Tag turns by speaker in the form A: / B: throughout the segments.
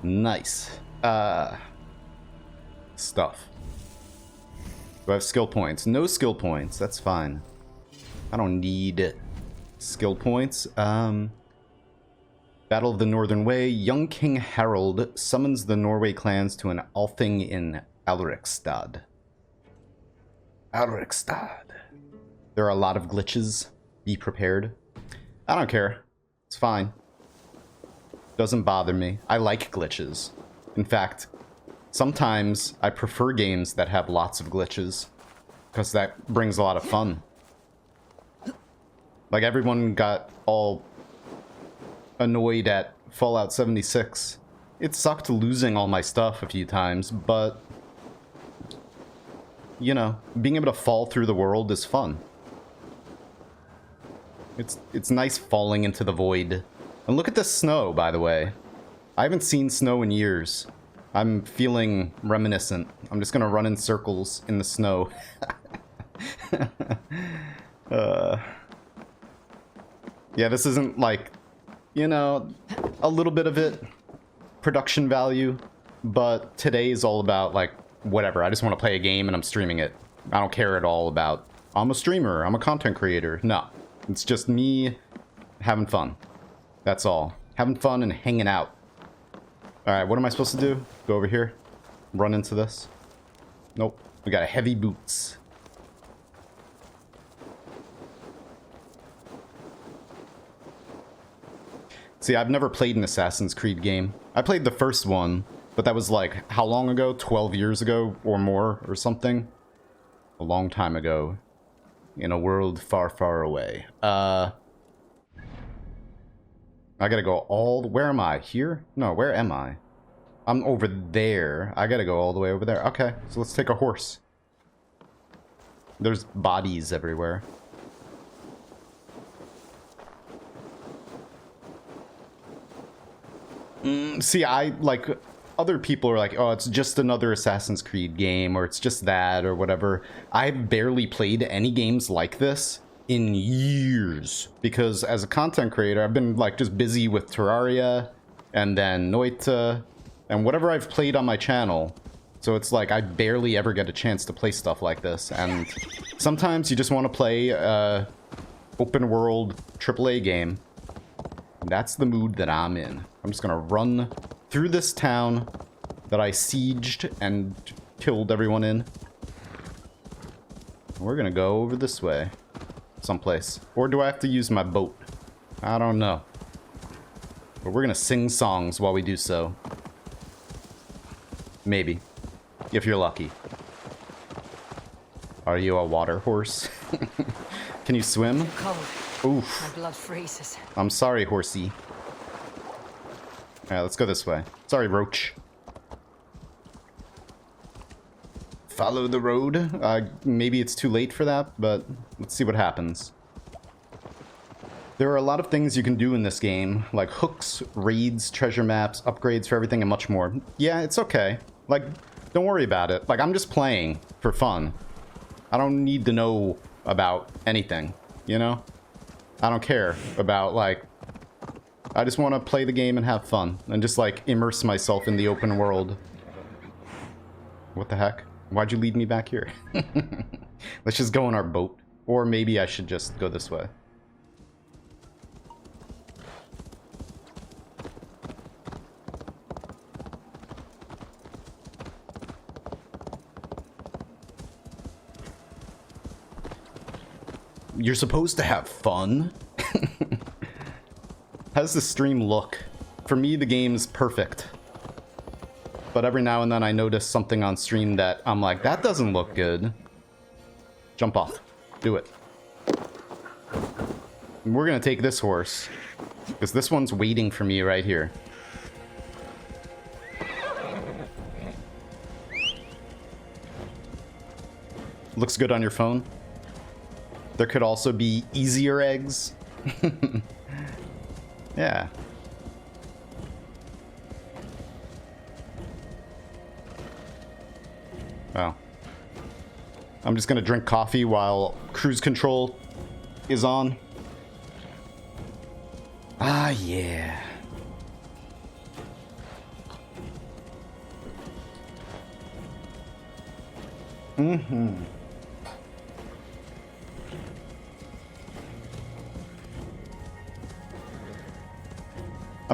A: Nice. Stuff. Do I have skill points? No skill points. That's fine. I don't need skill points. Battle of the Northern Way. Young King Harold summons the Norway clans to an Althing in Alrikstad. Alrikstad. There are a lot of glitches. Be prepared. I don't care. It's fine. Doesn't bother me. I like glitches. In fact, sometimes I prefer games that have lots of glitches, because that brings a lot of fun. Like, everyone got all annoyed at Fallout 76. It sucked losing all my stuff a few times, but, you know, being able to fall through the world is fun. It's nice falling into the void. And look at the snow, by the way. I haven't seen snow in years. I'm feeling reminiscent. I'm just gonna run in circles in the snow. Yeah, this isn't like, you know, a little bit of it, production value, but today is all about, like, whatever. I just want to play a game and I'm streaming it. I don't care at all about, I'm a streamer, I'm a content creator. No, it's just me having fun. That's all. Having fun and hanging out. Alright, what am I supposed to do? Go over here? Run into this? Nope. We got a heavy boots. See, I've never played an Assassin's Creed game. I played the first one, but that was like, how long ago? 12 years ago or more or something? A long time ago. In a world far, far away. I gotta go all... Where am I? Here? No, where am I? I'm over there. I gotta go all the way over there. Okay, so let's take a horse. There's bodies everywhere. See, like, other people are like, oh, it's just another Assassin's Creed game, or it's just that, or whatever. I've barely played any games like this in years, because as a content creator, I've been, like, just busy with Terraria, and then Noita, and whatever I've played on my channel. So it's like, I barely ever get a chance to play stuff like this, and sometimes you just want to play a open world AAA game. That's the mood that I'm in. I'm just gonna run through this town that I sieged and killed everyone in. We're gonna go over this way. Someplace. Or do I have to use my boat? I don't know. But we're gonna sing songs while we do so. Maybe. If you're lucky. Are you a water horse? Can you swim?
B: Cold.
A: Oof.
B: My blood freezes.
A: I'm sorry, horsey. Alright, let's go this way. Sorry, Roach. Follow the road. Maybe it's too late for that, but let's see what happens. There are a lot of things you can do in this game, like hooks, raids, treasure maps, upgrades for everything, and much more. Yeah, it's okay. Like, don't worry about it. Like, I'm just playing for fun. I don't need to know about anything, you know? I don't care about, like... I just want to play the game and have fun. And just, like, immerse myself in the open world. What the heck? Why'd you lead me back here? Let's just go on our boat. Or maybe I should just go this way. You're supposed to have fun? How does the stream look? For me, the game's perfect. But every now and then I notice something on stream that I'm like, that doesn't look good. Jump off. Do it. And we're gonna take this horse, because this one's waiting for me right here. Looks good on your phone. There could also be easier eggs. Yeah. Oh. I'm just gonna drink coffee while cruise control is on. Ah, yeah. I'm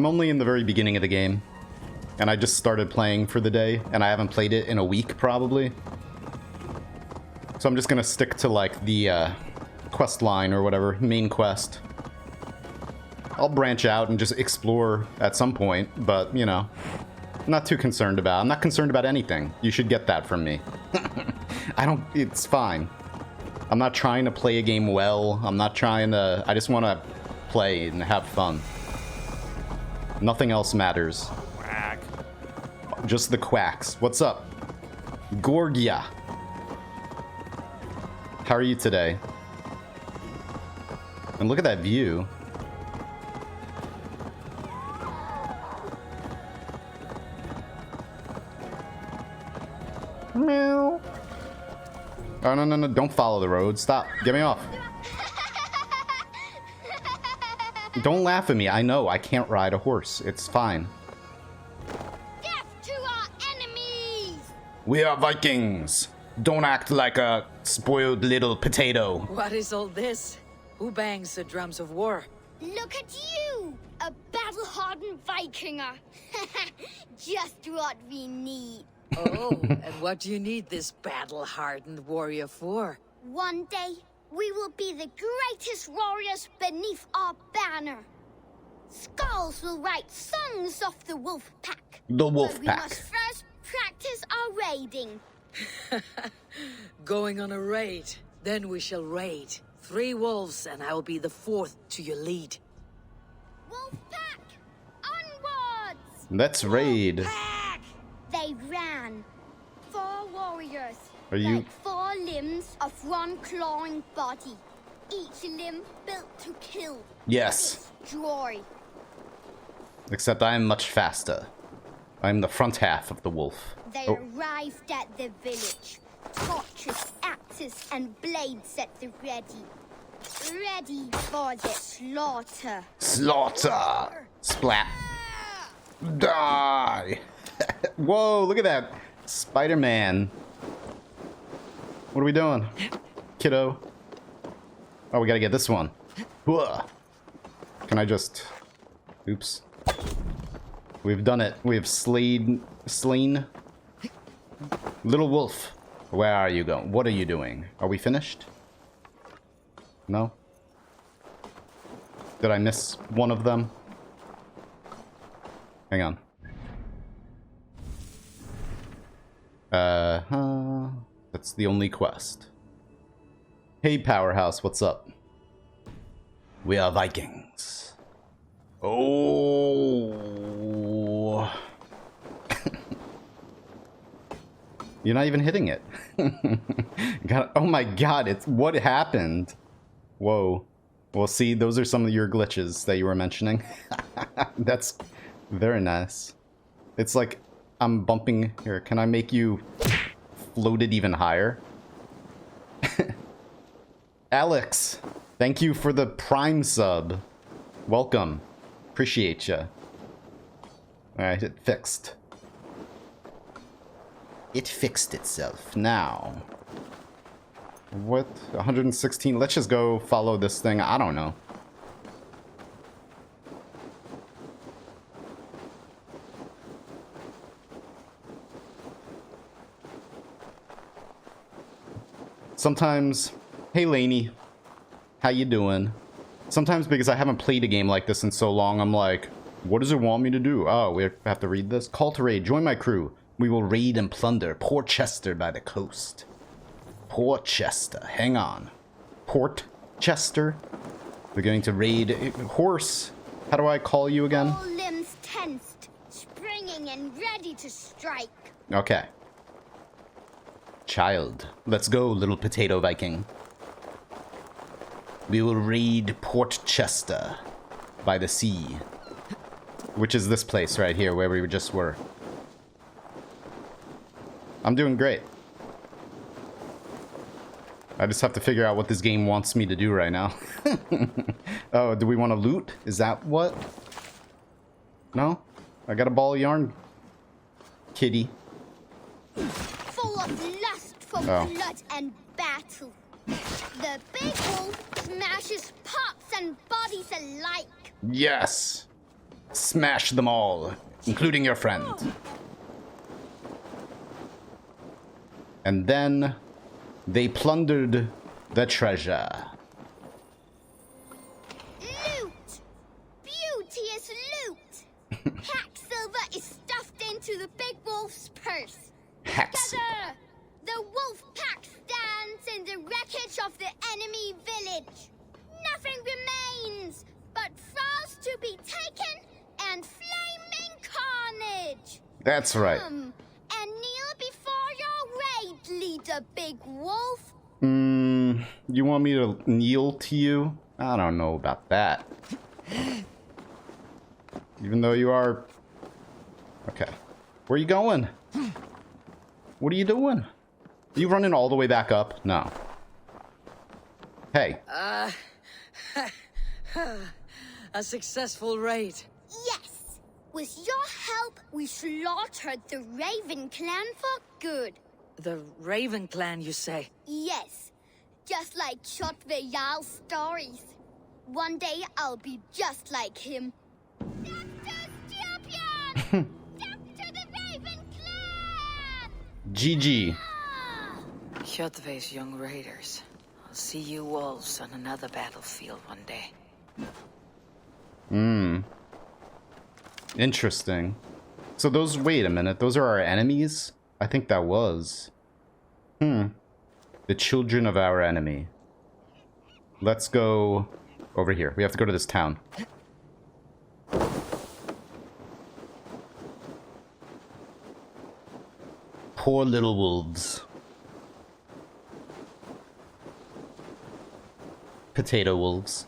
A: only in the very beginning of the game, and I just started playing for the day, and I haven't played it in a week, probably. So I'm just gonna stick to, like, the quest line or whatever, main quest. I'll branch out and just explore at some point, but, you know, I'm not too concerned about. I'm not concerned about anything. You should get that from me. It's fine. I'm not trying to play a game well. I'm not trying to, I just want to play and have fun. Nothing else matters.
B: Quack.
A: Just the quacks. What's up? Gorgia. How are you today? And look at that view. Meow. Oh, no, no, no. Don't follow the road. Stop. Get me off. Don't laugh at me. I know I can't ride a horse. It's fine.
C: Death to our enemies!
A: We are Vikings. Don't act like a spoiled little potato.
D: What is all this? Who bangs the drums of war?
C: Look at you! A battle-hardened Vikinger. Just what we need.
D: Oh, and what do you need this battle-hardened warrior for?
C: One day, we will be the greatest warriors beneath our banner. Skulls will write songs of the wolf pack.
A: The wolf
C: But we
A: pack.
C: must first practice our raiding.
D: Going on a raid. Then we shall raid. 3 wolves, and I'll be the 4th to your lead.
C: Wolf pack, onwards!
A: Let's raid.
C: Pack! They ran. 4 warriors.
A: Are you-
C: Like 4 limbs of one clawing body. Each limb built to kill.
A: Yes.
C: Destroy.
A: Except I am much faster. I'm the front half of the wolf.
C: They
A: Oh.
C: arrived at the village. Torches, axes, and blades at the ready. Ready for the slaughter.
A: Slaughter! Splat. Die! Whoa, look at that. Spider-Man. What are we doing? Kiddo. Oh, we gotta get this one. Whoa. Can I just... Oops. We've done it. We have slain... Little wolf. Where are you going? What are you doing? Are we finished? No? Did I miss one of them? Hang on. That's the only quest. Hey, Powerhouse, what's up? We are Vikings. Oh. You're not even hitting it. God, oh my god, it's what happened? Whoa. Well, see, those are some of your glitches that you were mentioning. That's very nice. It's like I'm bumping here. Can I make you float it even higher? Alex, thank you for the Prime sub. Welcome. Appreciate ya. Alright, it fixed. It fixed itself. Now. What? 116? Let's just go follow this thing. I don't know. Sometimes, hey Lainey, how you doing? Sometimes because I haven't played a game like this in so long, I'm like, what does it want me to do? Oh, we have to read this? Call to raid, join my crew. We will raid and plunder Port Chester by the coast. Port Chester, hang on. Port Chester? We're going to raid horse. How do I call you again?
C: All limbs tensed, springing and ready to strike.
A: Okay. Child, let's go, little potato Viking. We will raid Port Chester by the sea. Which is this place right here where we just were. I'm doing great. I just have to figure out what this game wants me to do right now. Oh, do we want to loot? Is that what? No? I got a ball of yarn. Kitty.
C: Full of lust for for blood and battle. The big wolf smashes pots and bodies alike.
A: Yes. Smash them all, including your friend. And then they plundered the treasure.
C: Loot! Beauteous loot! Hacksilver is stuffed into the big wolf's purse. Together, the wolf pack stands in the wreckage of the enemy village. Nothing remains but thralls to be taken and flaming carnage.
A: That's right.
C: And kneel before your raid, leader Big Wolf.
A: You want me to kneel to you? I don't know about that. Even though you are... Okay. Where are you going? What are you doing? Are you running all the way back up? No. Hey.
D: A successful raid.
C: Yes. With your help, we slaughtered the Raven clan for good.
D: The Raven clan, you say?
C: Yes. Just like Shotvejal's stories. One day I'll be just like him. Dr. Champion! Death to the Raven clan!
A: GG.
D: Hjotve's young raiders. I'll see you wolves on another battlefield one day.
A: Interesting. So those, wait a minute, those are our enemies? I think that was. The children of our enemy. Let's go over here. We have to go to this town. Poor little wolves. Potato wolves.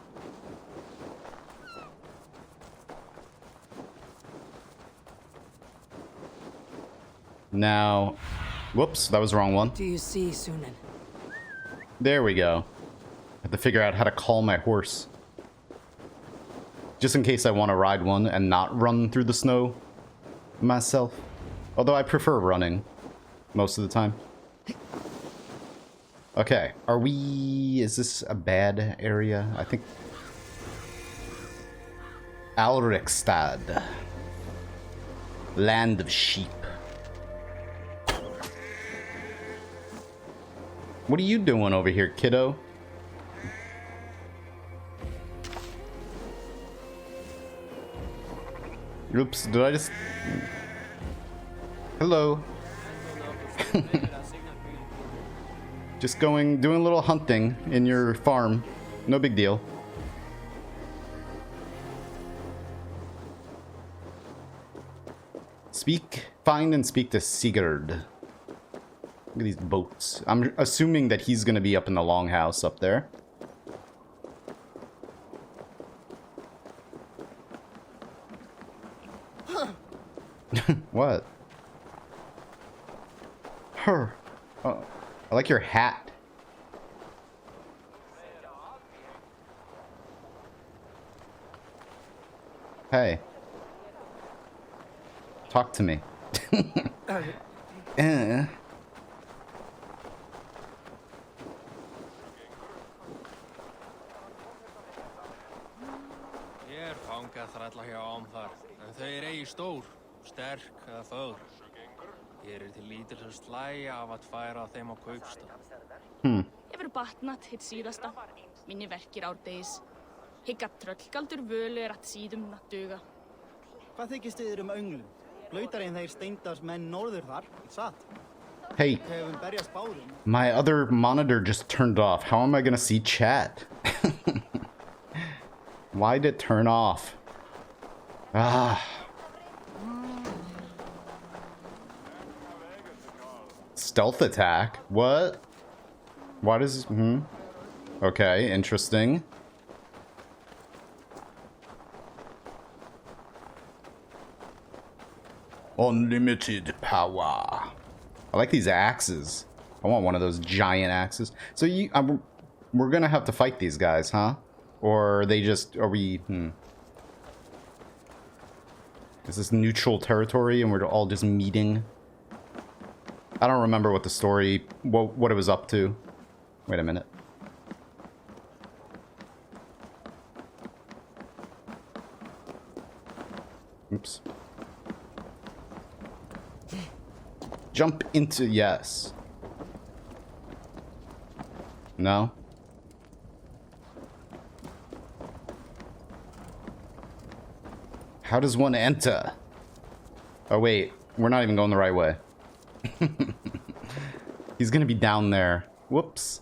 A: Now, whoops, that was the wrong one.
D: Do you see, Sunan?
A: There we go. I have to figure out how to call my horse. Just in case I want to ride one and not run through the snow myself. Although I prefer running most of the time. Okay, are we... Is this a bad area? I think... Alrikstad. Land of sheep. What are you doing over here, kiddo? Oops, did I just... Hello. Just doing a little hunting in your farm. No big deal. Find and speak to Sigurd. Look at these boats. I'm assuming that he's gonna be up in the longhouse up there. What? Her. Oh, I like your hat. Hey. Talk to me.
B: Ég fangað þrælla hjá þar, en þau eigi stór, sterk eða fögur. Ég til lítils að slæja af að færa þeim á kaupstað.
E: Hefur batnat hitt síðasta, minni verkir árdegis. Hyggat tröllgaldur völu að síðum að duga.
F: Hvað þykist þið önglum? Blautar en þeir steindars menn norður þar, ekki satt?
A: Hey,
F: Hefum berjast báðum.
A: my other monitor just turned off. How am I gonna see chat? Why'd it turn off? Ah. Stealth attack? What? Why does... Okay, interesting. Unlimited power. I like these axes. I want one of those giant axes. So we're gonna have to fight these guys, huh? Or are they just... Are we... Is this neutral territory and we're all just meeting? I don't remember what the story, what it was up to. Wait a minute. Oops. Jump into, yes. No? How does one enter? Oh wait, we're not even going the right way. He's gonna be down there. Whoops.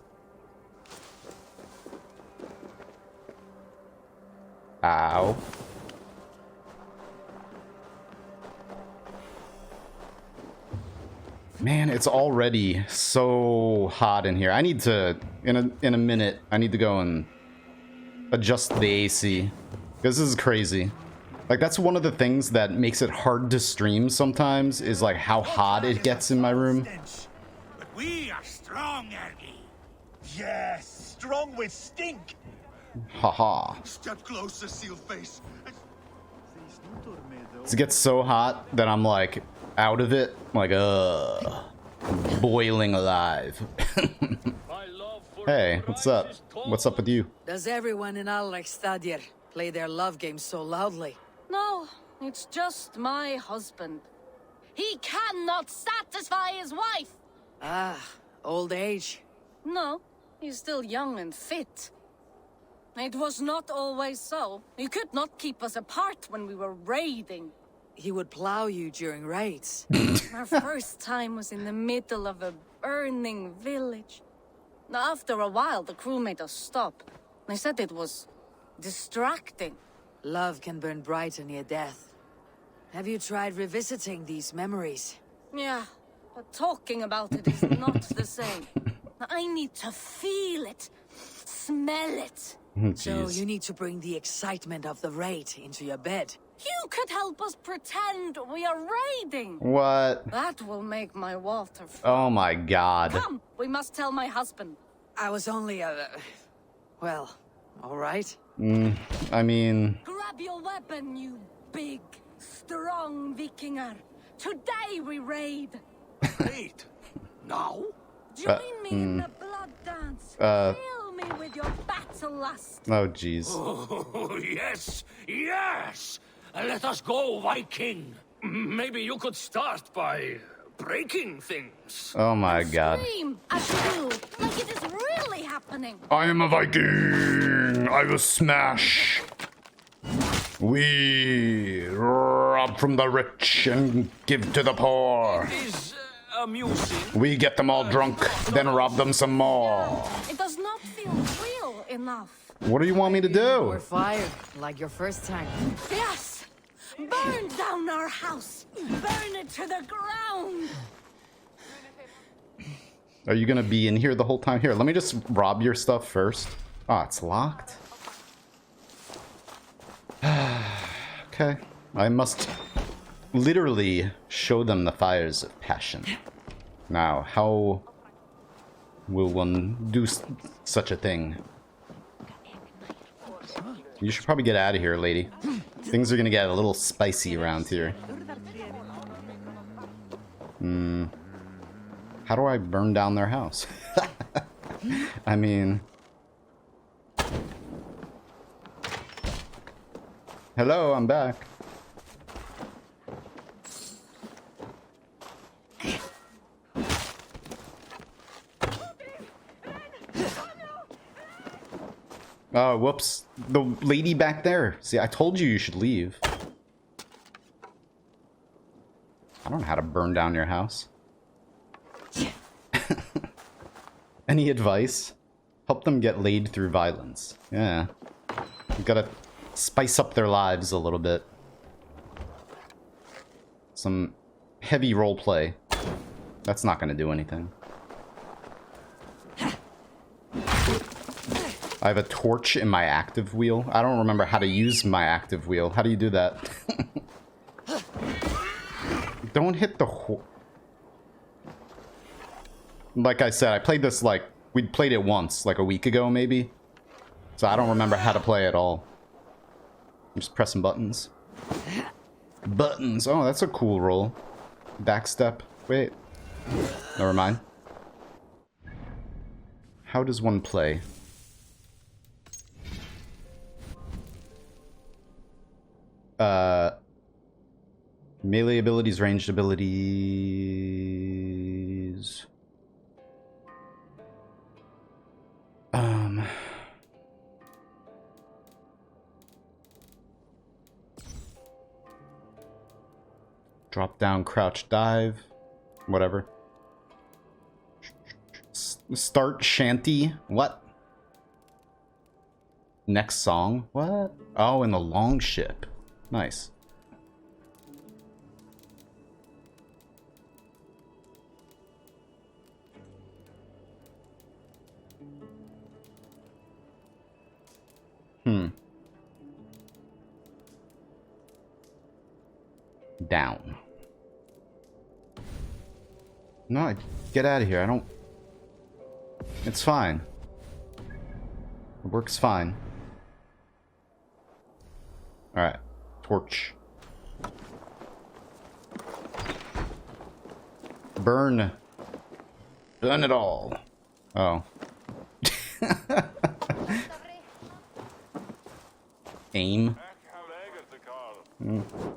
A: Ow. Man, it's already so hot in here. I need to, in a minute, I need to go and adjust the AC. Because this is crazy. Like, that's one of the things that makes it hard to stream sometimes, is like how hot it gets in my room.
G: But we are strong, Ergi. Yes, strong with stink.
A: Haha.
G: Step closer, Sealface.
A: It gets so hot that I'm like out of it, like boiling alive. Hey, what's up? What's up with you?
D: Does everyone in Alrekstadr play their love game so loudly?
E: No, it's just my husband. He cannot satisfy his wife.
D: Ah, old age.
E: No, he's still young and fit. It was not always so. He could not keep us apart when we were raiding.
D: He would plow you during raids.
E: Our first time was in the middle of a burning village. After a while, the crew made us stop. They said it was distracting.
D: Love can burn brighter near death. Have you tried revisiting these memories?
E: Yeah, but talking about it is not the same. I need to feel it, smell it.
D: So you need to bring the excitement of the raid into your bed.
E: You could help us pretend we are raiding.
A: What?
E: That will make my water flow.
A: Oh my god.
E: Come, we must tell my husband.
D: I was only well, all right.
A: I mean...
E: Grab your weapon, you big, strong Vikinger. Today we raid.
G: Wait. Now?
E: Join me in the blood dance. Fill me with your battle lust.
A: Oh, jeez.
H: Oh, yes, yes! Let us go, Viking. Maybe you could start by breaking things.
A: Oh my god.
E: Scream as you do, like it is really happening.
A: I am a Viking! I will smash! We rob from the rich and give to the poor.
H: It is amusing.
A: We get them all drunk, then rob them some more.
E: It does not feel real enough.
A: What do you want me to do?
D: Or fire, like your first time.
E: Yes! Burn down our house! Burn it to the ground!
A: Are you gonna be in here the whole time? Here, let me just rob your stuff first. Ah, it's locked. Okay. I must literally show them the fires of passion. Now, how will one do such a thing? You should probably get out of here, lady. Things are gonna get a little spicy around here. How do I burn down their house? I mean... Hello, I'm back. Oh, whoops. The lady back there. See, I told you should leave. I don't know how to burn down your house. Any advice? Help them get laid through violence. Yeah. You gotta spice up their lives a little bit. Some heavy roleplay. That's not gonna do anything. I have a torch in my active wheel. I don't remember how to use my active wheel. How do you do that? Don't hit the like I said, I played this like... We played it once, like a week ago maybe. So I don't remember how to play at all. I'm just pressing buttons. Buttons! Oh, that's a cool roll. Backstep. Wait. Never mind. How does one play? Melee abilities, ranged abilities. Drop down, crouch, dive. Whatever. Start shanty. What? Next song? What? Oh, in the long ship. Nice. Down. No, get out of here. I don't... It's fine. It works fine. Alright. Torch. Burn. Burn it all. Oh. Aim.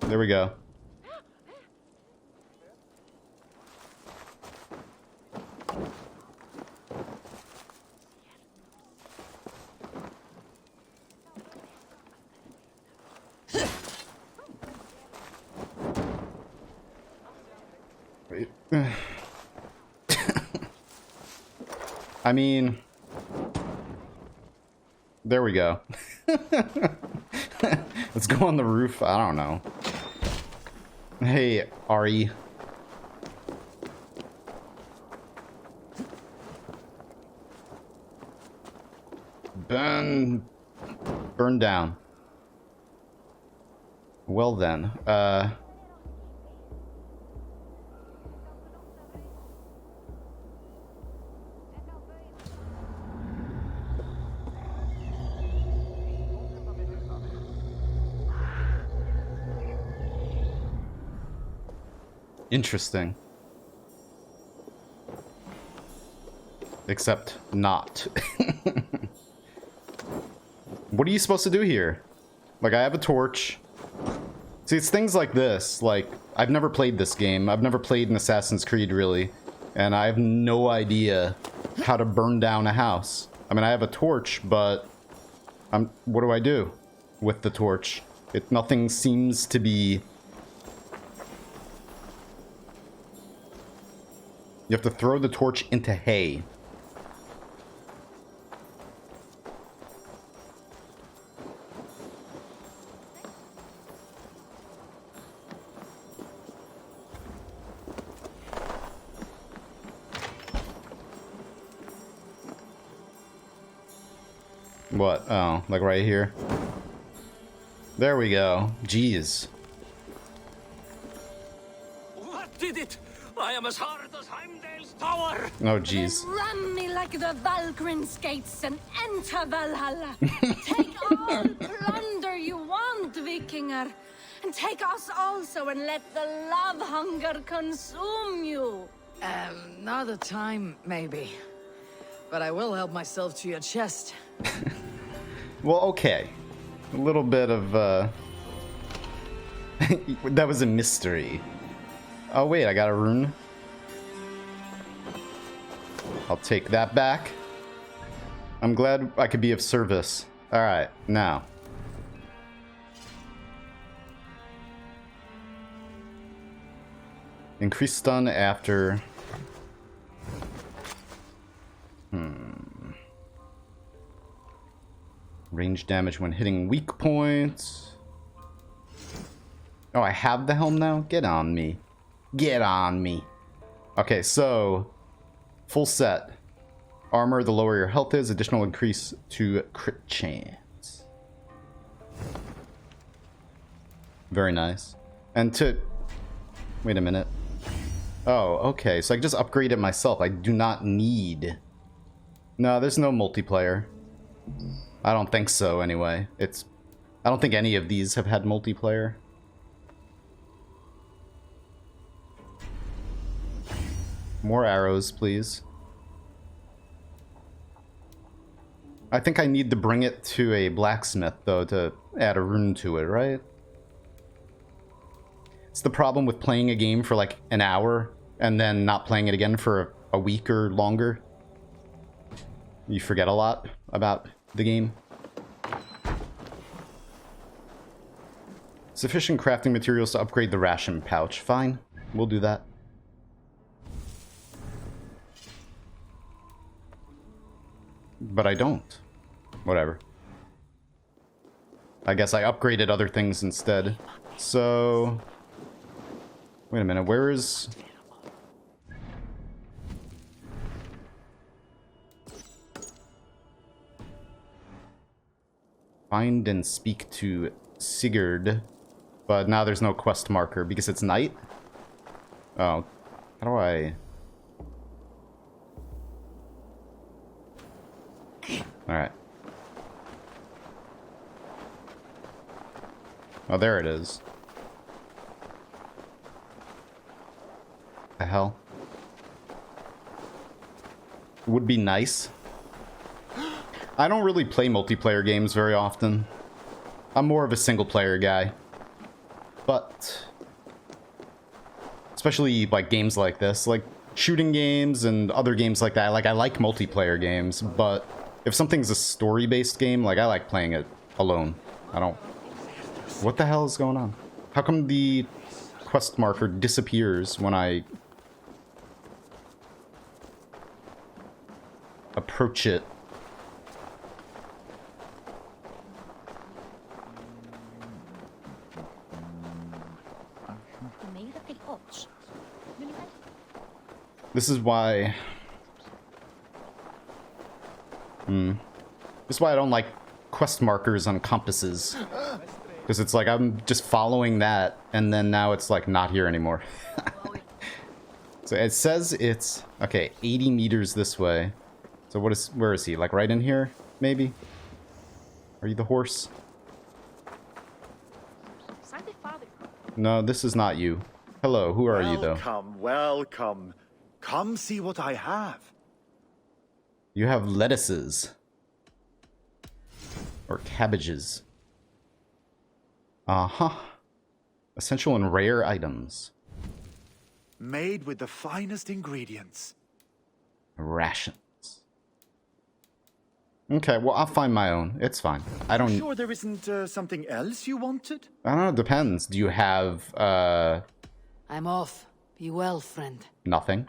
A: There we go. I mean, there we go. Let's go on the roof. I don't know. Hey, Ari. Burn down. Well then, interesting. Except not. What are you supposed to do here? Like, I have a torch. See, it's things like this. Like, I've never played this game. I've never played an Assassin's Creed, really. And I have no idea how to burn down a house. I mean, I have a torch, but... what do I do with the torch? Nothing seems to be... You have to throw the torch into hay. What? Oh, like right here? There we go. Jeez.
H: What did it? I am as hard as Heimdall's tower.
A: Oh, jeez.
E: Then run me like the Valgrin's gates and enter Valhalla. Take all plunder you want, Vikinger. And take us also and let the love hunger consume you.
D: Not a time, maybe. But I will help myself to your chest.
A: Well, okay. A little bit of, that was a mystery. Oh, wait, I got a rune. I'll take that back. I'm glad I could be of service. Alright, now. Increase stun after... Range damage when hitting weak points. Oh, I have the helm now? Get on me. Get on me. Okay, so... Full set. Armor, the lower your health is. Additional increase to crit chance. Very nice. And to... Wait a minute. Oh, okay. So I can just upgrade it myself. I do not need... No, there's no multiplayer. I don't think so, anyway. I don't think any of these have had multiplayer. More arrows, please. I think I need to bring it to a blacksmith, though, to add a rune to it, right? It's the problem with playing a game for like an hour and then not playing it again for a week or longer. You forget a lot about the game. Sufficient crafting materials to upgrade the ration pouch. Fine, we'll do that. But I don't. Whatever. I guess I upgraded other things instead. So... wait a minute, where is... find and speak to Sigurd. But now there's no quest marker because it's night? Oh. How do I... alright. Oh, there it is. The hell? Would be nice. I don't really play multiplayer games very often. I'm more of a single player guy. But... especially like games like this, like shooting games and other games like that. Like I like multiplayer games, but if something's a story-based game, like I like playing it alone. I don't... what the hell is going on? How come the quest marker disappears when I approach it? This is why... this is why I don't like quest markers on compasses. Because it's like, I'm just following that, and then now it's like not here anymore. So it says it's, okay, 80 meters this way. So what is, where is he? Like right in here, maybe? Are you the horse? No, this is not you. Hello, who are you though?
G: Welcome, welcome. Come see what I have.
A: You have lettuces. Or cabbages. Uh-huh. Essential and rare items.
G: Made with the finest ingredients.
A: Rations. Okay, well, I'll find my own. It's fine. I don't...
G: Sure there isn't something else you wanted?
A: I don't know, it depends. Do you have,
D: I'm off. Be well, friend.
A: nothing?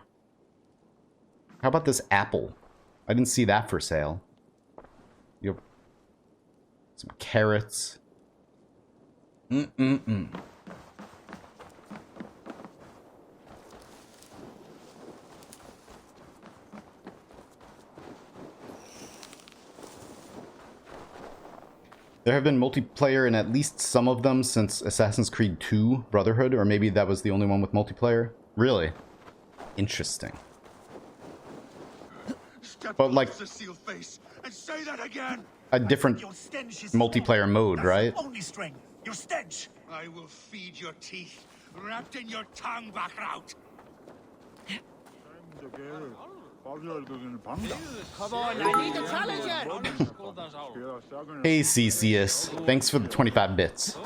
A: How about this apple? I didn't see that for sale. You have some carrots. There have been multiplayer in at least some of them since Assassin's Creed 2 Brotherhood, or maybe that was the only one with multiplayer. Really? Interesting. But like
G: and say that again.
A: a different multiplayer mode, right?
G: Only strength. Your stench. I will feed your teeth, wrapped in your tongue back out.
B: Come on, I need a challenger!
A: Hey Cesius, thanks for the 25 bits.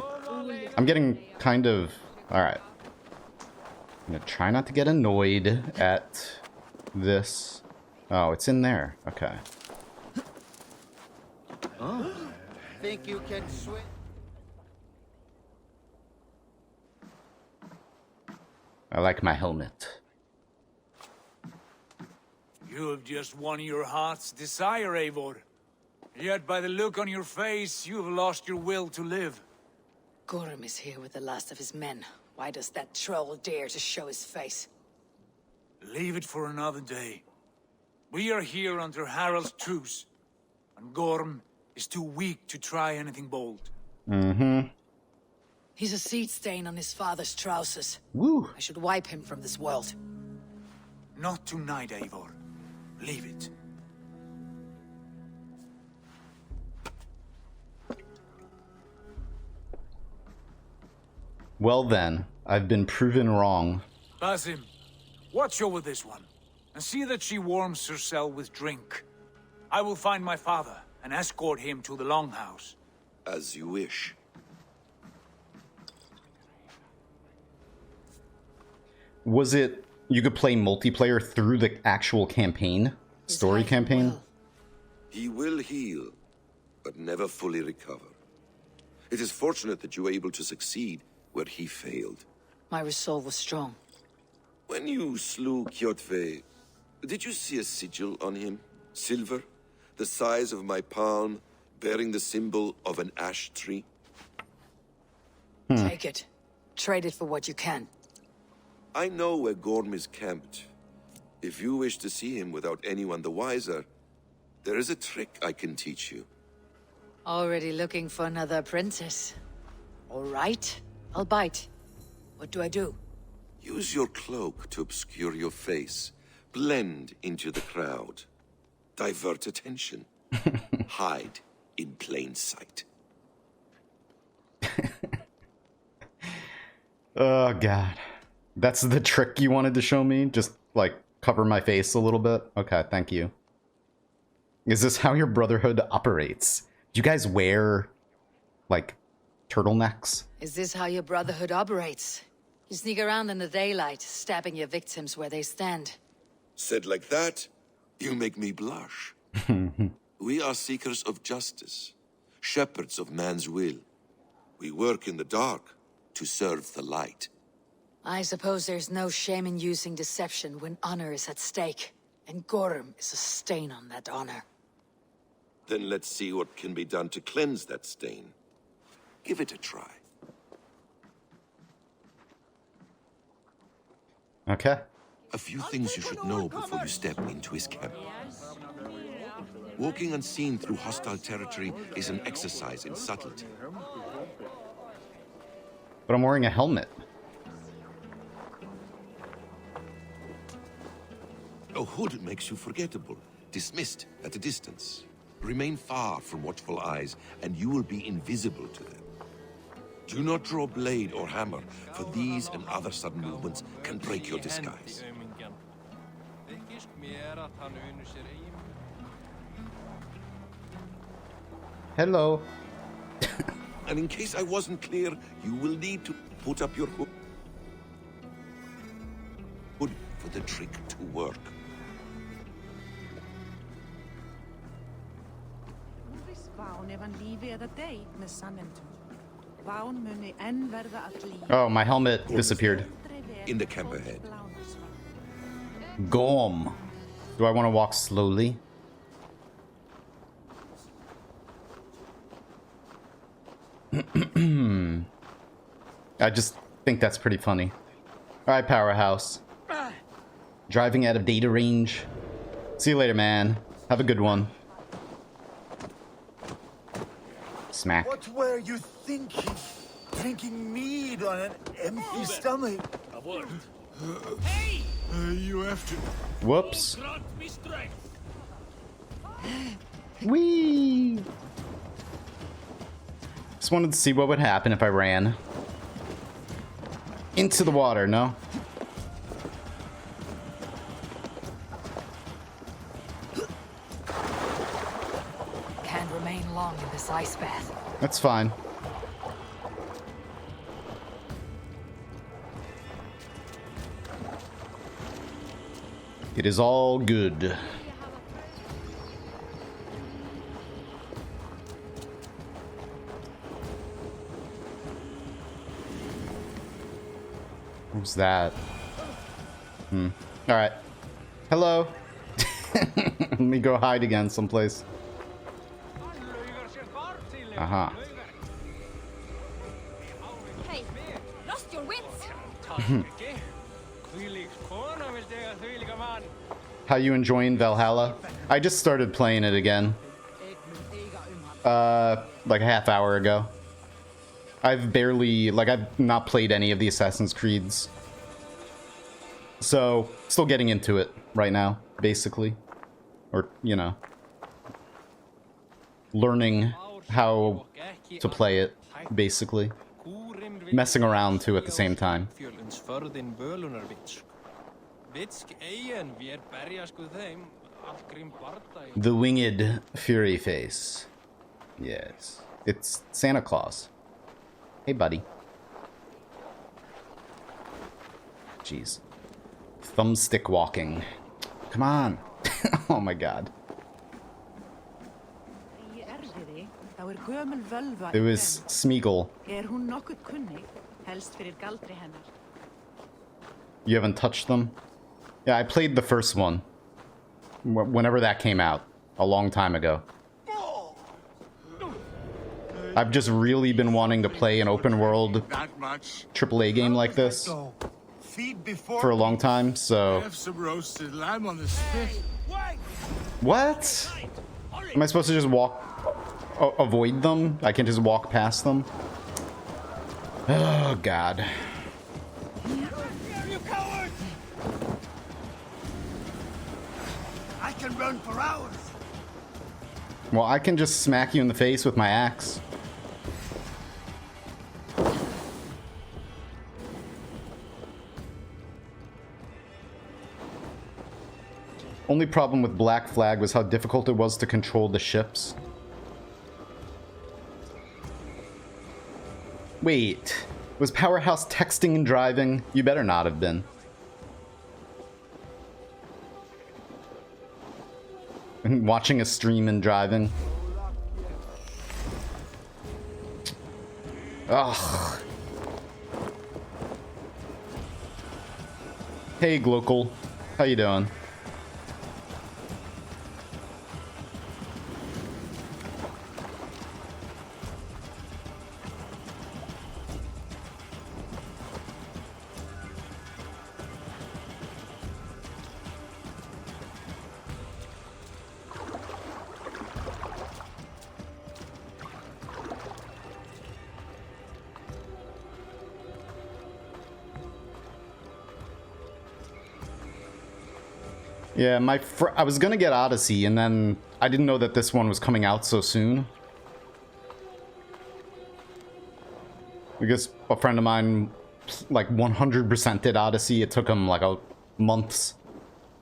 A: I'm getting kind of... alright. I'm gonna try not to get annoyed at this. Oh, it's in there. Okay.
F: Think you can swim?
A: I like my helmet.
I: You have just won your heart's desire, Eivor. Yet by the look on your face, you have lost your will to live.
D: Gorm is here with the last of his men. Why does that troll dare to show his face?
I: Leave it for another day. We are here under Harald's truce, and Gorm is too weak to try anything bold.
D: He's a seed stain on his father's trousers.
A: Woo!
D: I should wipe him from this world.
I: Not tonight, Eivor. Leave it.
A: Well then, I've been proven wrong.
I: Basim, watch over this one. and see that she warms herself with drink. I will find my father and escort him to the Longhouse.
J: As you wish.
A: Was it you could play multiplayer through the actual campaign? Story campaign?
J: He will heal, but never fully recover. It is fortunate that you were able to succeed where he failed.
D: My resolve was strong.
J: When you slew Kjotve, did you see a sigil on him? Silver? The size of my palm, bearing the symbol of an ash tree?
D: Take it. Trade it for what you can.
J: I know where Gorm is camped. If you wish to see him without anyone the wiser, there is a trick I can teach you.
D: Already looking for another apprentice. All right, I'll bite. What do I do?
J: Use your cloak to obscure your face. Blend into the crowd. Divert attention. Hide in plain sight.
A: Oh, God. That's the trick you wanted to show me? Just, like, cover my face a little bit? Okay, thank you. Is this how your Brotherhood operates? Do you guys wear, like, turtlenecks?
D: Is this how your Brotherhood operates? You sneak around in the daylight, stabbing your victims where they stand.
J: Said like that, you make me blush. We are seekers of justice, shepherds of man's will. We work in the dark to serve the light.
D: I suppose there's no shame in using deception when honor is at stake, and Gorm is a stain on that honor.
J: Then let's see what can be done to cleanse that stain. Give it a try.
A: Okay.
J: A few things you should know before you step into his camp. Walking unseen through hostile territory is an exercise in subtlety.
A: But I'm wearing a helmet.
J: A hood makes you forgettable, dismissed at a distance. Remain far from watchful eyes, and you will be invisible to them. Do not draw blade or hammer, for these and other sudden movements can break your disguise.
A: Hello.
J: And in case I wasn't clear, you will need to put up your hood for the trick to work.
A: Oh, my helmet disappeared.
J: In the camp ahead.
A: Gorm. Do I want to walk slowly? I just think that's pretty funny. Alright, Powerhouse. Driving out of data range. See you later, man. Have a good one. Smack.
G: What were you thinking? Drinking mead on an empty stomach?
H: Hey!
G: You have to...
A: Whoops.
H: Grant me strength.
A: Whee! Just wanted to see what would happen if I ran into the water, no?
D: Can't remain long in this ice bath.
A: That's fine. It is all good. Who's that? Alright. Hello. Let me go hide again someplace. Uh-huh.
E: Hey, lost your wits?
A: How you enjoying Valhalla? I just started playing it again. Like a half hour ago. I've not played any of the Assassin's Creeds. So, still getting into it right now, basically. Or, you know. Learning how to play it, basically. Messing around too at the same time. The winged Fury face. Yes. It's Santa Claus. Hey, buddy. Jeez. Thumbstick walking. Come on. Oh my god. It was Smeagol. You haven't touched them? Yeah, I played the first one. Whenever that came out. A long time ago. I've just really been wanting to play an open world AAA game like this for a long time, so... What? Am I supposed to just walk... avoid them? I can just walk past them? Oh, God.
G: You coward! I can run for hours.
A: Well, I can just smack you in the face with my axe. Only problem with Black Flag was how difficult it was to control the ships. Wait, was Powerhouse texting and driving? You better not have been. And watching a stream and driving. Ugh. Hey, Glocal. How you doing? Yeah, I was gonna get Odyssey, and then I didn't know that this one was coming out so soon. Because a friend of mine, like, 100% did Odyssey. It took him, like, months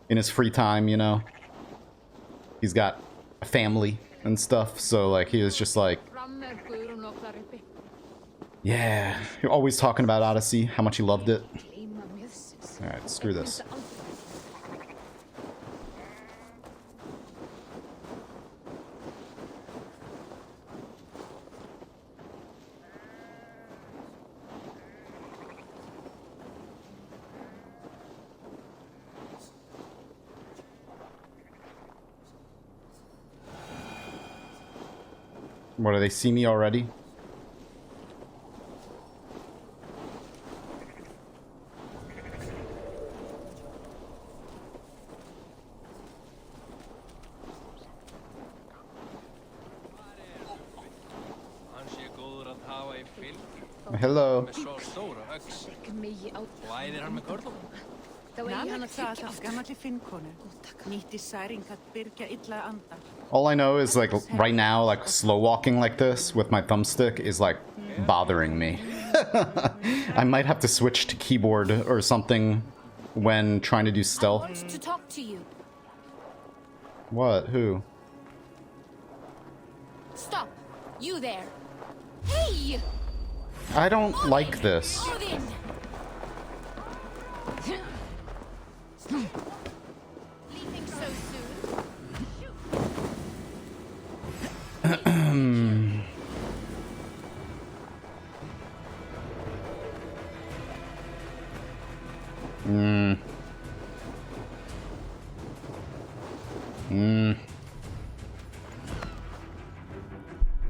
A: in his free time, you know? He's got a family and stuff, so, like, he was just like... Yeah, you're always talking about Odyssey, how much he loved it. Alright, screw this. What, do they see me already? Hello. All I know is, like, right now, like, slow walking like this with my thumbstick is, like, bothering me. I might have to switch to keyboard or something when trying to do stealth.
C: I want to talk to you.
A: What? Who?
C: Stop. You there. Hey!
A: I don't like this.
C: Leaving so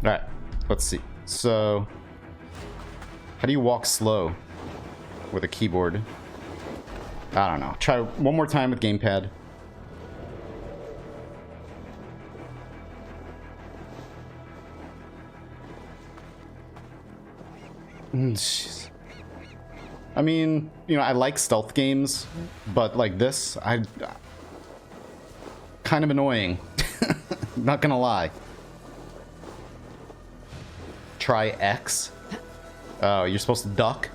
A: Alright, let's see. So, how do you walk slow with a keyboard? I don't know. Try one more time with gamepad. Jeez. I mean, you know, I like stealth games, but like this, kind of annoying. Not gonna lie. Try X. Oh, you're supposed to duck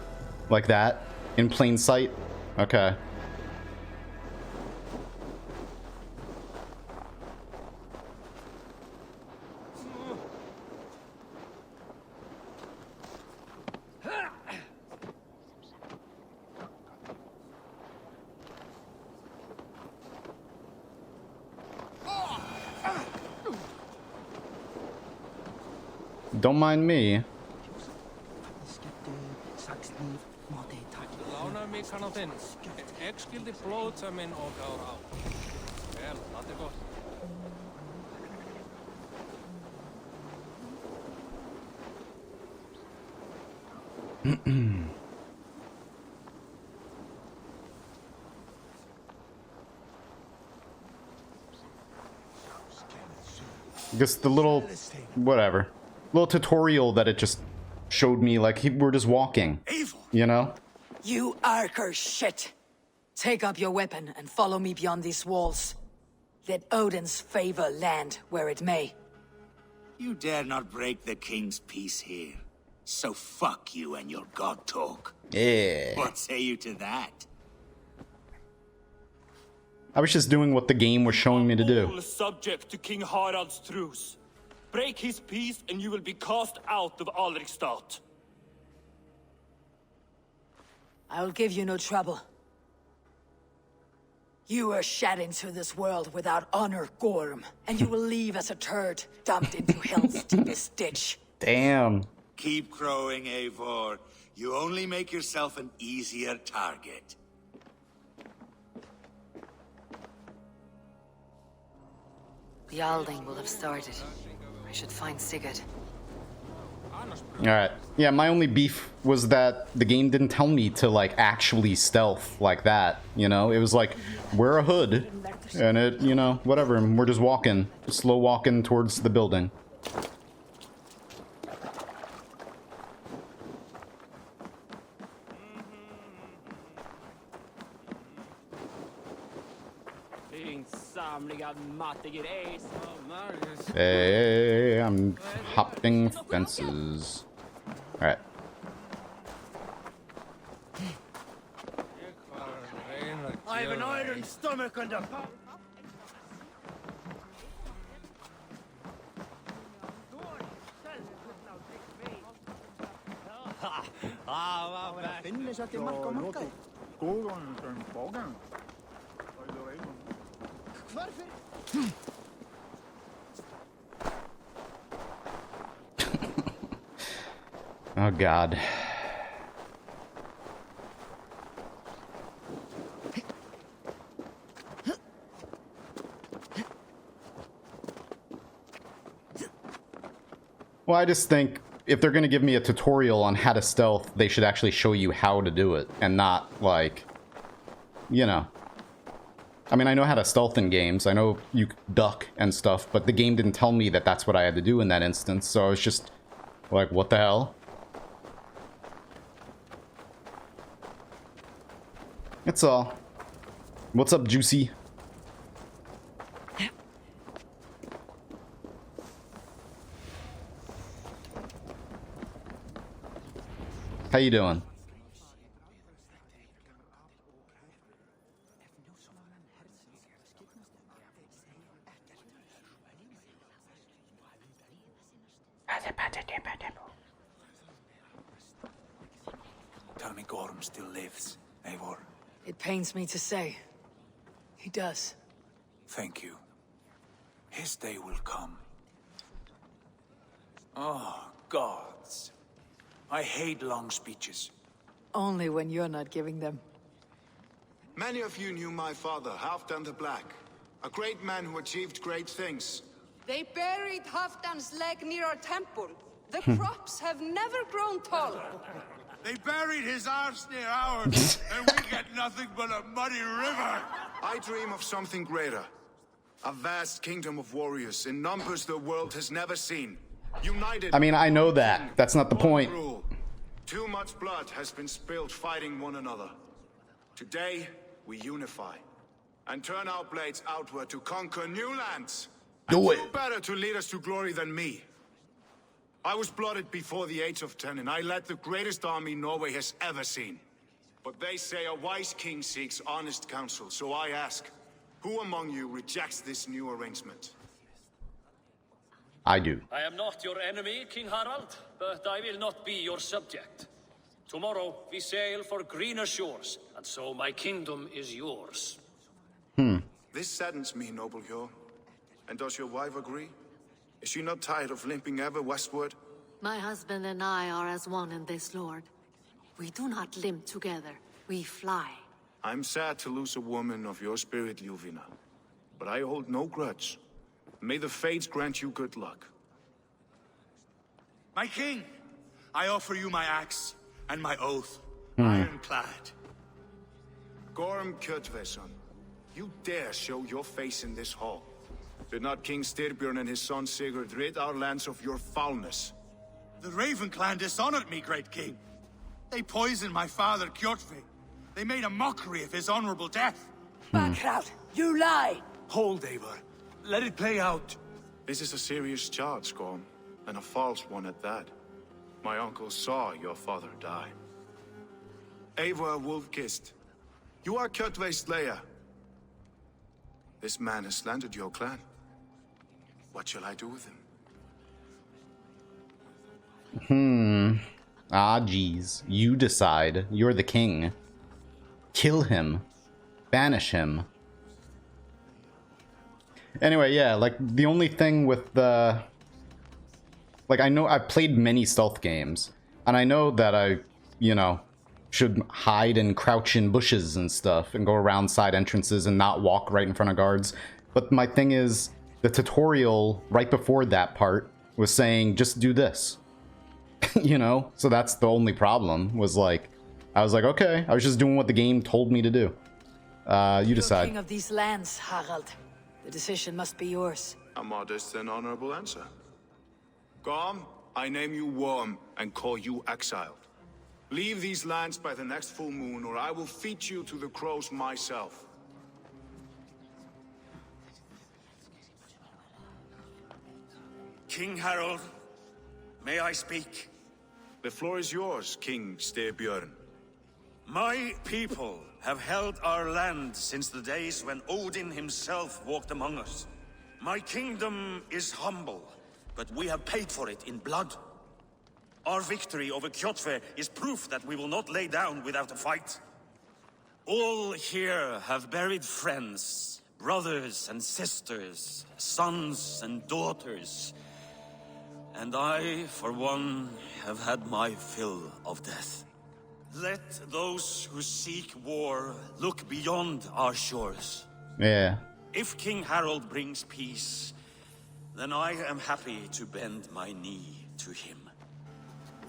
A: like that in plain sight? Okay. Don't mind me.
B: Lánaðu mig kann á þinn. Ekskildi blóðsaminn og gáður á. Vel, það er gott.
A: Just the little, whatever, little tutorial that it just showed me, like, we're just walking, you know?
D: You Arker shit! Take up your weapon and follow me beyond these walls. Let Odin's favor land where it may.
G: You dare not break the king's peace here. So fuck you and your god talk.
A: Yeah.
G: What say you to that?
A: I was just doing what the game was showing me to do.
K: All subject to King Harald's truce. Break his peace and you will be cast out of Alrikstad.
D: I will give you no trouble. You were shed into this world without honor, Gorm, and you will leave as a turd, dumped into hell's deepest ditch.
A: Damn.
G: Keep crowing, Eivor. You only make yourself an easier target.
D: The Alding will have started. I should find Sigurd.
A: Alright. Yeah, my only beef was that the game didn't tell me to, like, actually stealth like that, you know? It was like, wear a hood, and it, you know, whatever, and we're just walking. Just slow walking towards the building. Hey, I'm hopping fences. Alright.
K: I have an iron stomach and a...
A: Oh god. Well, I just think if they're gonna give me a tutorial on how to stealth, they should actually show you how to do it, and not, like, you know. I mean, I know how to stealth in games, I know you duck and stuff, but the game didn't tell me that that's what I had to do in that instance, so I was just like, what the hell? That's all. What's up, Juicy? How you doing?
I: Tell me Gorm still lives, Eivor.
D: It pains me to say. He does.
I: Thank you. His day will come. Oh, gods. I hate long speeches.
D: Only when you're not giving them.
L: Many of you knew my father, Halfdan the Black. A great man who achieved great things.
E: They buried Halfdan's leg near our temple. The crops have never grown taller.
G: They buried his arse near ours, and we get nothing but a muddy river.
L: I dream of something greater. A vast kingdom of warriors in numbers the world has never seen. United.
A: I mean, I know that. That's not the point.
L: Rule. Too much blood has been spilled fighting one another. Today, we unify and turn our blades outward to conquer new lands.
A: Do it.
L: Who better to lead us to glory than me? I was blooded before the age of 10, and I led the greatest army Norway has ever seen. But they say a wise king seeks honest counsel, so I ask, who among you rejects this new arrangement?
A: I do.
H: I am not your enemy, King Harald, but I will not be your subject. Tomorrow we sail for greener shores, and so my kingdom is yours.
L: This saddens me, noble Hjor. And does your wife agree? Is she not tired of limping ever westward?
M: My husband and I are as one in this, Lord. We do not limp together. We fly.
L: I'm sad to lose a woman of your spirit, Yuvina. But I hold no grudge. May the fates grant you good luck.
G: My king, I offer you my axe and my oath,
A: Hmm.
G: ironclad.
L: Gorm Kjötveson, you dare show your face in this hall. Did not King Styrbjörn and his son Sigurd rid our lands of your foulness?
G: The Raven clan dishonored me, great king. They poisoned my father, Kjotve. They made a mockery of his honorable death.
D: Backrout, you lie!
I: Hold, Eivor. Let it play out.
L: This is a serious charge, Gorm, and a false one at that. My uncle saw your father die. Eivor Wolf-Kissed, you are Kjotve's slayer. This man has slandered your clan. What shall I do with him?
A: Ah, geez. You decide. You're the king. Kill him. Banish him. Anyway, yeah, like, the only thing with the... Like, I know I've played many stealth games, and I know that I, you know, should hide and crouch in bushes and stuff, and go around side entrances and not walk right in front of guards. But my thing is, the tutorial right before that part was saying, just do this. You know? So that's the only problem, was like, I was like, okay, I was just doing what the game told me to do. You decide.
D: You're king of these lands, Harald. The decision must be yours.
L: A modest and honorable answer. Gorm, I name you Worm and call you exiled. Leave these lands by the next full moon, or I will feed you to the crows myself.
G: King Harold, may I speak?
L: The floor is yours, King Styrbjörn.
G: My people have held our land since the days when Odin himself walked among us. My kingdom is humble, but we have paid for it in blood. Our victory over Kjotve is proof that we will not lay down without a fight. All here have buried friends, brothers and sisters, sons and daughters. And I, for one, have had my fill of death. Let those who seek war look beyond our shores.
A: Yeah.
G: If King Harold brings peace, then I am happy to bend my knee to him.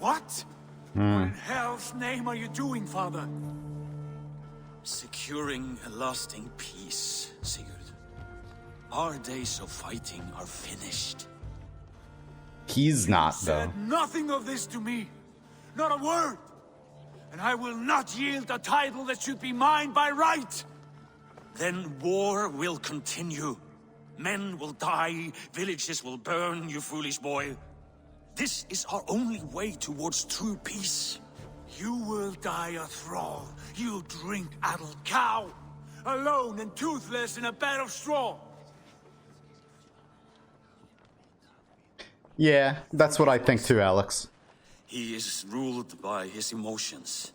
I: What? What in hell's name are you doing, father?
G: Securing a lasting peace, Sigurd. Our days of fighting are finished.
A: He's not, though.
I: Said nothing of this to me. Not a word. And I will not yield a title that should be mine by right.
G: Then war will continue. Men will die, villages will burn, you foolish boy. This is our only way towards true peace.
I: You will die a thrall. You'll drink addled cow. Alone and toothless in a bed of straw.
A: Yeah, that's what I think too, Alex.
G: He is ruled by his emotions.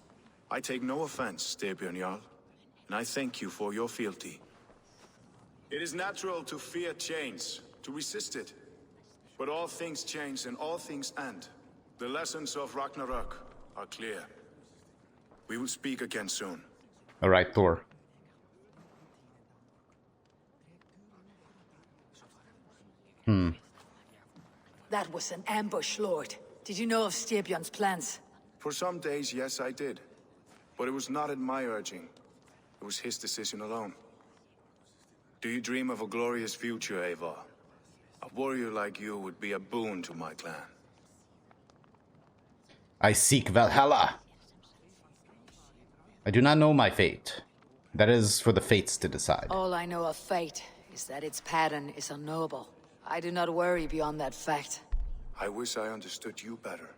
L: I take no offense, Styrbjörn Jarl, and I thank you for your fealty. It is natural to fear change, to resist it. But all things change and all things end. The lessons of Ragnarok are clear. We will speak again soon.
A: Alright, Thor.
D: That was an ambush, Lord. Did you know of Styrbjörn's plans?
L: For some days, yes, I did. But it was not at my urging. It was his decision alone. Do you dream of a glorious future, Eivor? A warrior like you would be a boon to my clan.
A: I seek Valhalla. I do not know my fate. That is for the fates to decide.
D: All I know of fate is that its pattern is unknowable. I do not worry beyond that fact.
L: I wish I understood you better.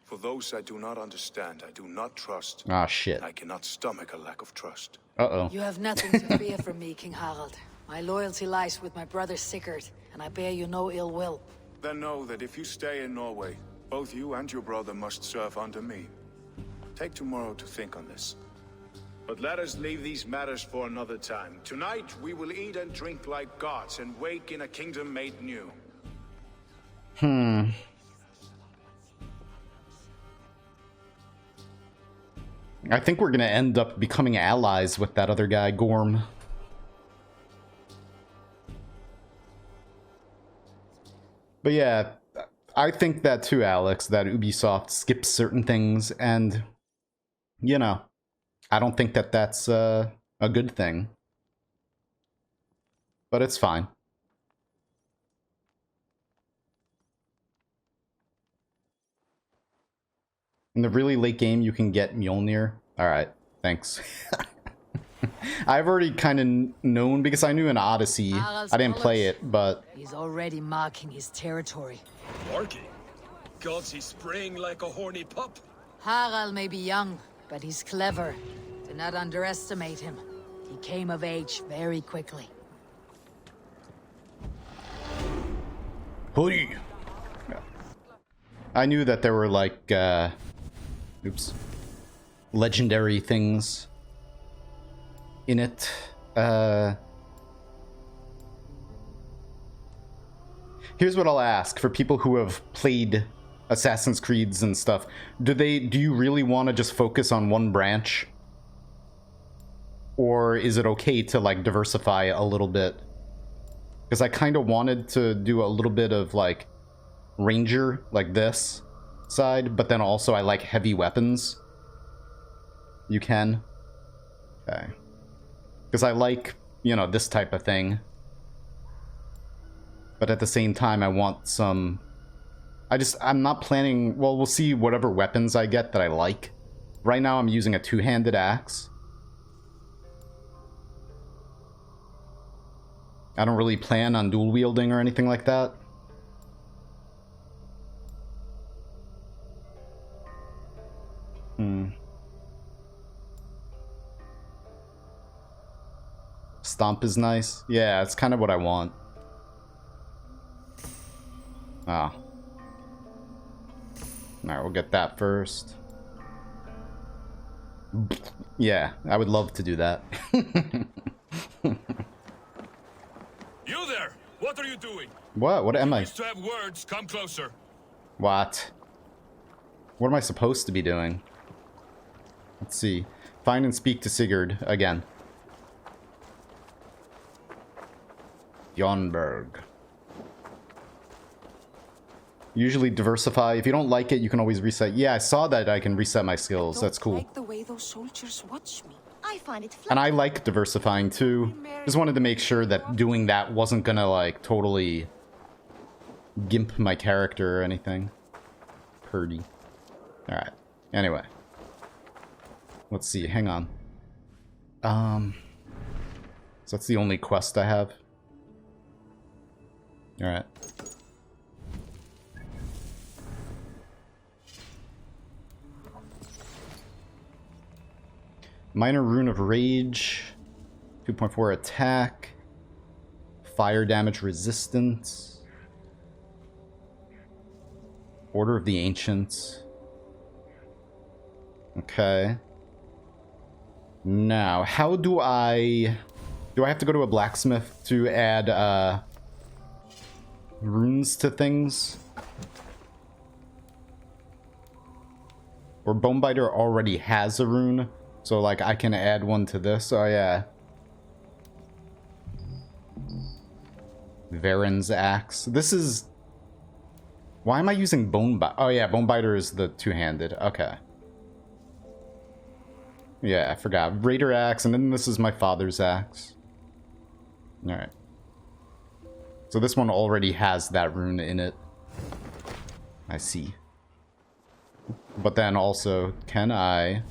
L: For those I do not understand, I do not trust.
A: Ah, shit.
L: I cannot stomach a lack of trust.
A: Uh-oh.
D: You have nothing to fear from me, King Harald. My loyalty lies with my brother Sigurd, and I bear you no ill will.
L: Then know that if you stay in Norway, both you and your brother must serve under me. Take tomorrow to think on this. But let us leave these matters for another time. Tonight, we will eat and drink like gods and wake in a kingdom made new.
A: I think we're gonna end up becoming allies with that other guy, Gorm. But yeah, I think that too, Alex, that Ubisoft skips certain things, and, you know, I don't think that that's a good thing. But it's fine. In the really late game, you can get Mjolnir. Alright, thanks. I've already kind of known, because I knew in Odyssey. I didn't play it, but...
D: He's already marking his territory.
H: Marking? Gods, he's spraying like a horny pup.
D: Harald may be young, but he's clever. Do not underestimate him. He came of age very quickly.
A: Holy. I knew that there were like, oops, legendary things in it. Here's what I'll ask for people who have played Assassin's Creeds and stuff. Do you really want to just focus on one branch? Or is it okay to like diversify a little bit? Because I kind of wanted to do a little bit of like ranger, like this side, but then also I like heavy weapons. You can. Okay. Because I like, you know, this type of thing. But at the same time, I want some... I'm not planning... Well, we'll see whatever weapons I get that I like. Right now, I'm using a two-handed axe. I don't really plan on dual wielding or anything like that. Stomp is nice. Yeah, it's kind of what I want. Ah. Alright, we'll get that first. Yeah, I would love to do that.
H: You there! What are you doing?
A: What? What am I?
H: To have words, come closer.
A: What? What am I supposed to be doing? Let's see. Find and speak to Sigurd again. Jonberg. Usually diversify. If you don't like it, you can always reset. Yeah, I saw that I can reset my skills. That's cool.
N: Like the way those soldiers watch me. I find it
A: and I like diversifying too. Just wanted to make sure that doing that wasn't gonna like totally gimp my character or anything. Purdy. Alright. Anyway. Let's see. Hang on. So that's the only quest I have. Alright. Minor Rune of Rage. 2.4 attack. Fire damage resistance. Order of the Ancients. Okay. Now, how do I... Do I have to go to a blacksmith to add, runes to things? Or Bonebiter already has a rune, so, like, I can add one to this? Oh, yeah. Varen's Axe. This is... Why am I using Bonebiter? Oh, yeah, Bonebiter is the two-handed. Okay. Yeah, I forgot. Raider Axe, and then this is my father's axe. Alright. So this one already has that rune in it. I see. But then also, can I...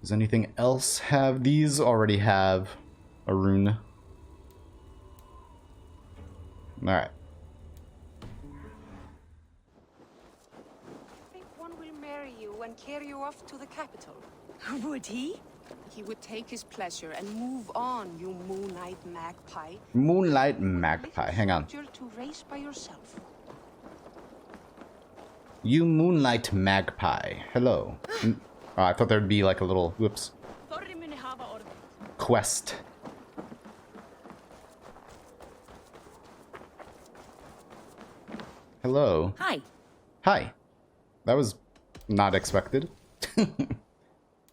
A: Does anything else have... These already have a rune. Alright.
N: And carry you off to the capital.
E: Would he?
N: He would take his pleasure and move on, you moonlight magpie.
A: Moonlight magpie. Hang on.
N: To race by yourself.
A: You moonlight magpie. Hello. Oh, I thought there'd be like a little... Whoops. Quest. Hello.
E: Hi.
A: Hi. That was Not expected.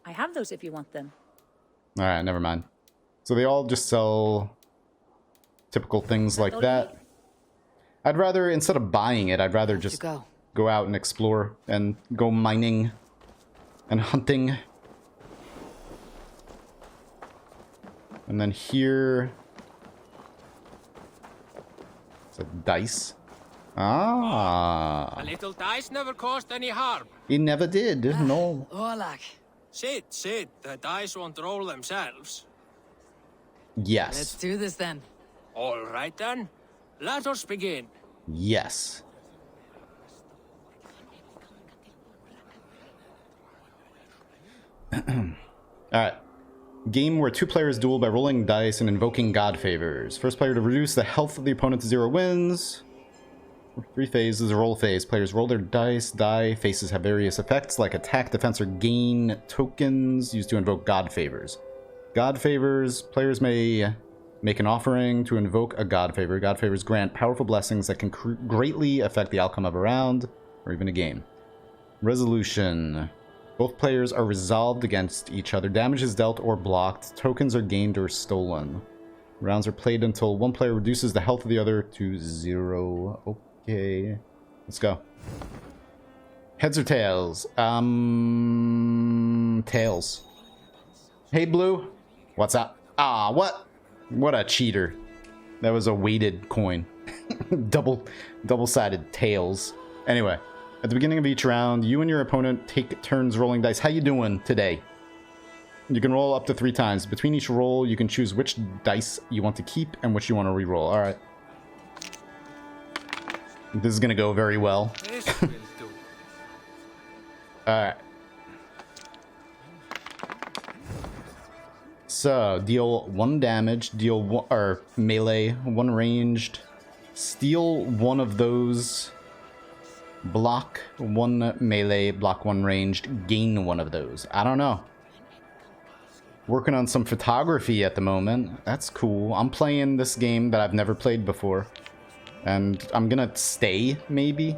O: I have those if you want them.
A: Alright, never mind. So they all just sell typical things like that. I'd rather, instead of buying it, I'd rather just go out and explore and go mining and hunting. And then here... It's a dice. Ah.
B: A little dice never caused any harm.
A: It never did, no.
B: Sit. The dice won't roll themselves.
A: Yes.
D: Let's do this then.
B: All right then. Let us begin.
A: Yes. Alright. Game where two players duel by rolling dice and invoking god favors. First player to reduce the health of the opponent to 0 wins. 3 phases, roll phase. Players roll their dice. Die faces have various effects like attack, defense, or gain tokens used to invoke god favors. God favors. Players may make an offering to invoke a god favor. God favors grant powerful blessings that can greatly affect the outcome of a round or even a game. Resolution. Both players are resolved against each other. Damage is dealt or blocked. Tokens are gained or stolen. Rounds are played until one player reduces the health of the other to 0. Okay. Let's go. Heads or tails? Tails. Hey, Blue. What's up? Ah, what? What a cheater. That was a weighted coin. Double-sided tails. Anyway. At the beginning of each round, you and your opponent take turns rolling dice. How you doing today? You can roll up to 3 times. Between each roll, you can choose which dice you want to keep and which you want to re-roll. Alright. This is going to go very well. Alright. So, deal 1 damage, deal 1, or melee, 1 ranged, steal 1 of those... Block 1 melee, block 1 ranged, gain 1 of those. I don't know. Working on some photography at the moment. That's cool. I'm playing this game that I've never played before. And I'm gonna stay, maybe?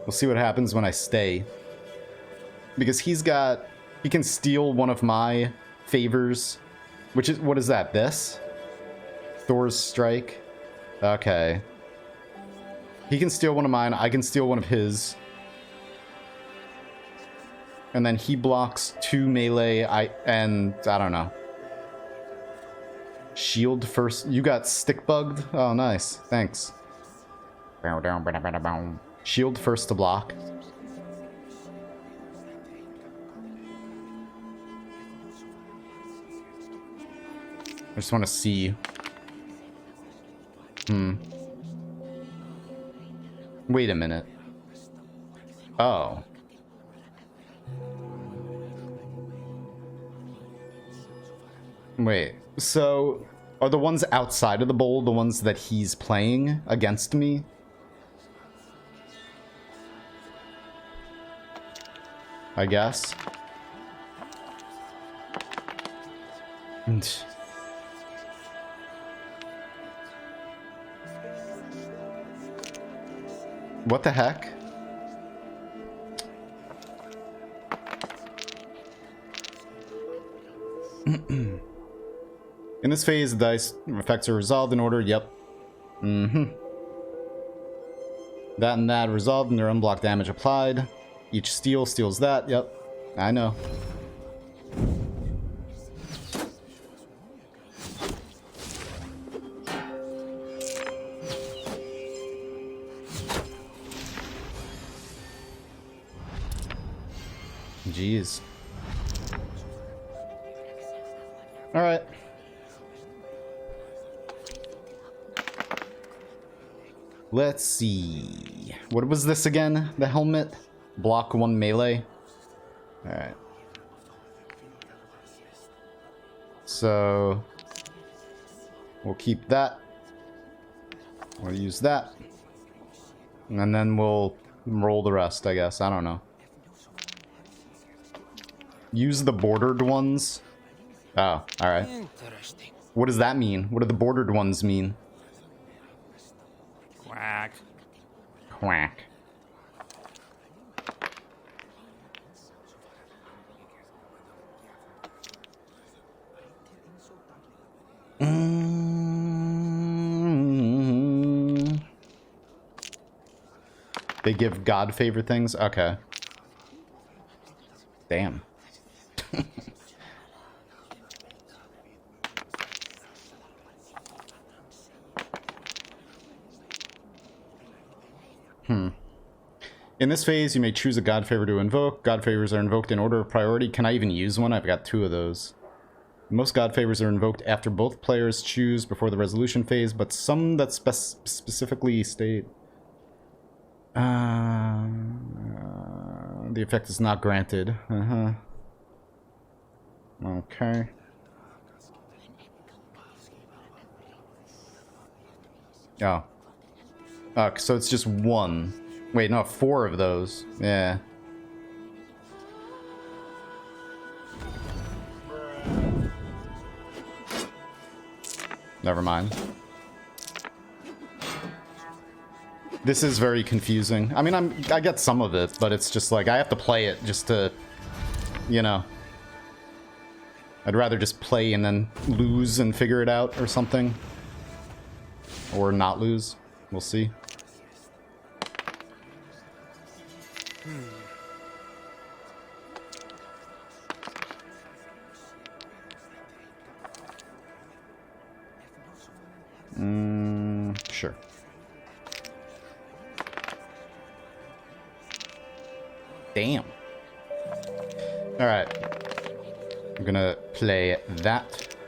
A: We'll see what happens when I stay. Because he can steal 1 of my favors. Which is, what is that, this? Thor's Strike? Okay. He can steal 1 of mine, I can steal 1 of his. And then he blocks 2 melee, and I don't know. Shield first. You got stick bugged? Oh, nice. Thanks. Shield first to block. I just want to see. Wait a minute. Oh. Wait, so are the ones outside of the bowl the ones that he's playing against me? I guess. What the heck? In this phase, the dice effects are resolved in order. Yep. That and that resolved and their unblocked damage applied. Each steal steals that. Yep. I know. Jeez. All right. Let's see. What was this again? The helmet? Block 1 melee. All right. So we'll keep that. We'll use that. And then we'll roll the rest, I guess. I don't know. Use the bordered ones. Oh, alright.
B: Interesting.
A: What does that mean? What do the bordered ones mean?
B: Quack.
A: Quack. They give God favor things? Okay. Damn. In this phase, you may choose a God favor to invoke. God favors are invoked in order of priority. Can I even use one? I've got 2 of those. Most God favors are invoked after both players choose before the resolution phase, but some that specifically state... the effect is not granted. Okay. Oh. So it's just 1. Wait, no, 4 of those. Yeah. Never mind. This is very confusing. I mean, I get some of it, but it's just like I have to play it just to, you know. I'd rather just play and then lose and figure it out or something. Or not lose. We'll see. Sure. Damn. All right. I'm gonna play that.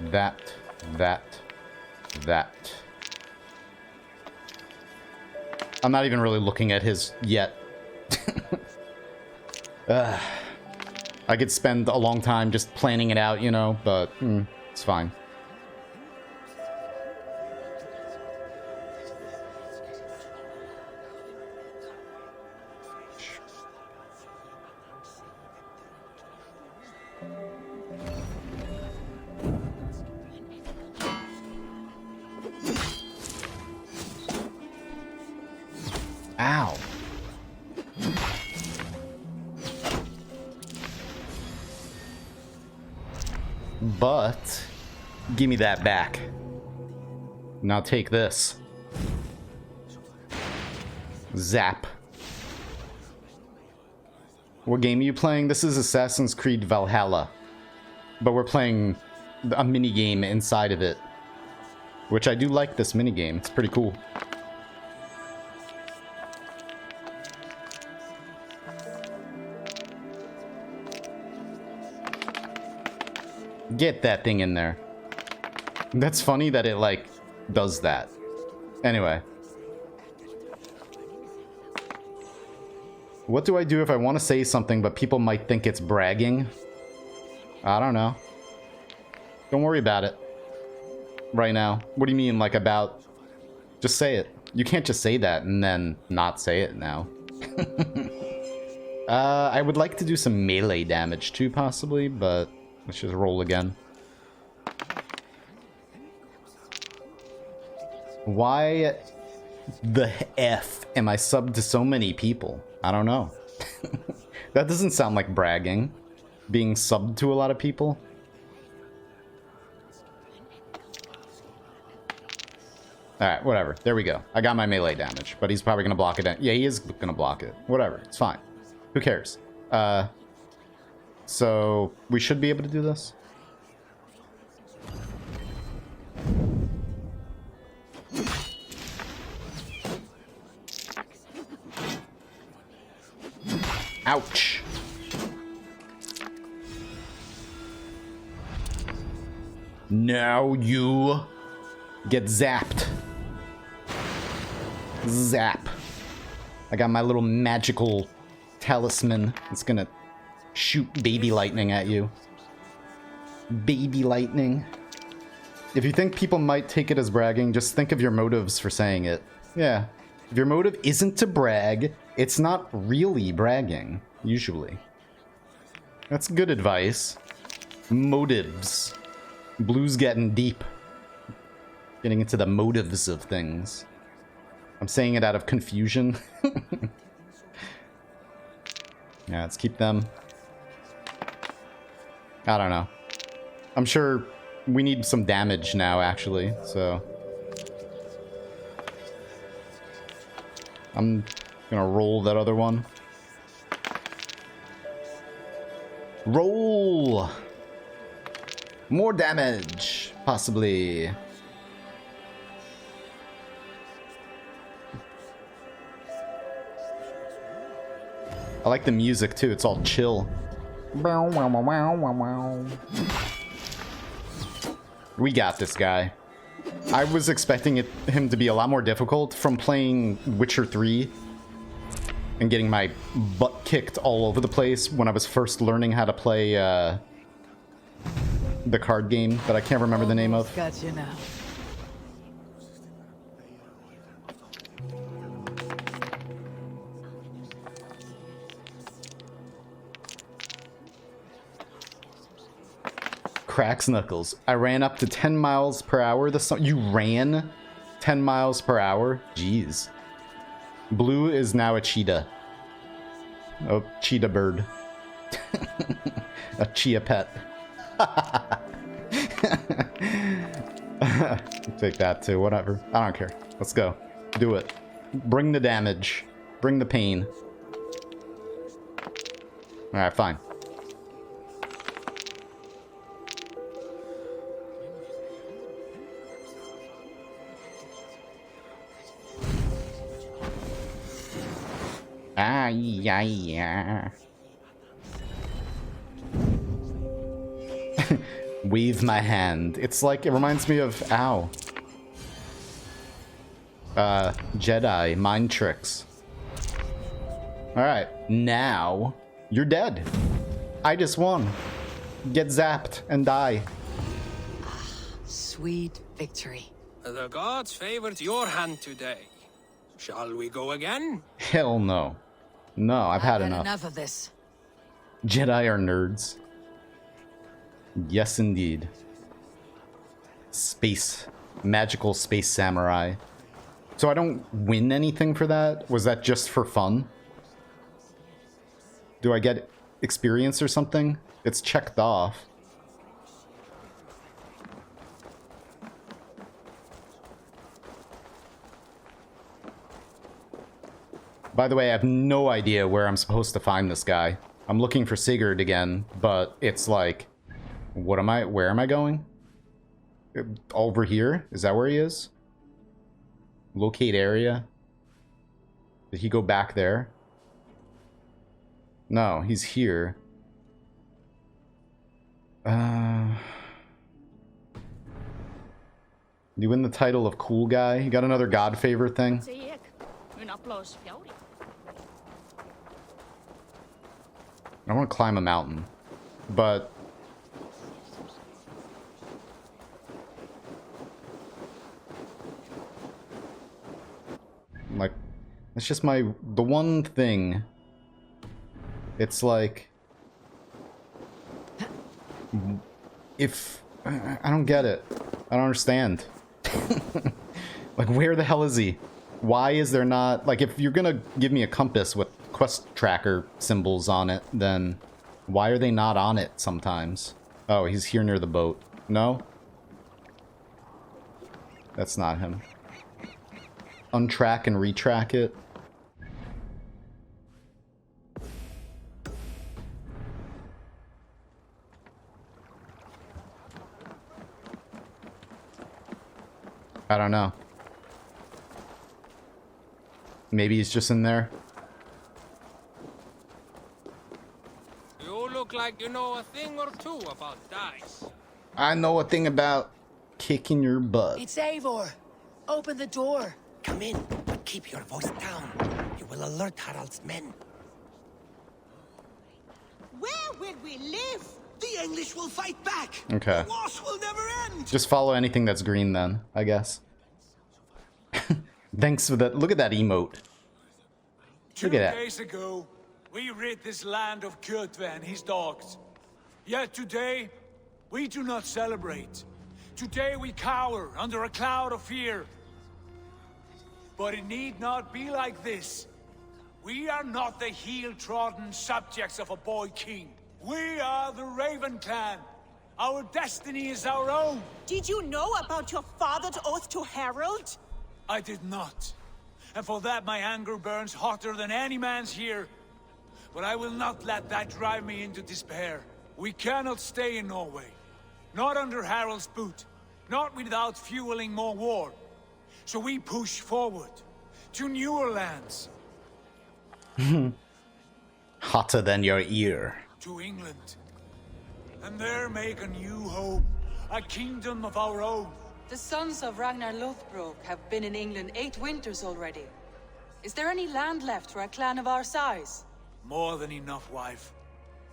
A: I'm not even really looking at his yet. I could spend a long time just planning it out, you know, but it's fine. Ow. But give me that back. Now take this. Zap. What game are you playing? This is Assassin's Creed Valhalla. But we're playing a mini game inside of it. Which I do like this mini game. It's pretty cool. Get that thing in there. That's funny that it, like, does that. Anyway. What do I do if I want to say something, but people might think it's bragging? I don't know. Don't worry about it. Right now. What do you mean, like, about... Just say it. You can't just say that and then not say it now. I would like to do some melee damage too, possibly, but... Let's just roll again. Why the F am I subbed to so many people? I don't know. That doesn't sound like bragging. Being subbed to a lot of people. Alright, whatever. There we go. I got my melee damage, but he's probably going to block it. Yeah, he is going to block it. Whatever. It's fine. Who cares? So, we should be able to do this. Ouch. Now you get zapped. Zap. I got my little magical talisman. It's gonna shoot baby lightning at you. Baby lightning. If you think people might take it as bragging, just think of your motives for saying it. Yeah. If your motive isn't to brag, it's not really bragging, usually. That's good advice. Motives. Blue's getting deep. Getting into the motives of things. I'm saying it out of confusion. Yeah, let's keep them. I don't know. I'm sure we need some damage now, actually, so... I'm Gonna roll that other one. Roll! More damage, possibly. I like the music too, it's all chill. We got this guy. I was expecting him to be a lot more difficult from playing Witcher 3 and getting my butt kicked all over the place when I was first learning how to play the card game that I can't remember the name of.
D: Got you now.
A: Cracks knuckles. I ran up to 10 miles per hour. You ran 10 miles per hour? Jeez. Blue is now a cheetah. Oh, cheetah bird. A chia pet. Take that too, whatever. I don't care. Let's go. Do it. Bring the damage. Bring the pain. Alright, fine. Ah, yeah, yeah. Wave my hand. It's like, it reminds me of, ow. Jedi mind tricks. Alright, now you're dead. I just won. Get zapped and die.
D: Sweet victory.
B: The gods favored your hand today. Shall we go again?
A: Hell no. No, I've had enough.
D: Enough of this.
A: Jedi are nerds. Yes, indeed. Space. Magical space samurai. So I don't win anything for that? Was that just for fun? Do I get experience or something? It's checked off. By the way, I have no idea where I'm supposed to find this guy. I'm looking for Sigurd again, but it's like... What am I... Where am I going? Over here? Is that where he is? Locate area? Did he go back there? No, he's here. You win the title of cool guy? You got another god favor thing? I want to climb a mountain, but... Like, it's just the one thing. It's like... If... I don't get it. I don't understand. Like, where the hell is he? Why is there not... Like, if you're gonna give me a compass with quest tracker symbols on it, then why are they not on it sometimes? Oh, he's here near the boat. No? That's not him. Untrack and retrack it. I don't know. Maybe he's just in there.
B: You look like you know a thing or two about dice.
A: I know a thing about kicking your butt.
D: It's Eivor. Open the door.
P: Come in, but keep your voice down. You will alert Harald's men.
Q: Where will we live?
P: The English will fight back.
A: Okay.
P: The wars will never end.
A: Just follow anything that's green then, I guess. Thanks for that. Look at that emote. Look at that.
I: 2 days ago, we rid this land of Kjotve and his dogs. Yet today, we do not celebrate. Today we cower under a cloud of fear. But it need not be like this. We are not the heel-trodden subjects of a boy king. We are the Raven clan. Our destiny is our own.
Q: Did you know about your father's oath to Harald?
I: I did not. and for that my anger burns hotter than any man's here. But I will not let that drive me into despair. We cannot stay in Norway. Not under Harald's boot. Not without fueling more war. So we push forward to newer lands.
A: Hotter than your ear.
I: To England. And there make a new hope. A kingdom of our own.
R: The sons of Ragnar Lothbrok have been in England 8 winters already. Is there any land left for a clan of our size?
I: More than enough, wife.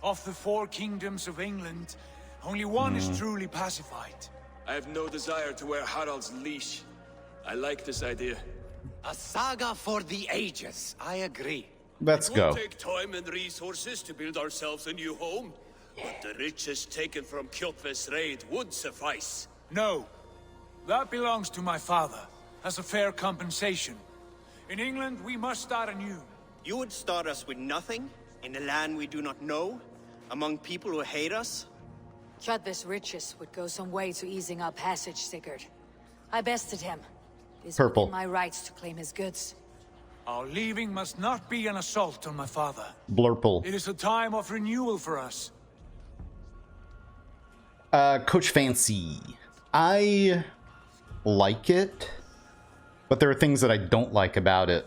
I: Of the 4 kingdoms of England, only one is truly pacified.
K: I have no desire to wear Harald's leash. I like this idea.
P: A saga for the ages. I agree.
A: Let's
K: It
A: go.
K: will take time and resources to build ourselves a new home. But the riches taken from Kjotve's raid would suffice.
I: No. That belongs to my father, as a fair compensation. In England, we must start anew.
F: You would start us with nothing? In a land we do not know? Among people who hate us?
D: Kjotve's riches would go some way to easing our passage, Sigurd. I bested him. It is
A: Purple.
D: within my rights to claim his goods.
I: Our leaving must not be an assault on my father.
A: Blurple.
I: It is a time of renewal for us.
A: Coach Fancy. I like it, but there are things that I don't like about it,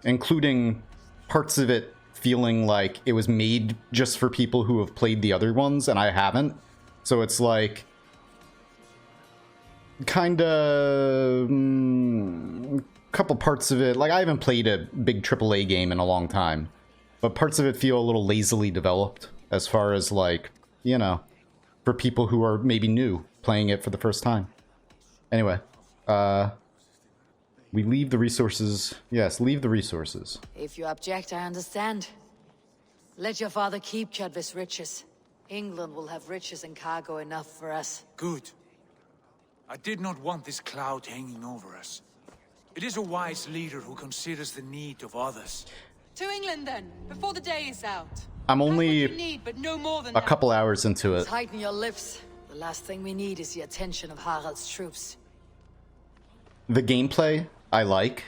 A: including parts of it feeling like it was made just for people who have played the other ones, and I haven't. So it's like kind of couple parts of it, like I haven't played a big AAA game in a long time, but parts of it feel a little lazily developed as far as, like, you know, for people who are maybe new playing it for the first time. Anyway, we leave the resources. Yes, leave the resources.
D: If you object, I understand. Let your father keep Kjotve's riches. England will have riches and cargo enough for us.
I: Good. I did not want this cloud hanging over us. It is a wise leader who considers the need of others.
R: To England then, before the day is out.
A: I'm only
R: You need, but no more than
A: a couple hours into it.
D: Tighten your lips. The last thing we need is the attention of Harald's troops.
A: The gameplay I like,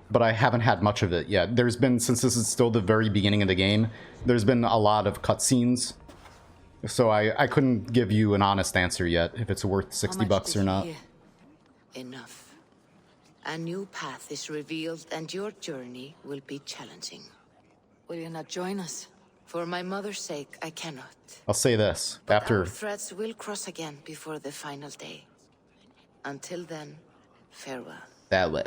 A: but I haven't had much of it yet. There's been, since this is still the very beginning of the game, there's been a lot of cutscenes. So I couldn't give you an honest answer yet, if it's worth 60 bucks or not.
S: Enough. A new path is revealed and your journey will be challenging.
D: Will you not join us?
S: For my mother's sake, I cannot.
A: I'll say this,
S: Our
A: after...
S: threads will cross again before the final day. Until then, farewell.
A: That way.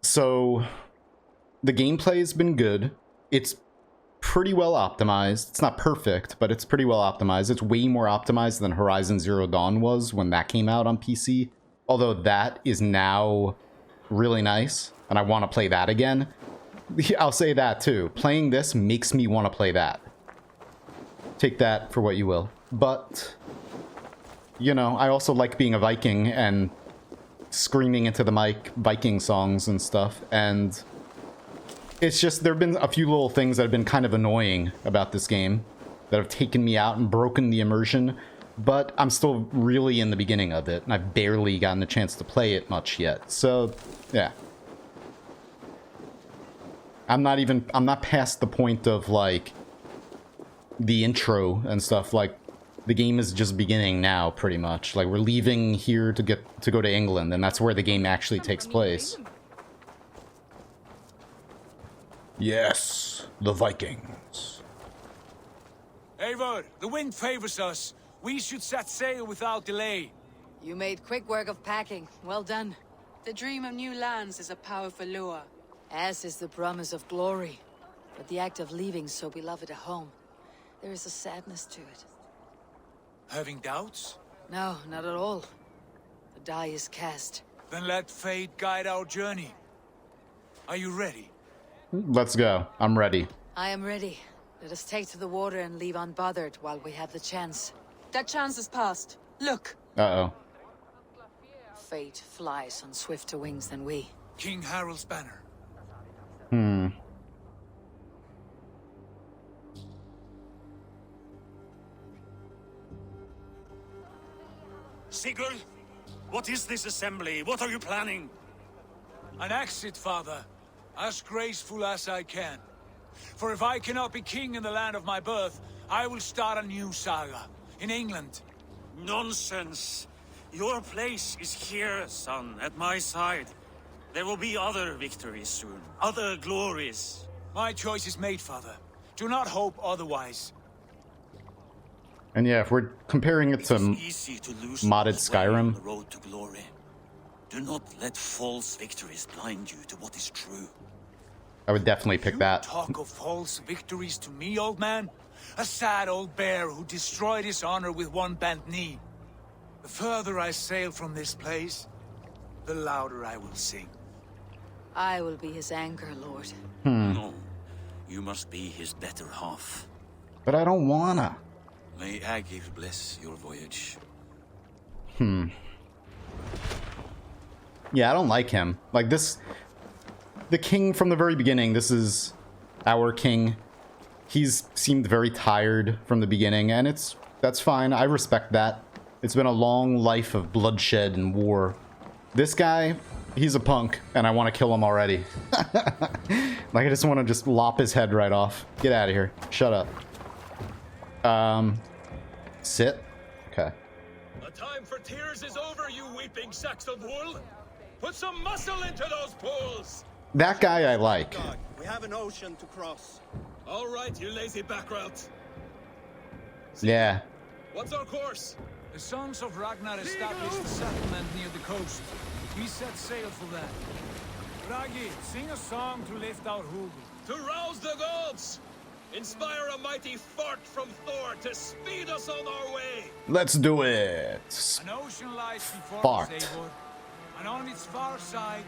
A: So the gameplay's been good. It's pretty well optimized. It's not perfect, but it's pretty well optimized. It's way more optimized than Horizon Zero Dawn was when that came out on PC. Although that is now really nice, and I want to play that again. I'll say that too. Playing this makes me want to play that. Take that for what you will. But, you know, I also like being a Viking and screaming into the mic Viking songs and stuff, and it's just, there have been a few little things that have been kind of annoying about this game that have taken me out and broken the immersion, but I'm still really in the beginning of it, and I've barely gotten a chance to play it much yet, so, yeah. I'm not past the point of, like, the intro and stuff. Like, the game is just beginning now, pretty much. Like, we're leaving here to go to England, and that's where the game actually takes place. Yes, the Vikings.
I: Eivor, the wind favors us. We should set sail without delay.
D: You made quick work of packing. Well done.
R: The dream of new lands is a powerful lure.
D: As is the promise of glory. But the act of leaving so beloved a home, there is a sadness to it.
I: Having doubts?
D: No, not at all. The die is cast.
I: Then let fate guide our journey. Are you ready?
A: Let's go. I'm ready.
D: I am ready. Let us take to the water and leave unbothered while we have the chance.
R: That chance is past. Look.
A: Uh-oh.
D: Fate flies on swifter wings than we.
I: King Harald's banner.
G: Sigurd, what is this assembly? What are you planning?
I: An exit, father. As graceful as I can. For if I cannot be king in the land of my birth, I will start a new saga. In England.
G: Nonsense. Your place is here, son, at my side. There will be other victories soon. Other glories.
I: My choice is made, father. Do not hope otherwise.
A: And yeah, if we're comparing it to
G: Easy to lose
A: modded
G: one's way on
A: Skyrim,
G: the road to glory. Do not let false victories blind you to what is true.
A: I would definitely pick that.
I: Talk of false victories to me, old man? A sad old bear who destroyed his honor with one bent knee. The further I sail from this place, the louder I will sing.
R: I will be his anchor, Lord.
G: No, you must be his better half.
A: But I don't wanna.
G: May Agir bless your voyage.
A: Yeah, I don't like him. Like this, the king from the very beginning, this is our king. He's seemed very tired from the beginning, and that's fine. I respect that. It's been a long life of bloodshed and war. This guy, he's a punk, and I want to kill him already. Like, I just want to just lop his head right off. Get out of here. Shut up. Sit. Okay.
K: The time for tears is over, you weeping sacks of wool. Put some muscle into those pools.
A: That guy I like.
F: We have an ocean to cross.
K: All right, you lazy backrout.
A: Yeah.
K: What's our course?
I: The Sons of Ragnar established a settlement near the coast. We set sail for that. Ragi, sing a song to lift our Hugel.
K: To rouse the gods! Inspire a mighty fart from Thor to speed us on our way!
A: Let's do it.
I: An ocean lies before
A: Fart.
I: us, Eivor, and on its far side,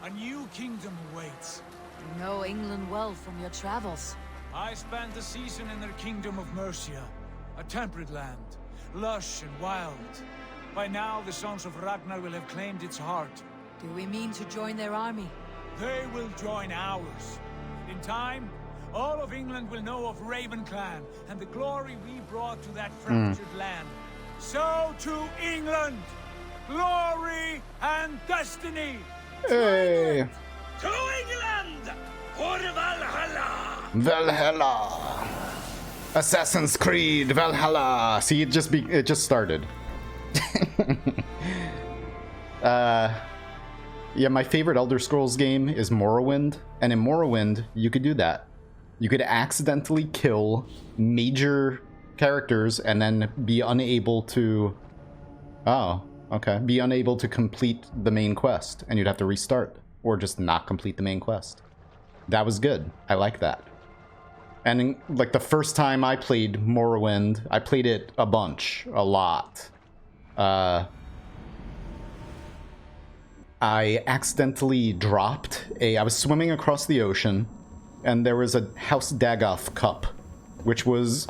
I: a new kingdom awaits.
R: You know England well from your travels.
I: I spent a season in their kingdom of Mercia, a temperate land, lush and wild. By now, the Sons of Ragnar will have claimed its heart.
R: Do we mean to join their army?
I: They will join ours. In time, all of England will know of Raven Clan and the glory we brought to that fractured land. So to England, glory and destiny.
A: Hey.
K: To England! For Valhalla!
A: Valhalla. Assassin's Creed Valhalla. See, it just started. Yeah, my favorite Elder Scrolls game is Morrowind, and in Morrowind, you could do that. You could accidentally kill major characters and then be unable to... Oh, okay. Be unable to complete the main quest, and you'd have to restart, or just not complete the main quest. That was good. I like that. And like the first time I played Morrowind, I played it a lot. I accidentally dropped I was swimming across the ocean, and there was a House Dagoth cup, which was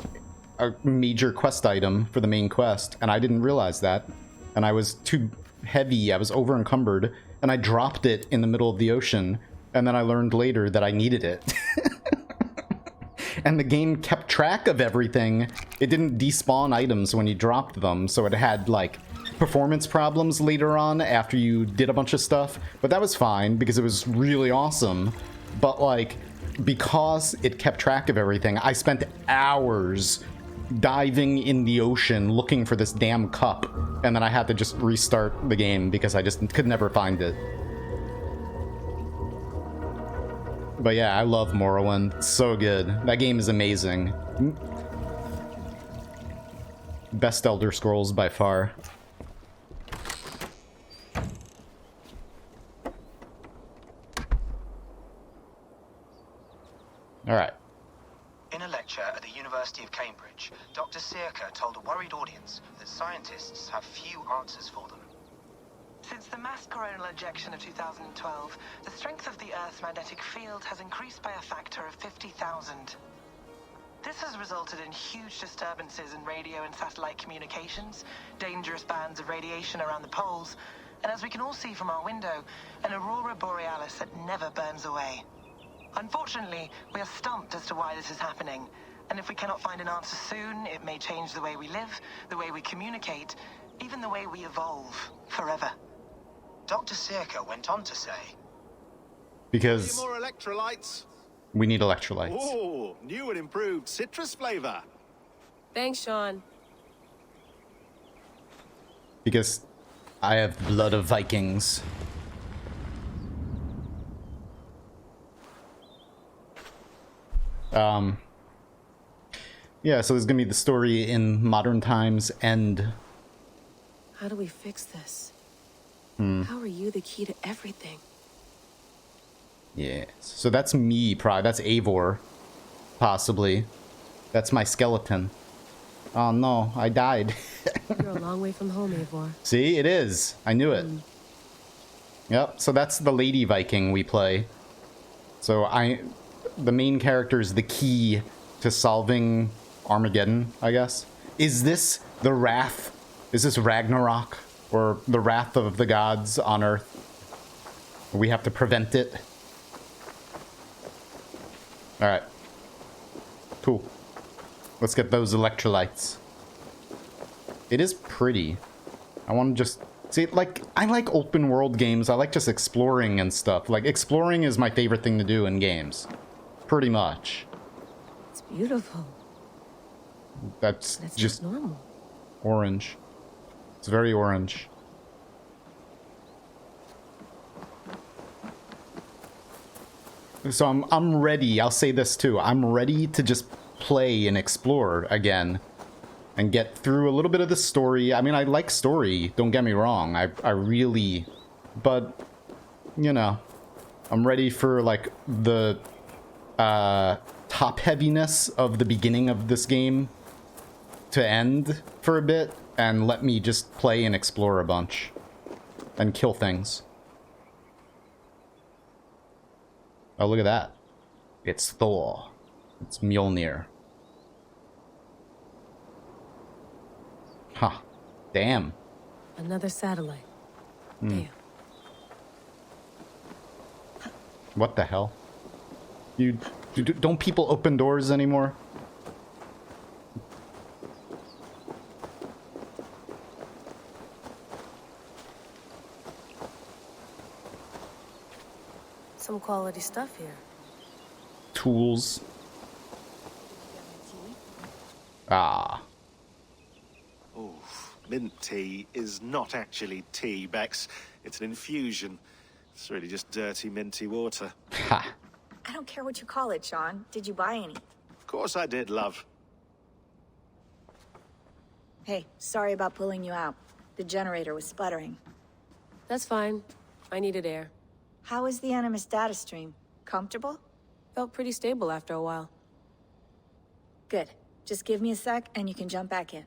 A: a major quest item for the main quest, and I didn't realize that. And I was too heavy, I was over encumbered, and I dropped it in the middle of the ocean, and then I learned later that I needed it. And the game kept track of everything. It didn't despawn items when you dropped them, so it had, like, performance problems later on after you did a bunch of stuff. But that was fine, because it was really awesome. But, like, because it kept track of everything, I spent hours diving in the ocean looking for this damn cup. And then I had to just restart the game because I just could never find it. But yeah, I love Morrowind. It's so good. That game is amazing. Best Elder Scrolls by far. Alright.
T: In a lecture at the University of Cambridge, Dr. Circa told a worried audience that scientists have few answers for them.
U: Since the mass coronal ejection of 2012, the strength of the Earth's magnetic field has increased by a factor of 50,000. This has resulted in huge disturbances in radio and satellite communications, dangerous bands of radiation around the poles, and as we can all see from our window, an aurora borealis that never burns away. Unfortunately, we are stumped as to why this is happening, and if we cannot find an answer soon, it may change the way we live, the way we communicate, even the way we evolve, forever.
T: Dr. Circa went on to say,
A: Because
J: More electrolytes.
A: we need electrolytes.
J: Oh, new and improved citrus flavor.
V: Thanks, Sean.
A: Because I have blood of Vikings. Yeah, so there's gonna be the story in modern times and...
V: How do we fix this?
A: How
V: are you the key to everything?
A: Yeah, so that's me, probably. That's Eivor, possibly. That's my skeleton. Oh no, I died.
V: You're a long way from home, Eivor.
A: See, it is. I knew it. Yep, so that's the Lady Viking we play. So the main character is the key to solving Armageddon, I guess. Is this the wrath? Is this Ragnarok? Or the wrath of the gods on Earth? We have to prevent it. Alright. Cool. Let's get those electrolytes. It is pretty. I want to just... See, like, I like open world games. I like just exploring and stuff. Like, exploring is my favorite thing to do in games. Pretty much.
V: It's beautiful.
A: That's just
V: normal.
A: Orange. It's very orange. So I'm ready. I'll say this too. I'm ready to just play and explore again and get through a little bit of the story. I mean, I like story, don't get me wrong. I really, but you know, I'm ready for like the top heaviness of the beginning of this game to end for a bit and let me just play and explore a bunch and kill things. Oh, look at that. It's Thor. It's Mjolnir. Huh. Damn.
V: Another satellite. Damn.
A: What the hell? Don't people open doors anymore?
V: Some quality stuff here.
A: Tools. Ah.
J: Oh, mint tea is not actually tea, Bex. It's an infusion. It's really just dirty, minty water.
A: Ha.
W: I don't care what you call it, Sean. Did you buy any?
J: Of course I did, love.
W: Hey, sorry about pulling you out. The generator was sputtering.
V: That's fine. I needed air.
W: How is the Animus data stream? Comfortable?
V: Felt pretty stable after a while.
W: Good. Just give me a sec and you can jump back in.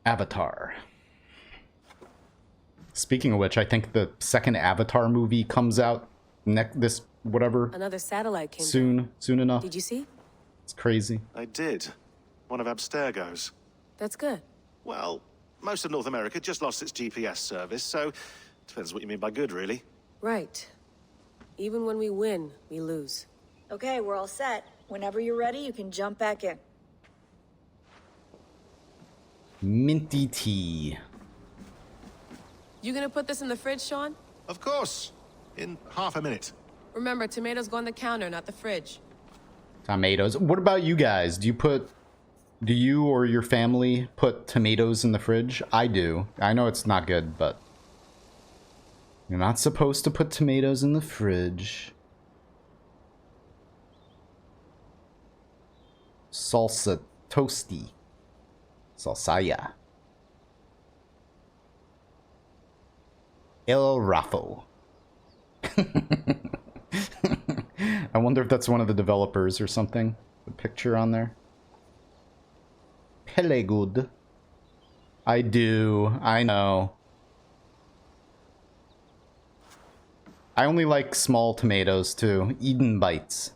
A: Avatar. Speaking of which, I think the second Avatar movie comes out this whatever
V: Another satellite came
A: soon enough.
V: Did you see?
A: It's crazy.
J: I did. One of Abstergo's.
V: That's good.
J: Well, most of North America just lost its GPS service, so depends what you mean by good, really.
V: Right. Even when we win, we lose.
W: Okay, we're all set. Whenever you're ready, you can jump back in.
A: Minty tea.
V: You gonna put this in the fridge, Sean?
J: Of course. In half a minute.
V: Remember, tomatoes go on the counter, not the fridge.
A: Tomatoes. What about you guys? Do you or your family put tomatoes in the fridge? I do. I know it's not good, but you're not supposed to put tomatoes in the fridge. Salsa toasty. Salsaya. El Raffo. I wonder if that's one of the developers or something. The picture on there. Pelegud. I do. I know. I only like small tomatoes too. Eden bites.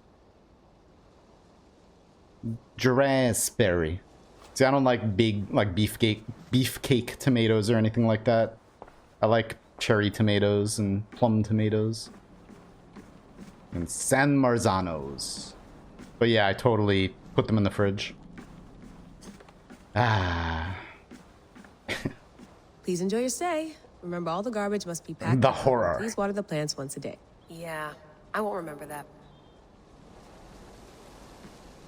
A: Raspberry. See, I don't like big, like beefcake tomatoes or anything like that. I like cherry tomatoes and plum tomatoes. And San Marzanos. But yeah, I totally put them in the fridge. Ah.
V: Please enjoy your stay. Remember, all the garbage must be packed.
A: The horror.
V: Please water the plants once a day.
N: Yeah, I won't remember that.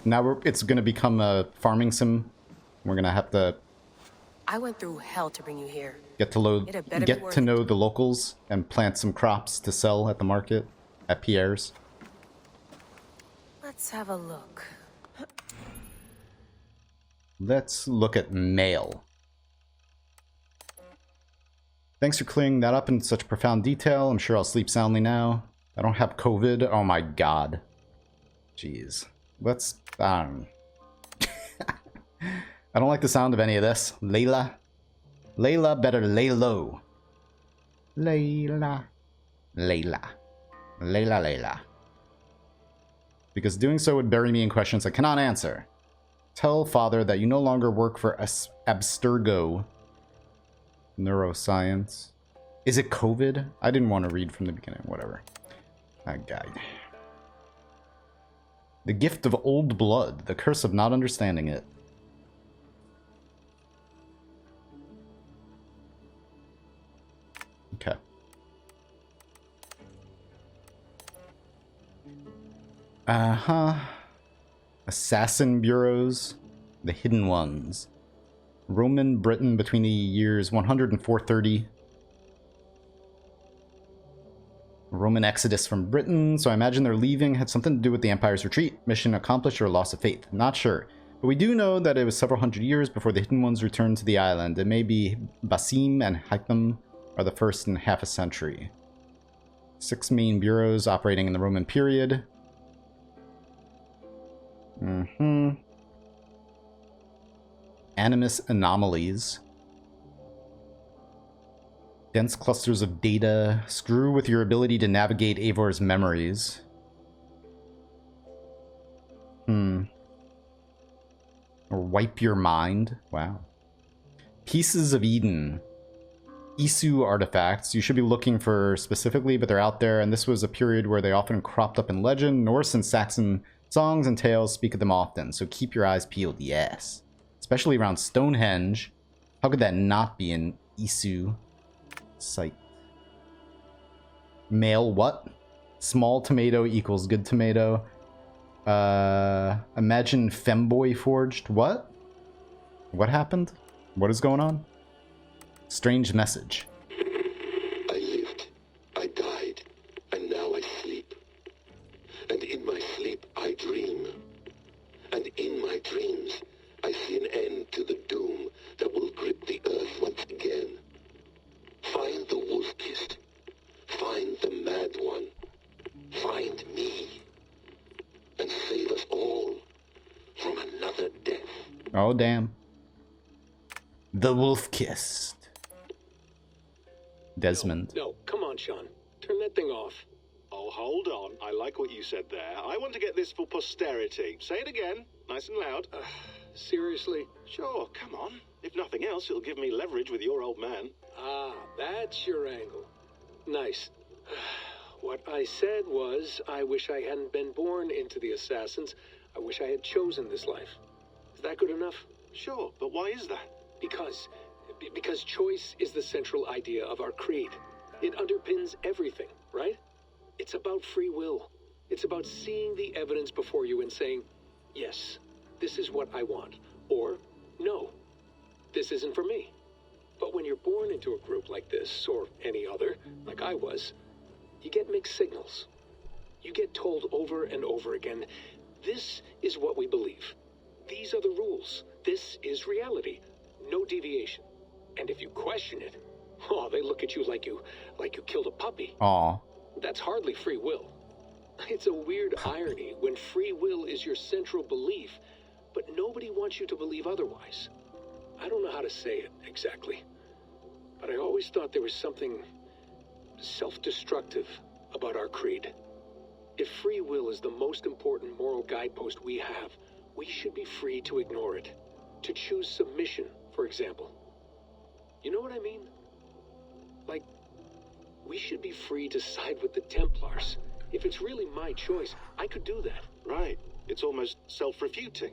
A: Now it's going to become a farming sim. We're going to have to
N: I went through hell to bring you here.
A: get
N: It better be
A: get
N: worth
A: to
N: it.
A: know the locals and plant some crops to sell at the market at Pierre's.
N: Let's have a look.
A: Let's look at mail. Thanks for clearing that up in such profound detail. I'm sure I'll sleep soundly now. I don't have COVID. Oh my god. Jeez. Let's... I don't like the sound of any of this. Layla. Layla better lay low. Layla. Layla. Layla, Layla. Because doing so would bury me in questions I cannot answer. Tell father that you no longer work for Abstergo. Neuroscience. Is it COVID? I didn't want to read from the beginning. Whatever. Guide. The gift of old blood. The curse of not understanding it. Okay. Assassin bureaus. The hidden ones. Roman Britain between the years 100 and 430. Roman exodus from Britain, so I imagine their leaving had something to do with the Empire's retreat, mission accomplished, or loss of faith. Not sure. But we do know that it was several hundred years before the hidden ones returned to the island. It may be Basim and Hytham are the first in half a century. 6 main bureaus operating in the Roman period. Animus anomalies. Dense clusters of data. Screw with your ability to navigate Eivor's memories. Or wipe your mind. Wow. Pieces of Eden. Isu artifacts. You should be looking for specifically, but they're out there, and this was a period where they often cropped up in legend. Norse and Saxon songs and tales speak of them often, so keep your eyes peeled, yes. Especially around Stonehenge. How could that not be an Isu site? Male what? Small tomato equals good tomato. Imagine femboy forged. What? What happened? What is going on? Strange message.
C: I lived, I died, and now I sleep. And in my sleep I dream. And in my dreams I see an end to the doom that will grip the earth once again. Find the wolf-kissed. Find the mad one. Find me. And save us all from another death.
A: Oh, damn. The wolf-kissed. Desmond.
L: No, come on, Sean. Turn that thing off. Oh, hold on. I like what you said there. I want to get this for posterity. Say it again, nice and loud. Seriously? Sure, come on. If nothing else, it'll give me leverage with your old man. Ah, that's your angle. Nice. What I said was, I wish I hadn't been born into the Assassins. I wish I had chosen this life. Is that good enough? Sure, but why is that? Because choice is the central idea of our creed. It underpins everything, right? It's about free will. It's about seeing the evidence before you and saying, yes, this is what I want, or no, this isn't for me. But when you're born into a group like this, or any other, like I was, you get mixed signals. You get told over and over again, this is what we believe. These are the rules. This is reality. No deviation. And if you question it, oh, they look at you like you killed a puppy.
A: Aw.
L: That's hardly free will. It's a weird irony when free will is your central belief, but nobody wants you to believe otherwise. I don't know how to say it exactly, but I always thought there was something self-destructive about our creed. If free will is the most important moral guidepost we have, we should be free to ignore it. To choose submission, for example. You know what I mean? Like, we should be free to side with the Templars. If it's really my choice, I could do that.
C: Right. It's almost self-refuting.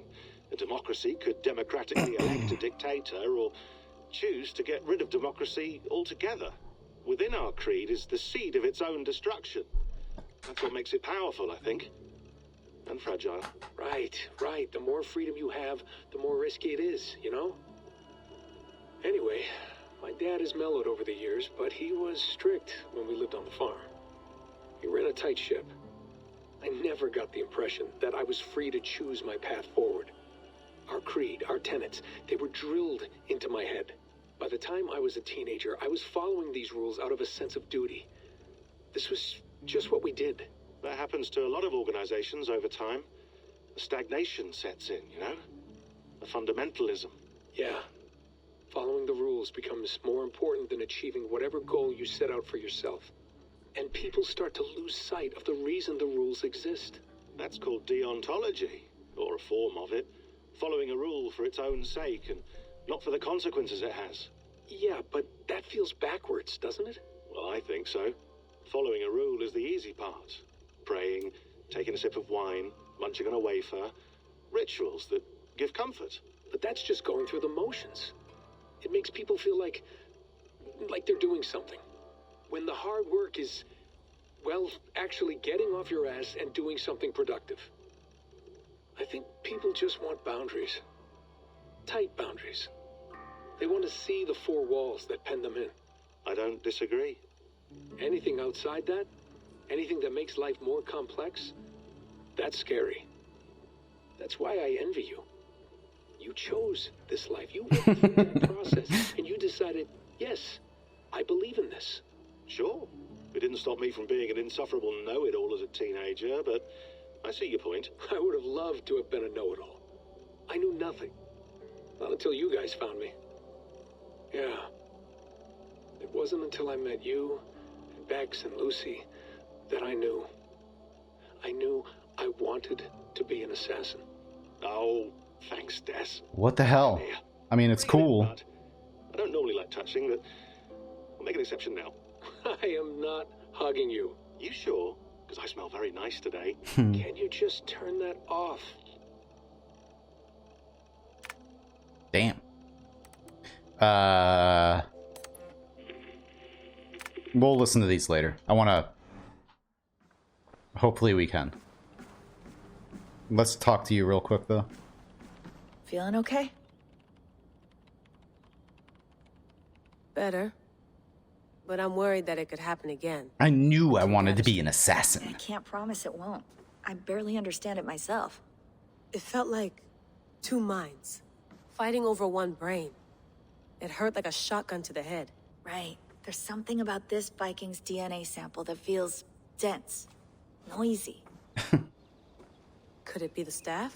C: A democracy could democratically elect a dictator or choose to get rid of democracy altogether.
L: within our creed is the seed of its own destruction. That's what makes it powerful, I think. And fragile.
E: Right. The more freedom you have, the more risky it is, you know? Anyway, my dad has mellowed over the years, but he was strict when we lived on the farm. He ran a tight ship. I never got the impression that I was free to choose my path forward. Our creed, our tenets, they were drilled into my head. By the time I was a teenager, I was following these rules out of a sense of duty. This was just what we did.
L: That happens to a lot of organizations over time. A stagnation sets in, you know? A fundamentalism.
E: Yeah. Following the rules becomes more important than achieving whatever goal you set out for yourself. And people start to lose sight of the reason the rules exist.
L: That's called deontology, or a form of it. Following a rule for its own sake and not for the consequences it has.
E: Yeah, but that feels backwards, doesn't it?
L: Well, I think so. Following a rule is the easy part. Praying, taking a sip of wine, munching on a wafer. Rituals that give comfort.
E: But that's just going through the motions. It makes people feel like they're doing something. When the hard work is, well, actually getting off your ass and doing something productive. I think people just want boundaries. Tight boundaries. They want to see the four walls that pen them in.
L: I don't disagree.
E: Anything outside that, anything that makes life more complex, that's scary. That's why I envy you. You chose this life. You went through that process, and you decided, yes, I believe in this.
L: Sure. It didn't stop me from being an insufferable know-it-all as a teenager, but I see your point.
E: I would have loved to have been a know-it-all. I knew nothing. Not until you guys found me. Yeah. It wasn't until I met you, and Bex and Lucy, that I knew. I knew I wanted to be an assassin.
L: Oh, thanks, Des.
A: What the hell? I mean, it's cool.
L: I don't normally like touching, but I'll make an exception now.
E: I am not hugging you.
L: You sure? Because I smell very nice today.
E: Can you just turn that off?
A: Damn. We'll listen to these later. I want to... Hopefully we can. Let's talk to you real quick, though.
W: Feeling okay?
V: Better. But I'm worried that it could happen again.
A: I knew I wanted to be an assassin.
W: I can't promise it won't. I barely understand it myself.
V: It felt like two minds, fighting over one brain. It hurt like a shotgun to the head.
W: Right. There's something about this Viking's DNA sample that feels dense, noisy.
V: Could it be the staff?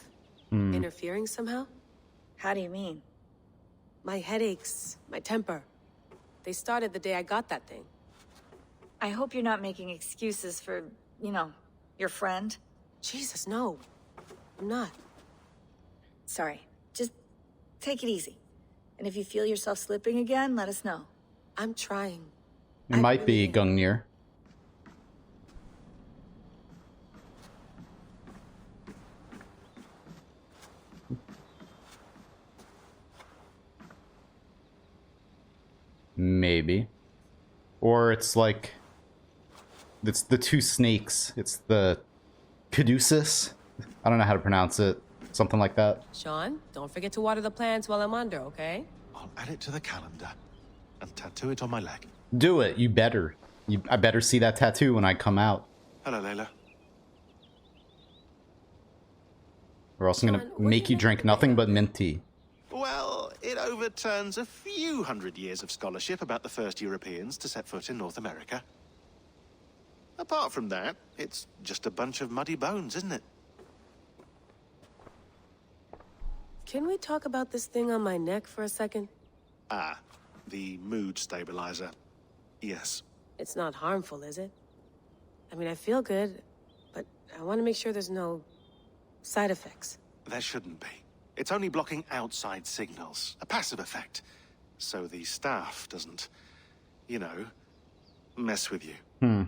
V: Interfering somehow?
W: How do you mean?
V: My headaches, my temper. They started the day I got that thing.
W: I hope you're not making excuses for, you know, your friend.
V: Jesus, no. I'm not.
W: Sorry. Just take it easy. And if you feel yourself slipping again, let us know.
V: I'm trying.
A: It might be Gungnir. Maybe. Or it's like... It's the two snakes. It's the... Caduceus? I don't know how to pronounce it. Something like that.
V: Sean, don't forget to water the plants while I'm under, okay?
J: I'll add it to the calendar and tattoo it on my leg.
A: Do it. You better. I better see that tattoo when I come out.
J: Hello, Layla.
A: Or else I'm gonna make you drink nothing but mint tea.
J: Well, it overturns a few hundred years of scholarship about the first Europeans to set foot in North America. Apart from that, it's just a bunch of muddy bones, isn't it?
V: Can we talk about this thing on my neck for a second?
J: Ah, the mood stabilizer. Yes.
V: It's not harmful, is it? I mean, I feel good, but I want to make sure there's no side effects.
J: There shouldn't be. It's only blocking outside signals, a passive effect. So the staff doesn't, you know, mess with you.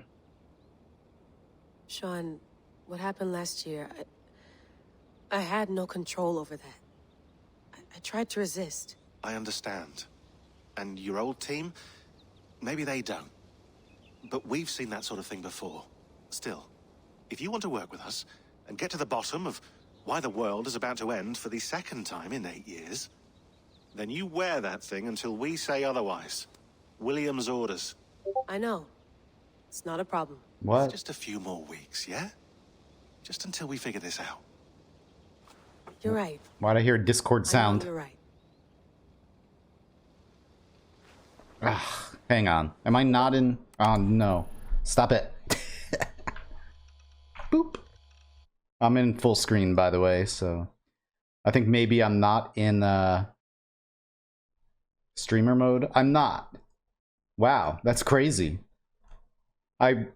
V: Sean, what happened last year, I had no control over that. I tried to resist.
J: I understand. And your old team, maybe they don't. but we've seen that sort of thing before. Still, if you want to work with us and get to the bottom of why the world is about to end for the second time in 8 years, then you wear that thing until we say otherwise. William's orders.
V: I know. It's not a problem.
A: What?
J: Just a few more weeks, yeah? Just until we figure this out.
V: You're right.
A: Why'd I hear Discord sound?
V: You're right.
A: Ugh, hang on. Am I not in? Oh, no. Stop it. Boop. I'm in full screen, by the way, so I think maybe I'm not in streamer mode. I'm not. Wow, that's crazy. I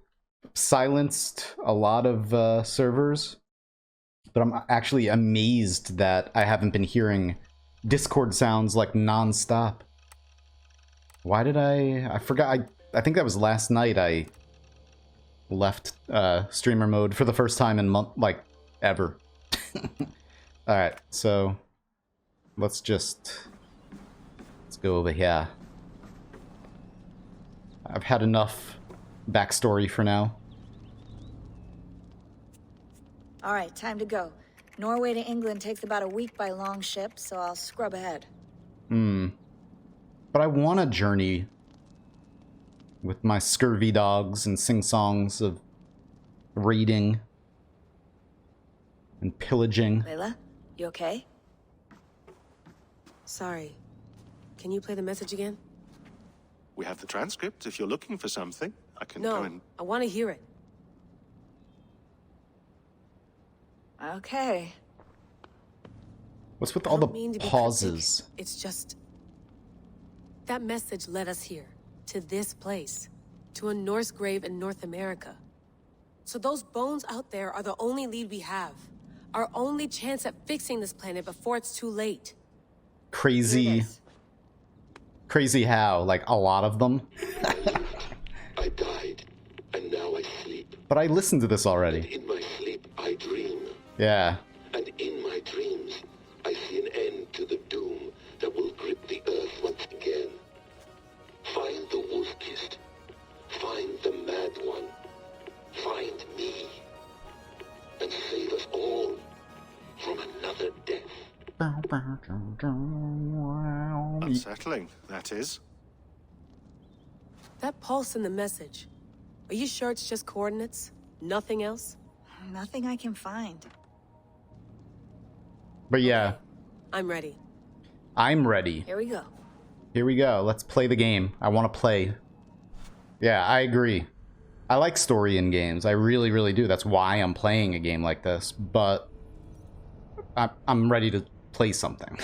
A: silenced a lot of servers, but I'm actually amazed that I haven't been hearing Discord sounds like non-stop. Why did I forgot. I think that was last night I left streamer mode for the first time in like ever. Alright, so let's go over here. I've had enough backstory for now.
W: All right, time to go. Norway to England takes about a week by long ship, so I'll scrub ahead.
A: But I want a journey with my scurvy dogs and sing songs of raiding and pillaging.
W: Layla, you okay?
V: Sorry. Can you play the message again?
J: We have the transcript. If you're looking for something, I can go and...
V: No, I want to hear it.
W: Okay.
A: What's with all the
V: Mean to be
A: pauses?
V: cryptic. It's just... That message led us here, to this place, to a Norse grave in North America. So those bones out there are the only lead we have. Our only chance at fixing this planet before it's too late.
A: Crazy. Crazy how? Like, a lot of them?
C: I died, and now I sleep.
A: But I listened to this already.
C: And in my sleep, I dream.
A: Yeah.
C: And in my dreams, I see an end to the doom that will grip the earth once again. Find the wolf-kissed. Find the mad one. Find me. And save us all from another death.
J: Unsettling, that is.
V: That pulse in the message. Are you sure it's just coordinates? Nothing else?
W: Nothing I can find.
A: But yeah.
V: I'm ready.
A: I'm ready.
W: Here we go.
A: Here we go. Let's play the game. I want to play. Yeah, I agree. I like story in games. I really, really do. That's why I'm playing a game like this. But I'm ready to play something.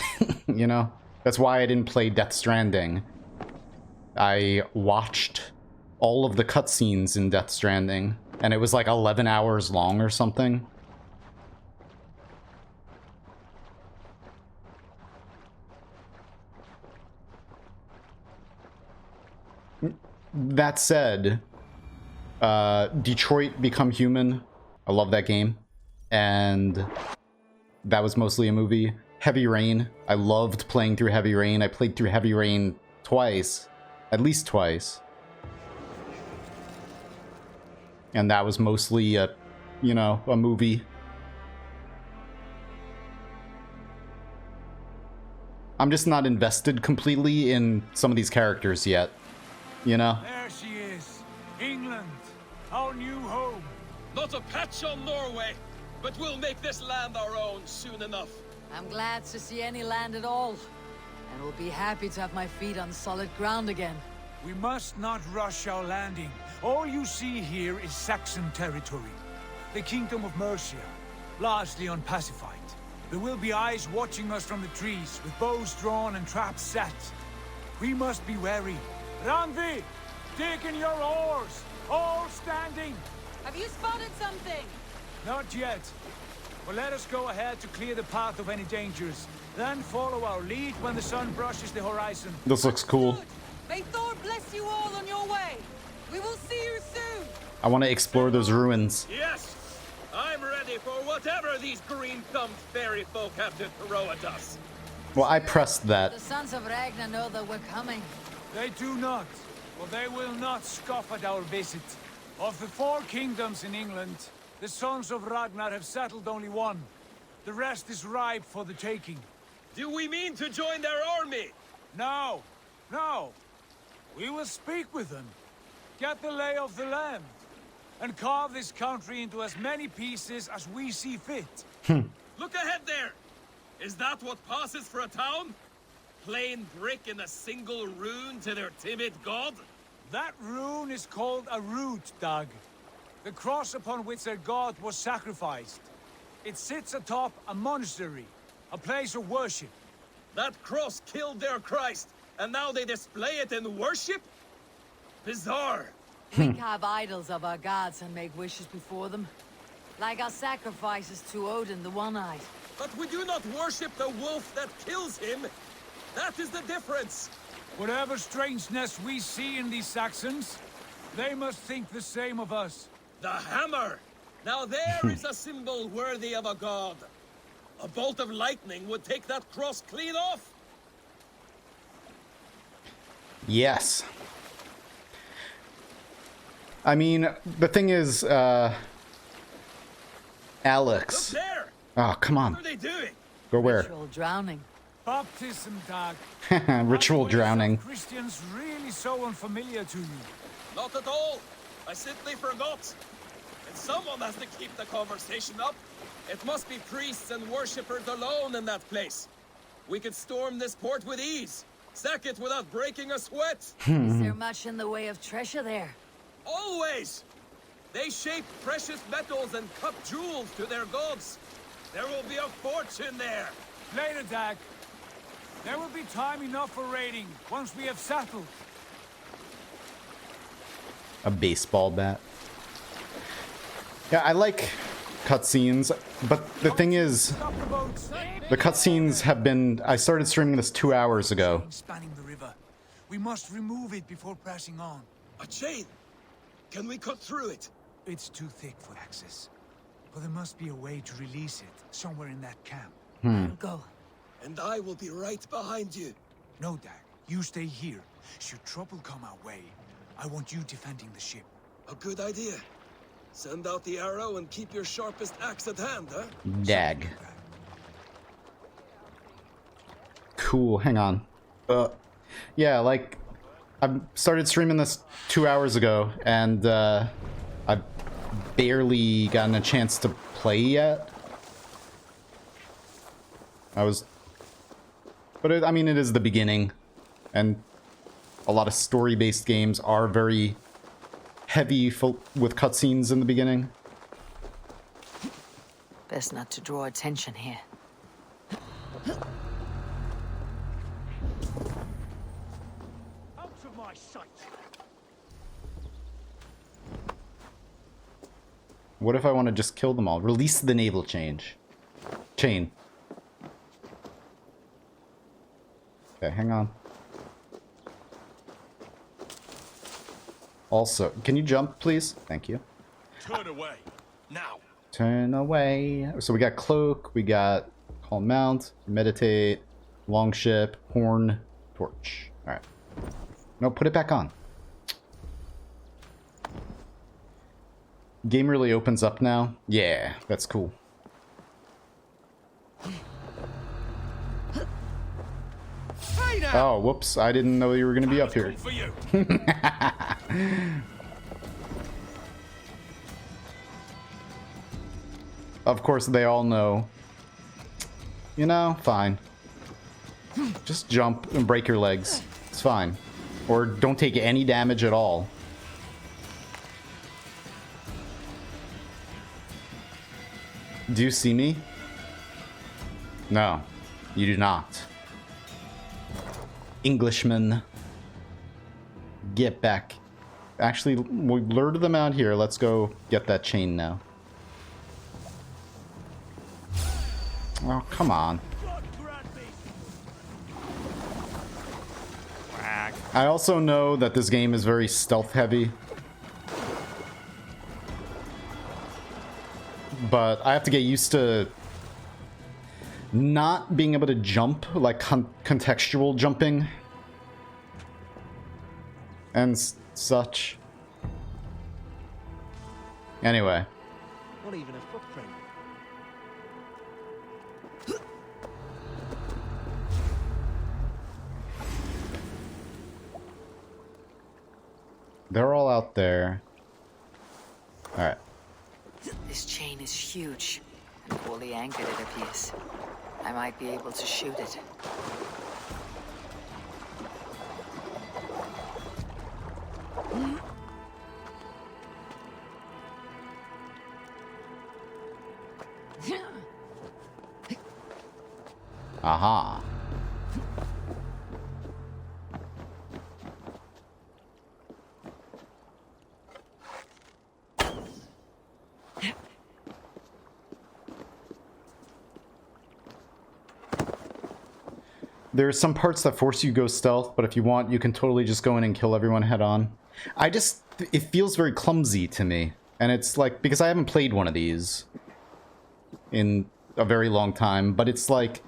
A: You know? That's why I didn't play Death Stranding. I watched all of the cutscenes in Death Stranding, and it was like 11 hours long or something. That said, Detroit Become Human, I love that game, and that was mostly a movie. Heavy Rain, I loved playing through Heavy Rain. I played through Heavy Rain twice, at least twice. And that was mostly a, you know, a movie. I'm just not invested completely in some of these characters yet, you know?
I: There she is. England, our new home.
K: Not a patch on Norway, but we'll make this land our own soon enough.
D: I'm glad to see any land at all, and will be happy to have my feet on solid ground again.
I: We must not rush our landing. All you see here is Saxon territory. The Kingdom of Mercia, largely unpacified. There will be eyes watching us from the trees, with bows drawn and traps set. We must be wary. Randvi, dig in your oars, all standing.
R: Have you spotted something?
I: Not yet. But let us go ahead to clear the path of any dangers. Then follow our lead when the sun brushes the horizon.
A: This looks cool.
R: May Thor bless you all on your way. We will see you soon.
A: I want to explore those ruins.
K: Yes, I'm ready for whatever these green-thumbed fairy folk have to throw at us.
A: Well, I pressed that.
D: The sons of Ragnar know that we're coming.
I: They do not. Well, they will not scoff at our visit. Of the 4 kingdoms in England, the sons of Ragnar have settled only one. The rest is ripe for the taking.
K: Do we mean to join their army?
I: No, no. We will speak with them, get the lay of the land, and carve this country into as many pieces as we see fit.
K: Look ahead there! Is that what passes for a town? Plain brick and a single rune to their timid god?
I: That rune is called a root, Doug. The cross upon which their god was sacrificed. It sits atop a monastery, a place of worship.
K: That cross killed their Christ, and now they display it in worship? Bizarre.
D: We carve idols of our gods and make wishes before them. Like our sacrifices to Odin, the One-Eyed.
K: But we do not worship the wolf that kills him. That is the difference.
I: Whatever strangeness we see in these Saxons, they must think the same of us.
K: The hammer! Now there is a symbol worthy of a god. A bolt of lightning would take that cross clean off.
A: Yes. I mean, the thing is, Alex.
K: Look there!
A: Oh, come on.
K: What are they doing?
A: Go where?
D: Ritual drowning.
I: Baptism, Doug.
A: Ritual drowning.
I: Christians really so unfamiliar to you?
K: Not at all. I simply forgot. And someone has to keep the conversation up. It must be priests and worshippers alone in that place. We could storm this port with ease. Sack it without breaking a sweat.
D: Is there much in the way of treasure there?
K: Always! They shape precious metals and cut jewels to their gods. There will be a fortune there.
I: Later, Dag. There will be time enough for raiding once we have settled.
A: A baseball bat. Yeah, I like cutscenes, but the thing is, the cutscenes have been... I started streaming this 2 hours ago.
I: Spanning the river. We must remove it before pressing on.
K: A chain? Can we cut through it?
I: It's too thick for access. But there must be a way to release it, somewhere in that camp.
D: Go.
K: And I will be right behind you.
I: No, Dag. You stay here. Should trouble come our way, I want you defending the ship.
K: A good idea. Send out the arrow and keep your sharpest axe at hand, huh?
A: Dag. Cool, hang on. Yeah, like, I started streaming this 2 hours ago, and I've barely gotten a chance to play yet. But I mean, it is the beginning, and a lot of story-based games are very heavy with cutscenes in the beginning.
D: Best not to draw attention here.
I: Out of my sight.
A: What if I want to just kill them all? Release the naval chain. Okay, hang on. Also, can you jump, please? Thank you.
K: Turn away. Now.
A: Turn away. So we got cloak, we got calm mount, meditate, longship, horn, torch. Alright. No, put it back on. Game really opens up now. Yeah, that's cool. Oh, whoops. I didn't know you were going to be up here. Of course, they all know. You know, fine. Just jump and break your legs. It's fine. Or don't take any damage at all. Do you see me? No, you do not. Englishman. Get back. Actually, we lured them out here. Let's go get that chain now. Oh, come on. I also know that this game is very stealth heavy. But I have to get used to not being able to jump, like contextual jumping. and such. Anyway.
F: Not even a footprint.
A: They're all out there. Alright.
D: This chain is huge, and poorly anchored it appears. I might be able to shoot it.
A: Aha. There are some parts that force you to go stealth, but if you want, you can totally just go in and kill everyone head on. It feels very clumsy to me. And it's like, because I haven't played one of these in a very long time, but it's like,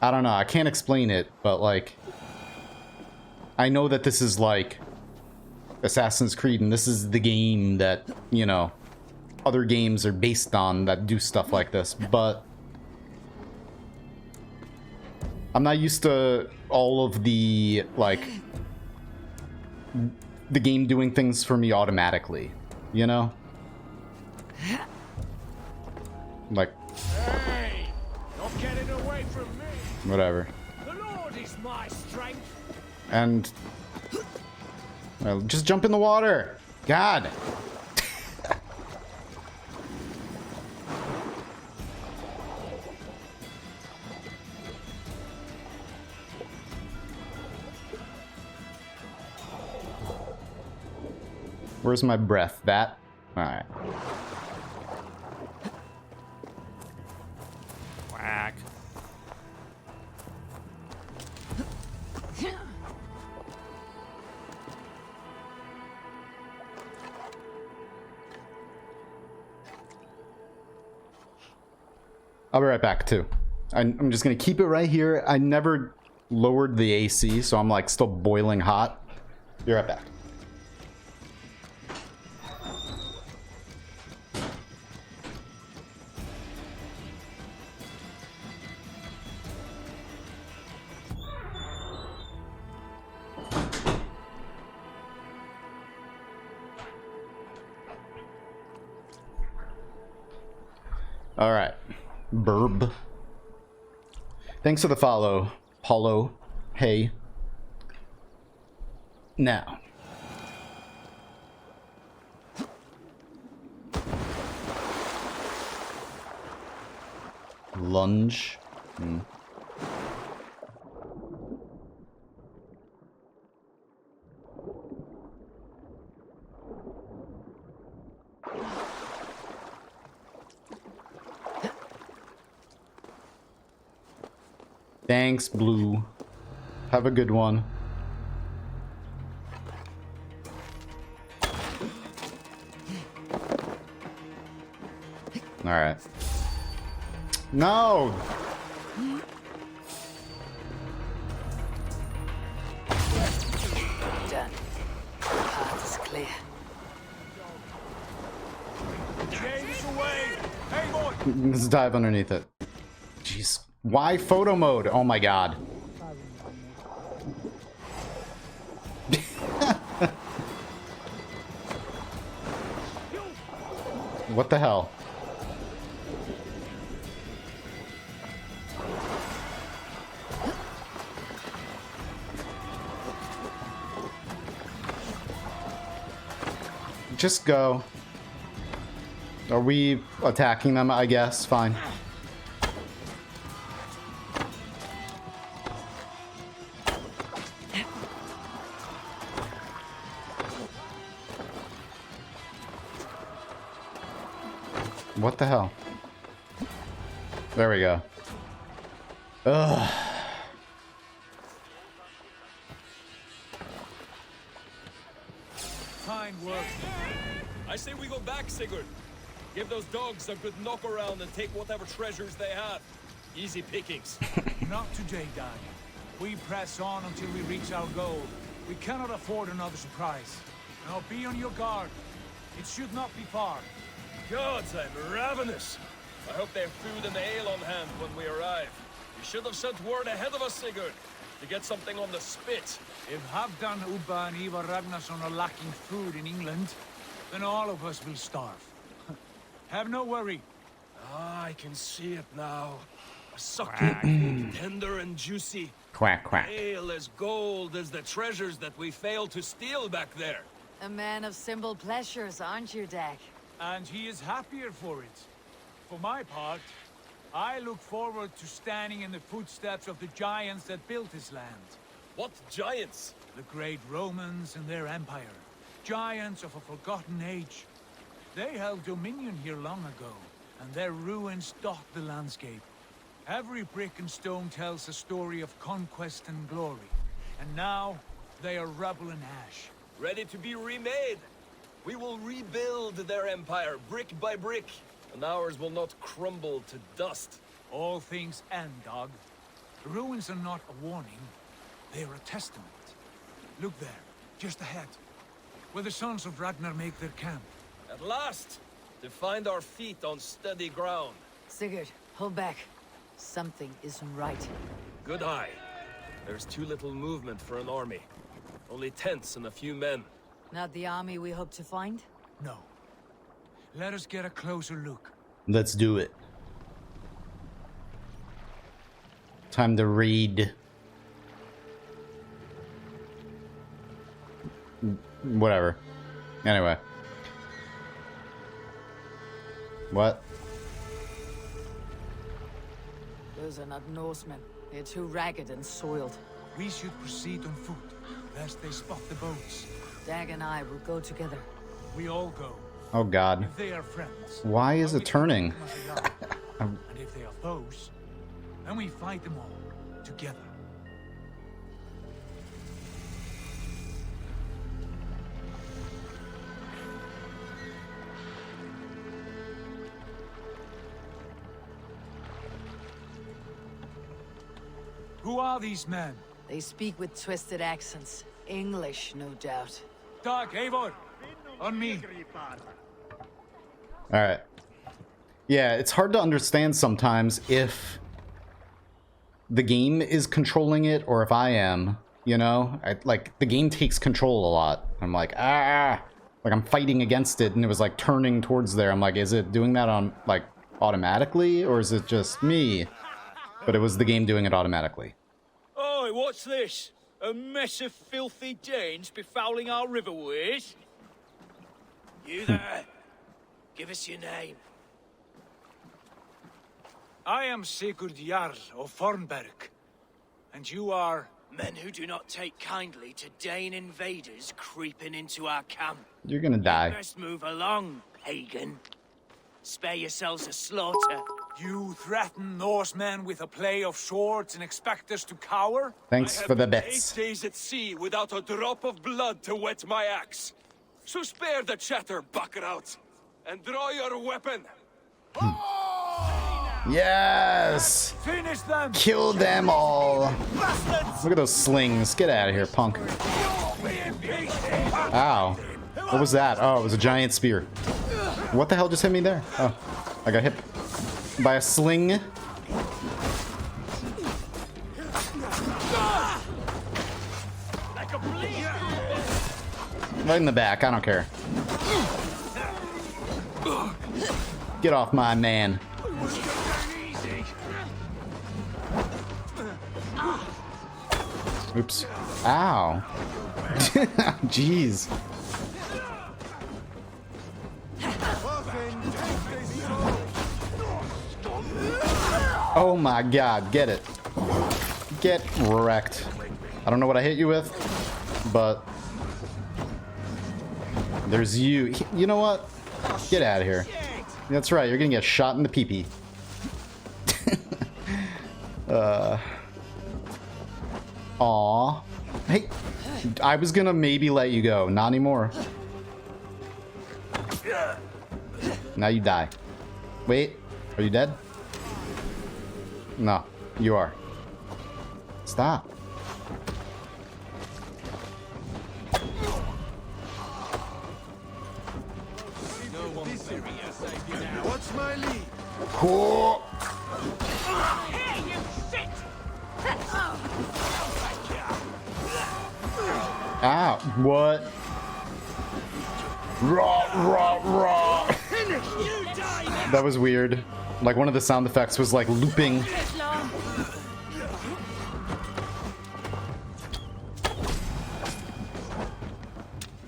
A: I don't know, I can't explain it, but like, I know that this is like Assassin's Creed, and this is the game that, you know, other games are based on that do stuff like this, but I'm not used to all of the, like, the game doing things for me automatically, you know? Like,
I: Hey, not getting away from me.
A: whatever.
I: The Lord is my strength.
A: And, well, just jump in the water. God. Where's my breath? That? Alright.
B: Whack.
A: I'll be right back, too. I'm just gonna keep it right here. I never lowered the AC, so I'm, like, still boiling hot. Be right back. Alright. Burb. Thanks for the follow, Paulo. Hey. Now. Lunge. Thanks, Blue. Have a good one. All right. No!
D: Done. Path is clear.
I: James away. Hey, boy.
A: Let's dive underneath it. Jeez. Why photo mode? Oh my god. What the hell? Just go. Are we attacking them? I guess. Fine. What the hell? There we go. Ugh.
I: Fine work.
K: I say we go back, Sigurd. Give those dogs a good knock around and take whatever treasures they have. Easy pickings.
I: Not today, Dad. We press on until we reach our goal. We cannot afford another surprise. Now be on your guard. It should not be far.
K: Gods, I'm ravenous. I hope they have food and ale on hand when we arrive. You should have sent word ahead of us, Sigurd, to get something on the spit.
I: If Halfdan, Ubba, and Ivar Ragnarsson are lacking food in England, then all of us will starve. Have no worry.
K: Ah, I can see it now. A succulent, tender and juicy.
A: Quack, quack.
K: Ale as gold as the treasures that we failed to steal back there.
D: A man of simple pleasures, aren't you, Dag?
I: And he is happier for it. For my part, I look forward to standing in the footsteps of the giants that built this land.
K: What giants?
I: The great Romans and their empire. Giants of a forgotten age. They held dominion here long ago, and their ruins dot the landscape. Every brick and stone tells a story of conquest and glory. And now, they are rubble and ash.
K: Ready to be remade. We will rebuild their empire brick by brick, and ours will not crumble to dust.
I: All things end, dog. The ruins are not a warning. They are a testament. Look there, just ahead, where the sons of Ragnar make their camp.
K: At last, to find our feet on steady ground.
D: Sigurd, hold back. Something isn't right.
K: Good eye. There's too little movement for an army. Only tents and a few men.
D: Not the army we hope to find?
I: No. Let us get a closer look.
A: Let's do it. Time to read. Whatever. Anyway. What?
D: Those are not Norsemen. They're too ragged and soiled.
I: We should proceed on foot, lest they spot the boats.
D: Dag and I will go together.
I: We all go.
A: Oh God.
I: If they are friends.
A: Why is it turning?
I: And if they are foes, then we fight them all together. Who are these men?
D: They speak with twisted accents. English, no doubt.
I: Dag, Eivor! On me!
A: Alright. Yeah, it's hard to understand sometimes if the game is controlling it or if I am, you know? Like, the game takes control a lot. I'm like, ah! Like, I'm fighting against it and it was, like, turning towards there. I'm like, is it doing that on, like, automatically? Or is it just me? But it was the game doing it automatically.
H: Oi, what's this? A mess of filthy Danes befouling our riverways? You there? Give us your name.
I: I am Sigurd Jarl of Fornberg. And you are?
H: Men who do not take kindly to Dane invaders creeping into our camp.
A: You're gonna die.
H: Best move along, pagan. Spare yourselves a slaughter.
I: You threaten Norsemen with a play of swords and expect us to cower?
A: Thanks for the bits.
K: 8 days at sea without a drop of blood to wet my axe. So spare the chatter, buckerout, and draw your weapon.
A: Yes!
I: Finish them!
A: Kill them all! Look at those slings. Get out of here, punk. Ow. What was that? Oh, it was a giant spear. What the hell just hit me there? Oh, I got hit by a sling. Right in the back, I don't care. Get off my man. Oops. Ow. Jeez. Oh my God, get it. Get wrecked. I don't know what I hit you with, but there's you. You know what? Get out of here. That's right, you're gonna get shot in the pee-pee. Aw. Hey, I was gonna maybe let you go. Not anymore. Now you die. Wait, are you dead? No, you are. Stop.
I: What's my lead?
A: Cool.
H: Hey, you shit!
A: Ow. What? Raw. That was weird. Like one of the sound effects was like looping.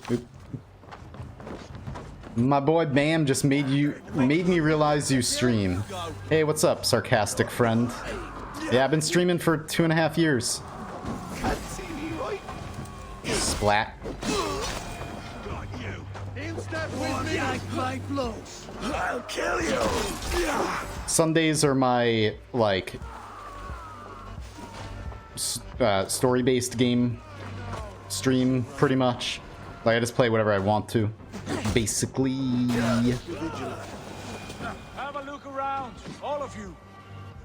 A: Oop. My boy Bam just made me realize you stream. Hey, what's up, sarcastic friend? Yeah, I've been streaming for 2.5 years. Splat.
I: I'll kill you.
A: Sundays are my like story-based game stream, pretty much. Like I just play whatever I want to, basically.
I: Have a look around, all of you.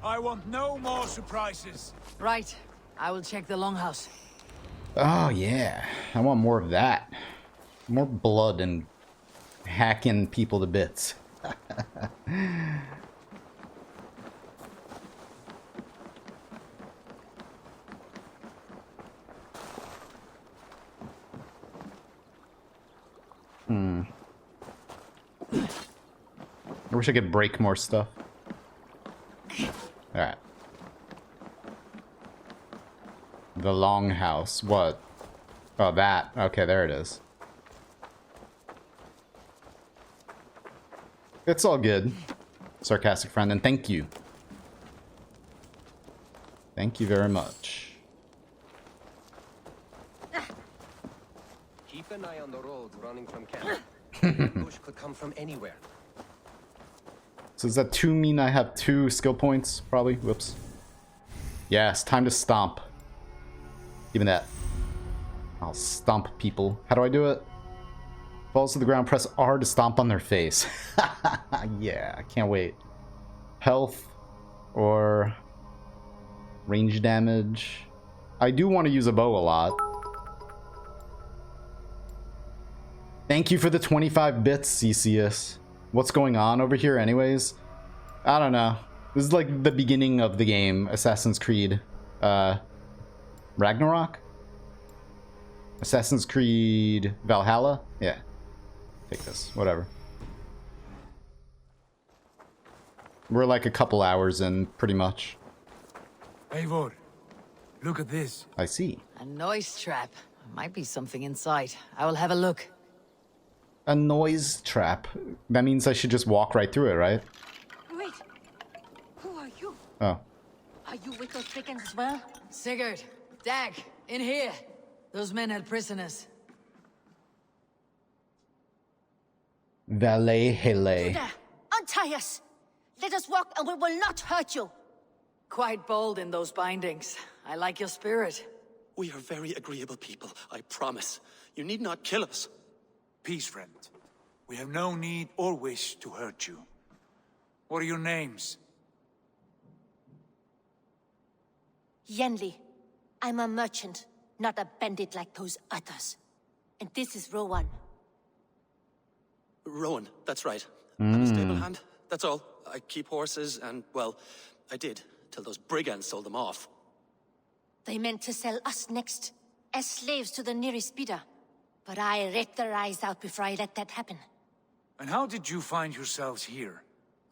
I: I want no more surprises.
D: Right. I will check the longhouse.
A: Oh yeah, I want more of that. More blood and hacking people to bits. I wish I could break more stuff. Alright. The longhouse. What? Oh, that. Okay, there it is. It's all good, sarcastic friend, and thank you. Thank you very much.
M: Keep an eye on the roads running from camp. Ambush could come from anywhere.
A: So does that 2 mean I have 2 skill points? Probably. Whoops. Yes, time to stomp. Give me that. I'll stomp people. How do I do it? Falls to the ground, press R to stomp on their face. Yeah, I can't wait. Health or range damage. I do want to use a bow a lot. Thank you for the 25 bits, CCS. What's going on over here anyways? I don't know. This is like the beginning of the game, Assassin's Creed. Ragnarok? Assassin's Creed Valhalla? Yeah. Take this, whatever. We're like a couple hours in, pretty much.
I: Eivor, look at this.
A: I see.
D: A noise trap. Might be something inside. I will have a look.
A: A noise trap. That means I should just walk right through it, right?
R: Wait. Who are you?
A: Oh.
R: Are you with those Vikings as well?
D: Sigurd, Dag, in here. Those men had prisoners.
A: Valhalla.
R: Untie us! Let us walk and we will not hurt you!
D: Quite bold in those bindings. I like your spirit.
O: We are very agreeable people, I promise. You need not kill us.
I: Peace, friend. We have no need or wish to hurt you. What are your names?
R: Yenli. I'm a merchant, not a bandit like those others. And this is Rowan.
O: Rowan, that's right. I'm a stable hand, that's all. I keep horses and, well, I did, till those brigands sold them off.
R: They meant to sell us next, as slaves to the nearest bidder. But I ripped their eyes out before I let that happen.
I: And how did you find yourselves here?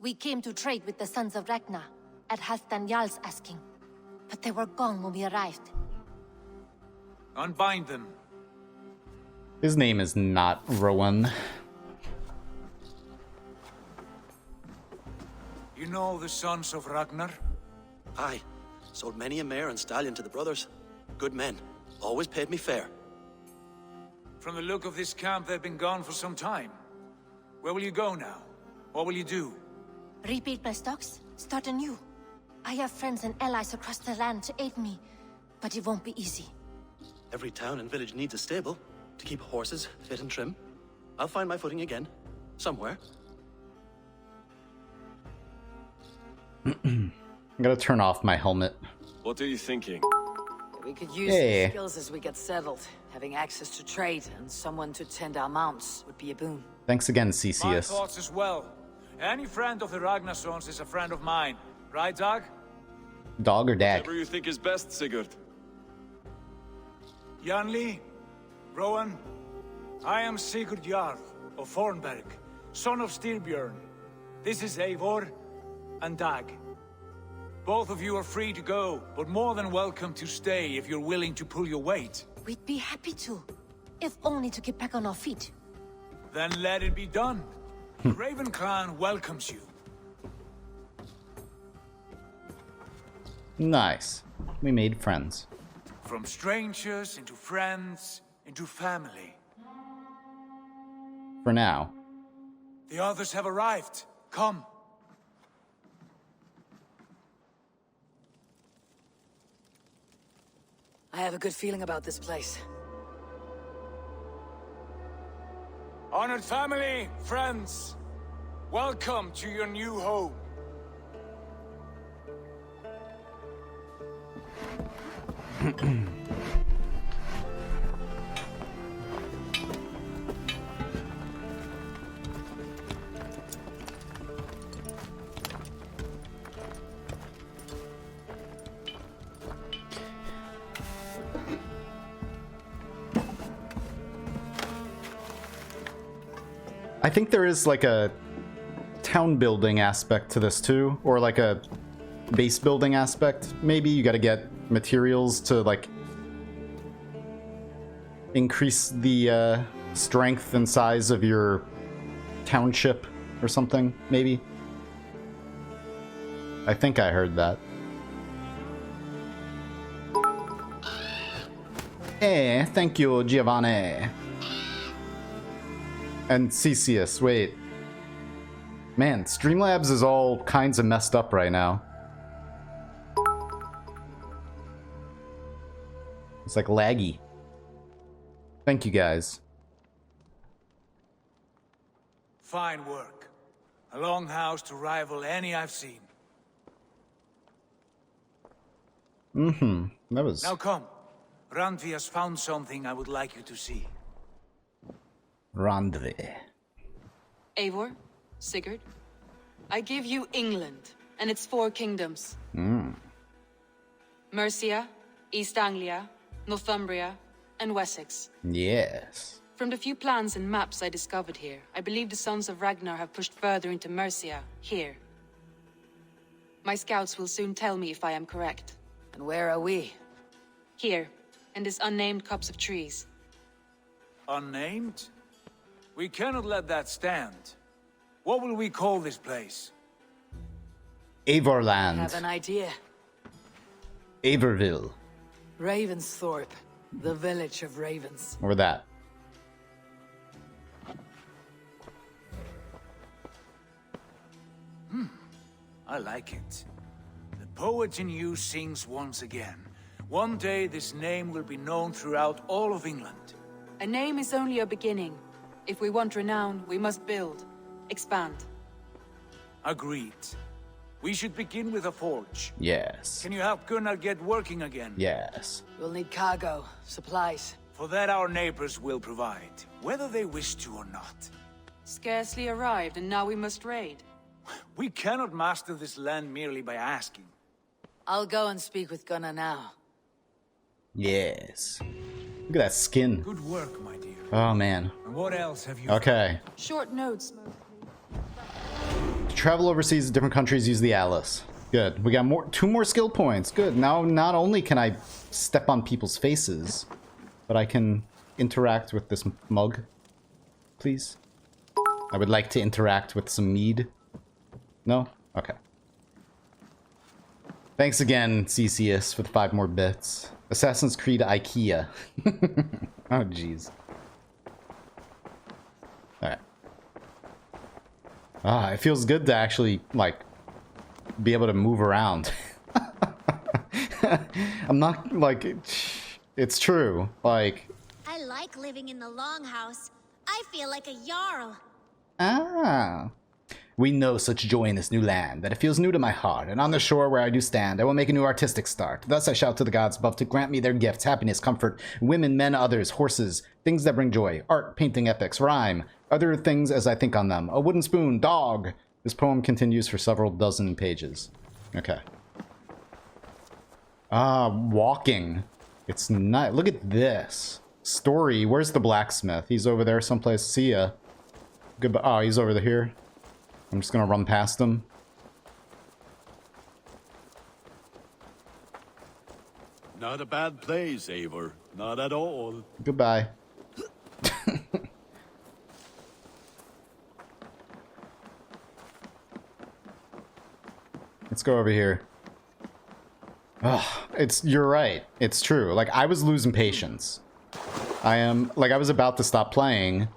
R: We came to trade with the Sons of Ragnar, at Halfdan Jarl's asking. But they were gone when we arrived.
I: Unbind them.
A: His name is not Rowan.
I: You know the Sons of Ragnar?
O: Aye. Sold many a mare and stallion to the brothers. Good men. Always paid me fair.
I: From the look of this camp, they've been gone for some time. Where will you go now? What will you do?
R: Rebuild my stocks, start anew. I have friends and allies across the land to aid me, but it won't be easy.
O: Every town and village needs a stable to keep horses fit and trim. I'll find my footing again. Somewhere.
A: I'm gonna turn off my helmet.
Q: What are you thinking?
D: We could use
A: Hey.
D: some skills as we get settled. Having access to trade and someone to tend our mounts would be a boon.
A: Thanks again,
I: My
A: CCS.
I: thoughts as well. Any friend of the Ragnarsons is a friend of mine. Right, Dag?
A: Dog or dad?
K: Whatever you think is best, Sigurd.
I: Janli, Rowan, I am Sigurd Jarl of Fornberg, son of Styrbjörn. This is Eivor and Dag. Both of you are free to go, but more than welcome to stay if you're willing to pull your weight.
P: We'd be happy to, if only to get back on our feet.
I: Then let it be done. The Raven Clan welcomes you.
A: Nice. We made friends.
I: From strangers into friends into family.
A: For now.
I: The others have arrived. Come.
D: I have a good feeling about this place.
I: Honored family, friends, welcome to your new home.
A: I think there is like a town building aspect to this too, or like a base building aspect. Maybe you gotta get materials to like increase the strength and size of your township or something, maybe. I think I heard that. Hey, thank you, Giovanni. And CCS, wait. Man, Streamlabs is all kinds of messed up right now. It's like laggy. Thank you guys.
I: Fine work. A longhouse to rival any I've seen.
A: Mm-hmm. That was...
I: Now come. Randvi has found something I would like you to see.
A: Randvi.
R: Eivor, Sigurd, I give you England and its 4 kingdoms. Mercia, East Anglia, Northumbria, and Wessex.
A: Yes.
R: From the few plans and maps I discovered here, I believe the Sons of Ragnar have pushed further into Mercia, here. My scouts will soon tell me if I am correct.
D: And where are we?
R: Here, in this unnamed copse of trees.
I: Unnamed? We cannot let that stand. What will we call this place?
A: Avorland.
D: Have an idea.
A: Averville.
D: Ravensthorpe, the village of ravens.
A: Or that.
I: I like it. The poet in you sings once again. One day this name will be known throughout all of England.
R: A name is only a beginning. If we want renown, we must build, expand.
I: Agreed. We should begin with a forge.
A: Yes.
I: Can you help Gunnar get working again?
A: Yes.
D: We'll need cargo, supplies.
I: For that our neighbors will provide, whether they wish to or not.
R: Scarcely arrived, and now we must raid.
I: We cannot master this land merely by asking.
D: I'll go and speak with Gunnar now.
A: Yes. Look at that skin.
I: Good work, my dear.
A: Oh, man.
I: And what else have you...
A: Okay.
R: Short notes.
A: To travel overseas to different countries, use the Atlas. Good. We got 2 more skill points. Good. Now, not only can I step on people's faces, but I can interact with this mug. Please. I would like to interact with some mead. No? Okay. Thanks again, CCS, for the 5 more bits. Assassin's Creed IKEA. Oh, jeez. Alright. Ah, it feels good to actually, like, be able to move around. I'm not, like, it's true. Like...
Q: I like living in the longhouse. I feel like a jarl.
A: Ah. We know such joy in this new land, that it feels new to my heart, and on the shore where I do stand, I will make a new artistic start. Thus I shout to the gods above to grant me their gifts, happiness, comfort, women, men, others, horses, things that bring joy, art, painting, epics, rhyme, other things as I think on them. A wooden spoon, dog. This poem continues for several dozen pages. Okay. Walking. It's not. Look at this. Story. Where's the blacksmith? He's over there someplace. See ya. Goodbye. Oh, he's over here. I'm just gonna run past him.
G: Not a bad place, Eivor. Not at all.
A: Goodbye. Let's go over here. Ugh, you're right. It's true. Like, I was losing patience. I was about to stop playing.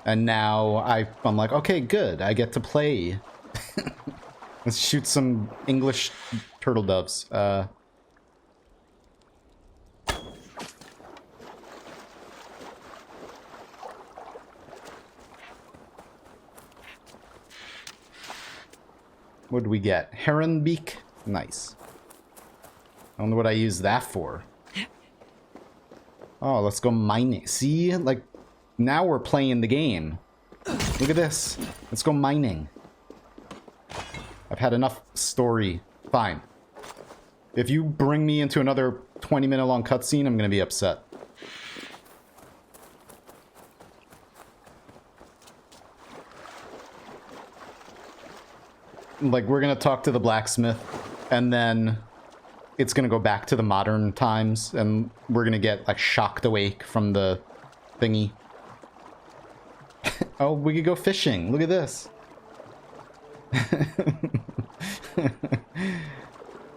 A: And now I'm like, okay, good. I get to play. Let's shoot some English turtle doves. What did we get? Heron beak? Nice. I don't know what I use that for. Oh, let's go mining. See? Like, now we're playing the game. Look at this. Let's go mining. I've had enough story. Fine. If you bring me into another 20-minute long cutscene, I'm gonna be upset. Like, we're gonna talk to the blacksmith, and then it's gonna go back to the modern times, and we're gonna get, like, shocked awake from the thingy. Oh, we could go fishing. Look at this.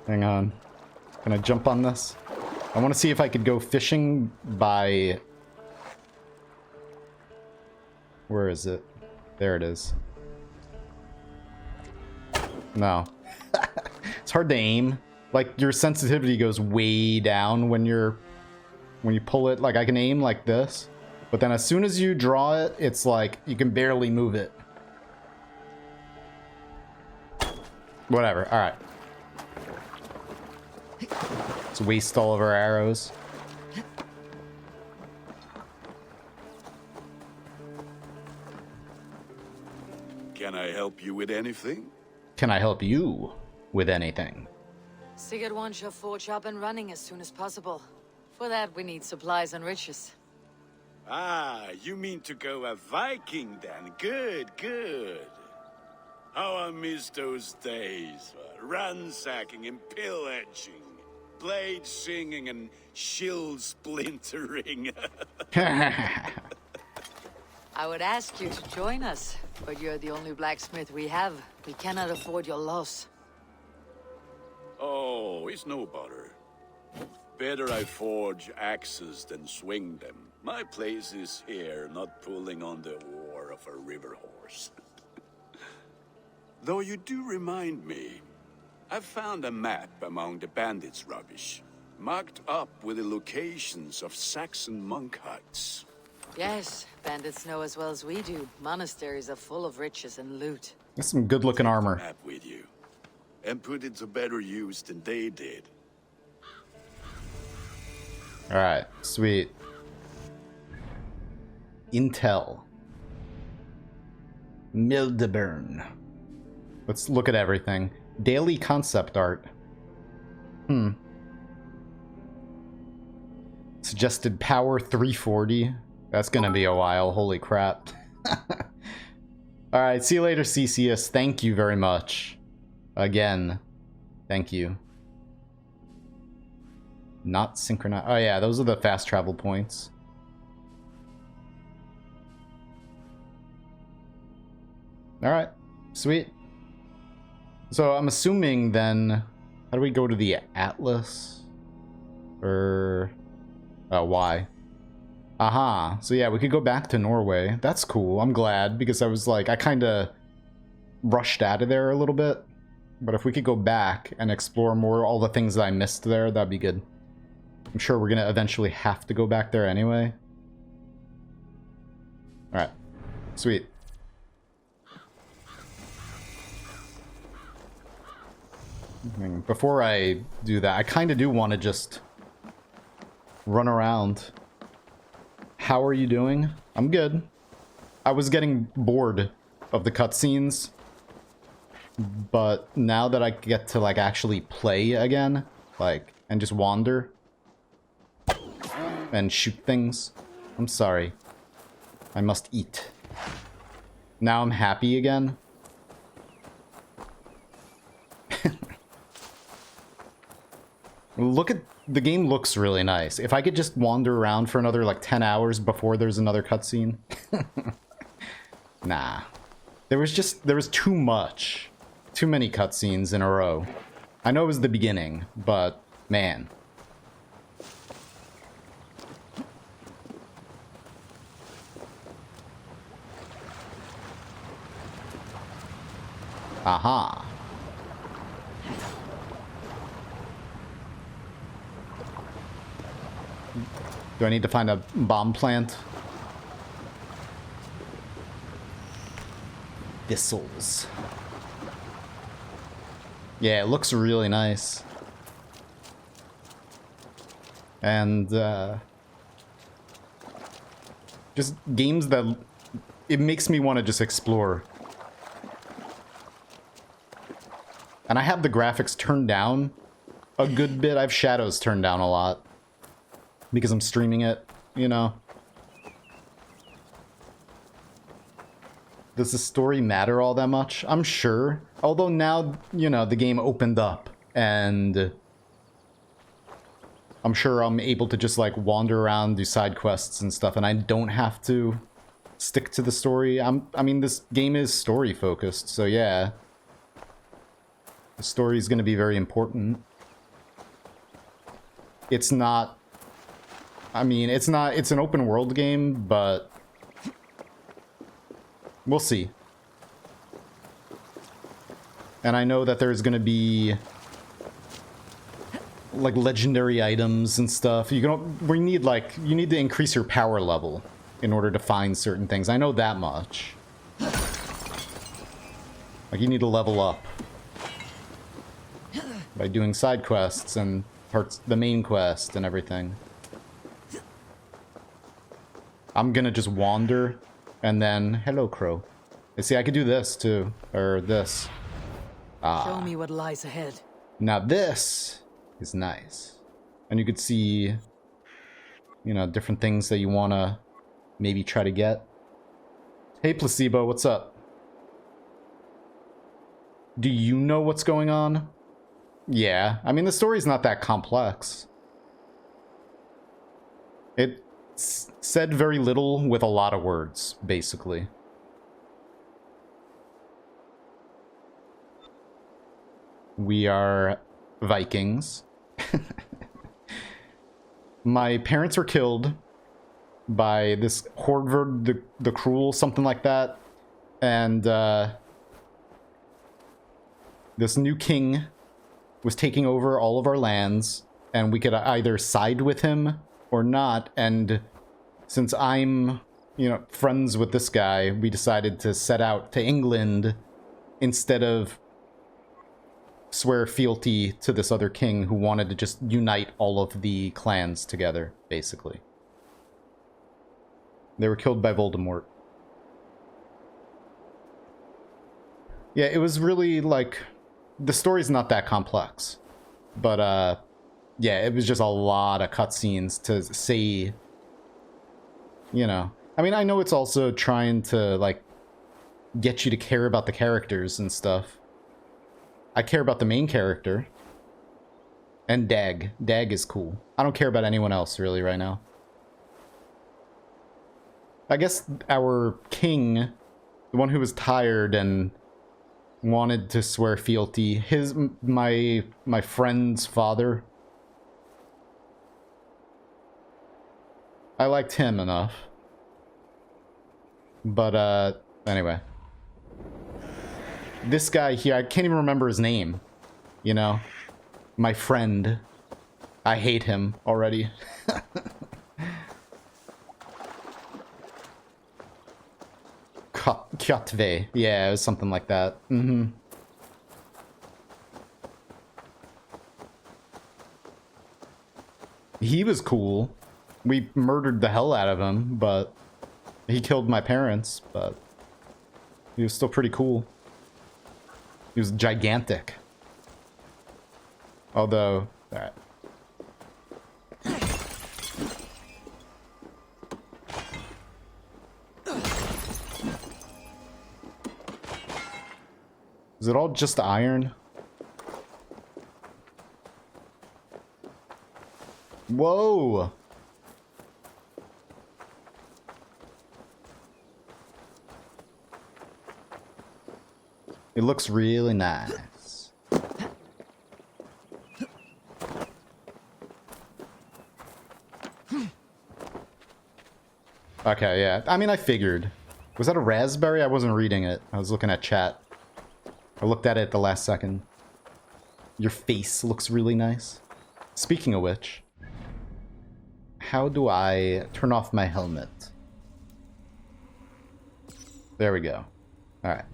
A: Hang on. Can I jump on this? I want to see if I could go fishing by... Where is it? There it is. No. It's hard to aim. Like, your sensitivity goes way down when you pull it. Like, I can aim like this, but then as soon as you draw it, it's like you can barely move it. Whatever. All right. Let's waste all of our arrows.
G: Can I help you with anything?
A: Can I help you with anything?
D: Sigurd wants your forge up and running as soon as possible. For that, we need supplies and riches.
G: Ah, you mean to go a Viking then? Good, good. How I miss those days. Ransacking and pillaging. Blade singing and shield splintering.
D: I would ask you to join us, but you're the only blacksmith we have. We cannot afford your loss.
G: Oh, it's no bother. Better I forge axes than swing them. My place is here, not pulling on the oar of a river horse. Though you do remind me, I found a map among the bandits' rubbish, marked up with the locations of Saxon monk huts.
D: Yes, bandits know as well as we do. Monasteries are full of riches and loot.
A: That's some good-looking armor.
G: Map with you, and put it to better use than they did.
A: All right, sweet. Intel. Mildeburn. Let's look at everything. Daily concept art. Suggested power 340. That's gonna be a while. Holy crap. Alright, see you later, CCS. Thank you very much. Again. Thank you. Not synchronized. Oh yeah, those are the fast travel points. Alright, sweet. So I'm assuming then, how do we go to the Atlas? Or, why? Aha, so yeah, we could go back to Norway. That's cool, I'm glad, because I was like, I kind of rushed out of there a little bit. But if we could go back and explore more all the things that I missed there, that'd be good. I'm sure we're gonna eventually have to go back there anyway. Alright, sweet. I mean, before I do that, I kind of do want to just run around. How are you doing? I'm good. I was getting bored of the cutscenes, but now that I get to like actually play again, like, and just wander and shoot things, I'm sorry. I must eat. Now I'm happy again. Look at the game, looks really nice. If I could just wander around for another like 10 hours before there's another cutscene. Nah. There was too much. Too many cutscenes in a row. I know it was the beginning, but man. Aha. Do I need to find a bomb plant? Thistles. Yeah, it looks really nice. And, just games that... It makes me want to just explore. And I have the graphics turned down a good bit. I have shadows turned down a lot. Because I'm streaming it, you know. Does the story matter all that much? I'm sure. Although now, you know, the game opened up. And I'm sure I'm able to just, like, wander around, do side quests and stuff. And I don't have to stick to the story. I mean, this game is story-focused, so yeah. The story is going to be very important. It's not... I mean, it's an open world game, but we'll see. And I know that there's gonna be like legendary items and stuff. You need to increase your power level in order to find certain things. I know that much. Like you need to level up by doing side quests and the main quest and everything. I'm gonna just wander, and then... Hello, Crow. You see, I could do this, too. Or this.
D: Show me what lies ahead.
A: Now this is nice. And you could see, you know, different things that you want to maybe try to get. Hey, Placebo, what's up? Do you know what's going on? Yeah, I mean, the story's not that complex. It said very little with a lot of words, basically. We are Vikings. My parents were killed by this Hordvard the Cruel, something like that. And this new king was taking over all of our lands, and we could either side with him or not. And since I'm, you know, friends with this guy, we decided to set out to England instead of swear fealty to this other king who wanted to just unite all of the clans together, basically. They were killed by Voldemort. Yeah, it was really, like... The story's not that complex. But, yeah, it was just a lot of cutscenes to say... You know. I mean, I know it's also trying to, like, get you to care about the characters and stuff. I care about the main character. And Dag. Dag is cool. I don't care about anyone else, really, right now. I guess our king, the one who was tired and wanted to swear fealty, my friend's father, I liked him enough. But, anyway. This guy here, I can't even remember his name. You know? My friend. I hate him already. Kjotve. Yeah, it was something like that. Mm-hmm. He was cool. We murdered the hell out of him, but he killed my parents, but he was still pretty cool. He was gigantic. Although, alright. Is it all just iron? Whoa! It looks really nice. Okay, yeah. I mean, I figured. Was that a raspberry? I wasn't reading it. I was looking at chat. I looked at it at the last second. Your face looks really nice. Speaking of which, how do I turn off my helmet? There we go. Alright.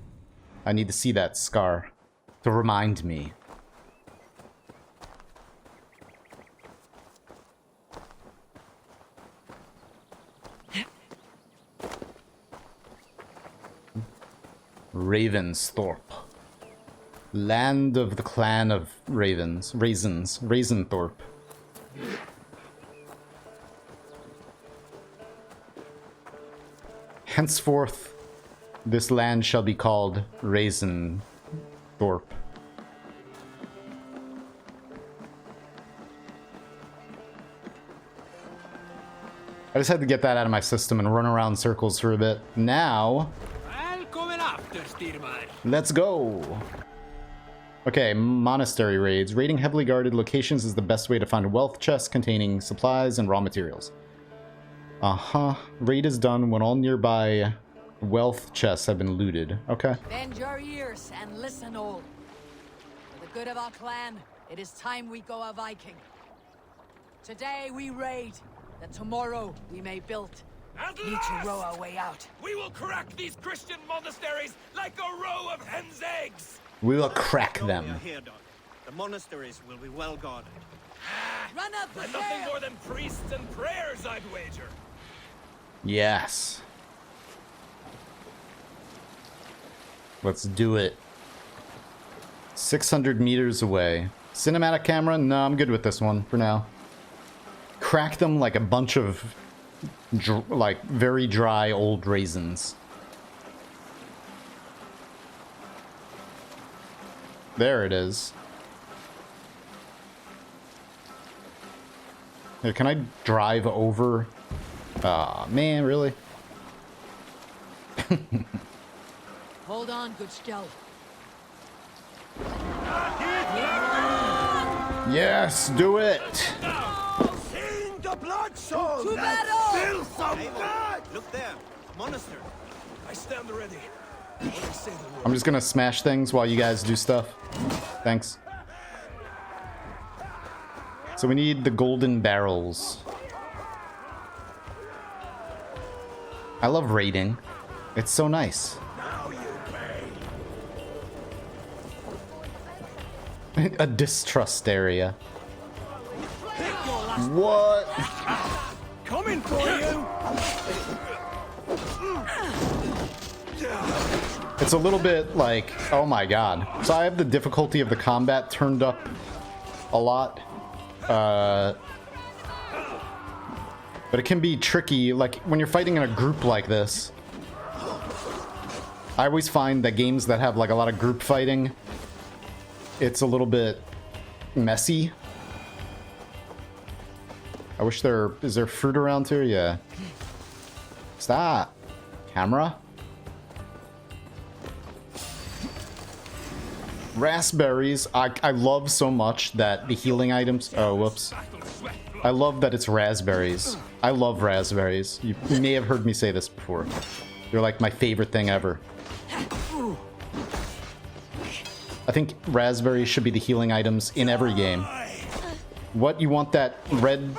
A: I need to see that scar to remind me. Ravensthorpe. Land of the clan of ravens. Raisenthorpe. Henceforth, this land shall be called Raisenthorpe. I just had to get that out of my system and run around in circles for a bit. Now, let's go. Okay, Monastery Raids. Raiding heavily guarded locations is the best way to find wealth chests containing supplies and raw materials. Raid is done when all nearby wealth chests have been looted. Okay.
D: Bend your ears and listen all. For the good of our clan, it is time we go a Viking. Today we raid, that tomorrow we may build. Need to row our way out.
K: We will crack these Christian monasteries like a row of hen's eggs!
A: We will crack them.
F: Here, Doc. The monasteries will be well guarded.
D: Run up the
K: And nothing more than priests and prayers, I'd wager.
A: Yes. Let's do it. 600 meters away. Cinematic camera? No, I'm good with this one for now. Crack them like a bunch of like very dry old raisins. There it is. Here, can I drive over? Aw, man, really?
D: Hold on, good Skell.
A: Yes, do it!
F: Sing the blood song!
D: To battle!
F: Feel some blood! Look there, monastery.
K: I stand ready.
A: I'm just gonna smash things while you guys do stuff. Thanks. So we need the golden barrels. I love raiding. It's so nice. A distrust area. What?
F: Coming for you!
A: It's a little bit like, oh my god. So I have the difficulty of the combat turned up a lot. But it can be tricky, like when you're fighting in a group like this. I always find that games that have like a lot of group fighting, it's a little bit messy. I wish is there fruit around here? Yeah. Stop. Camera. Raspberries. I love so much that the healing items... Oh, whoops. I love that it's raspberries. I love raspberries. You may have heard me say this before. They're like my favorite thing ever. I think raspberries should be the healing items in every game. What, you want that red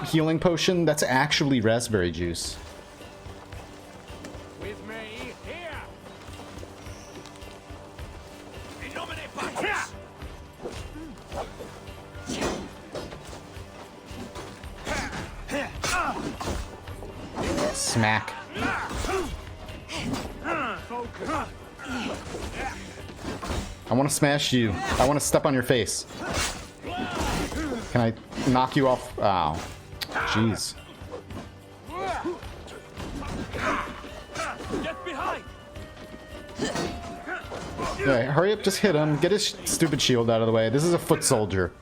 A: healing potion? That's actually raspberry juice.
K: With me, here!
A: Smack. I want to smash you. I want to step on your face. Can I knock you off? Ow. Jeez.
H: Get behind!
A: Yeah, hurry up, just hit him. Get his stupid shield out of the way. This is a foot soldier.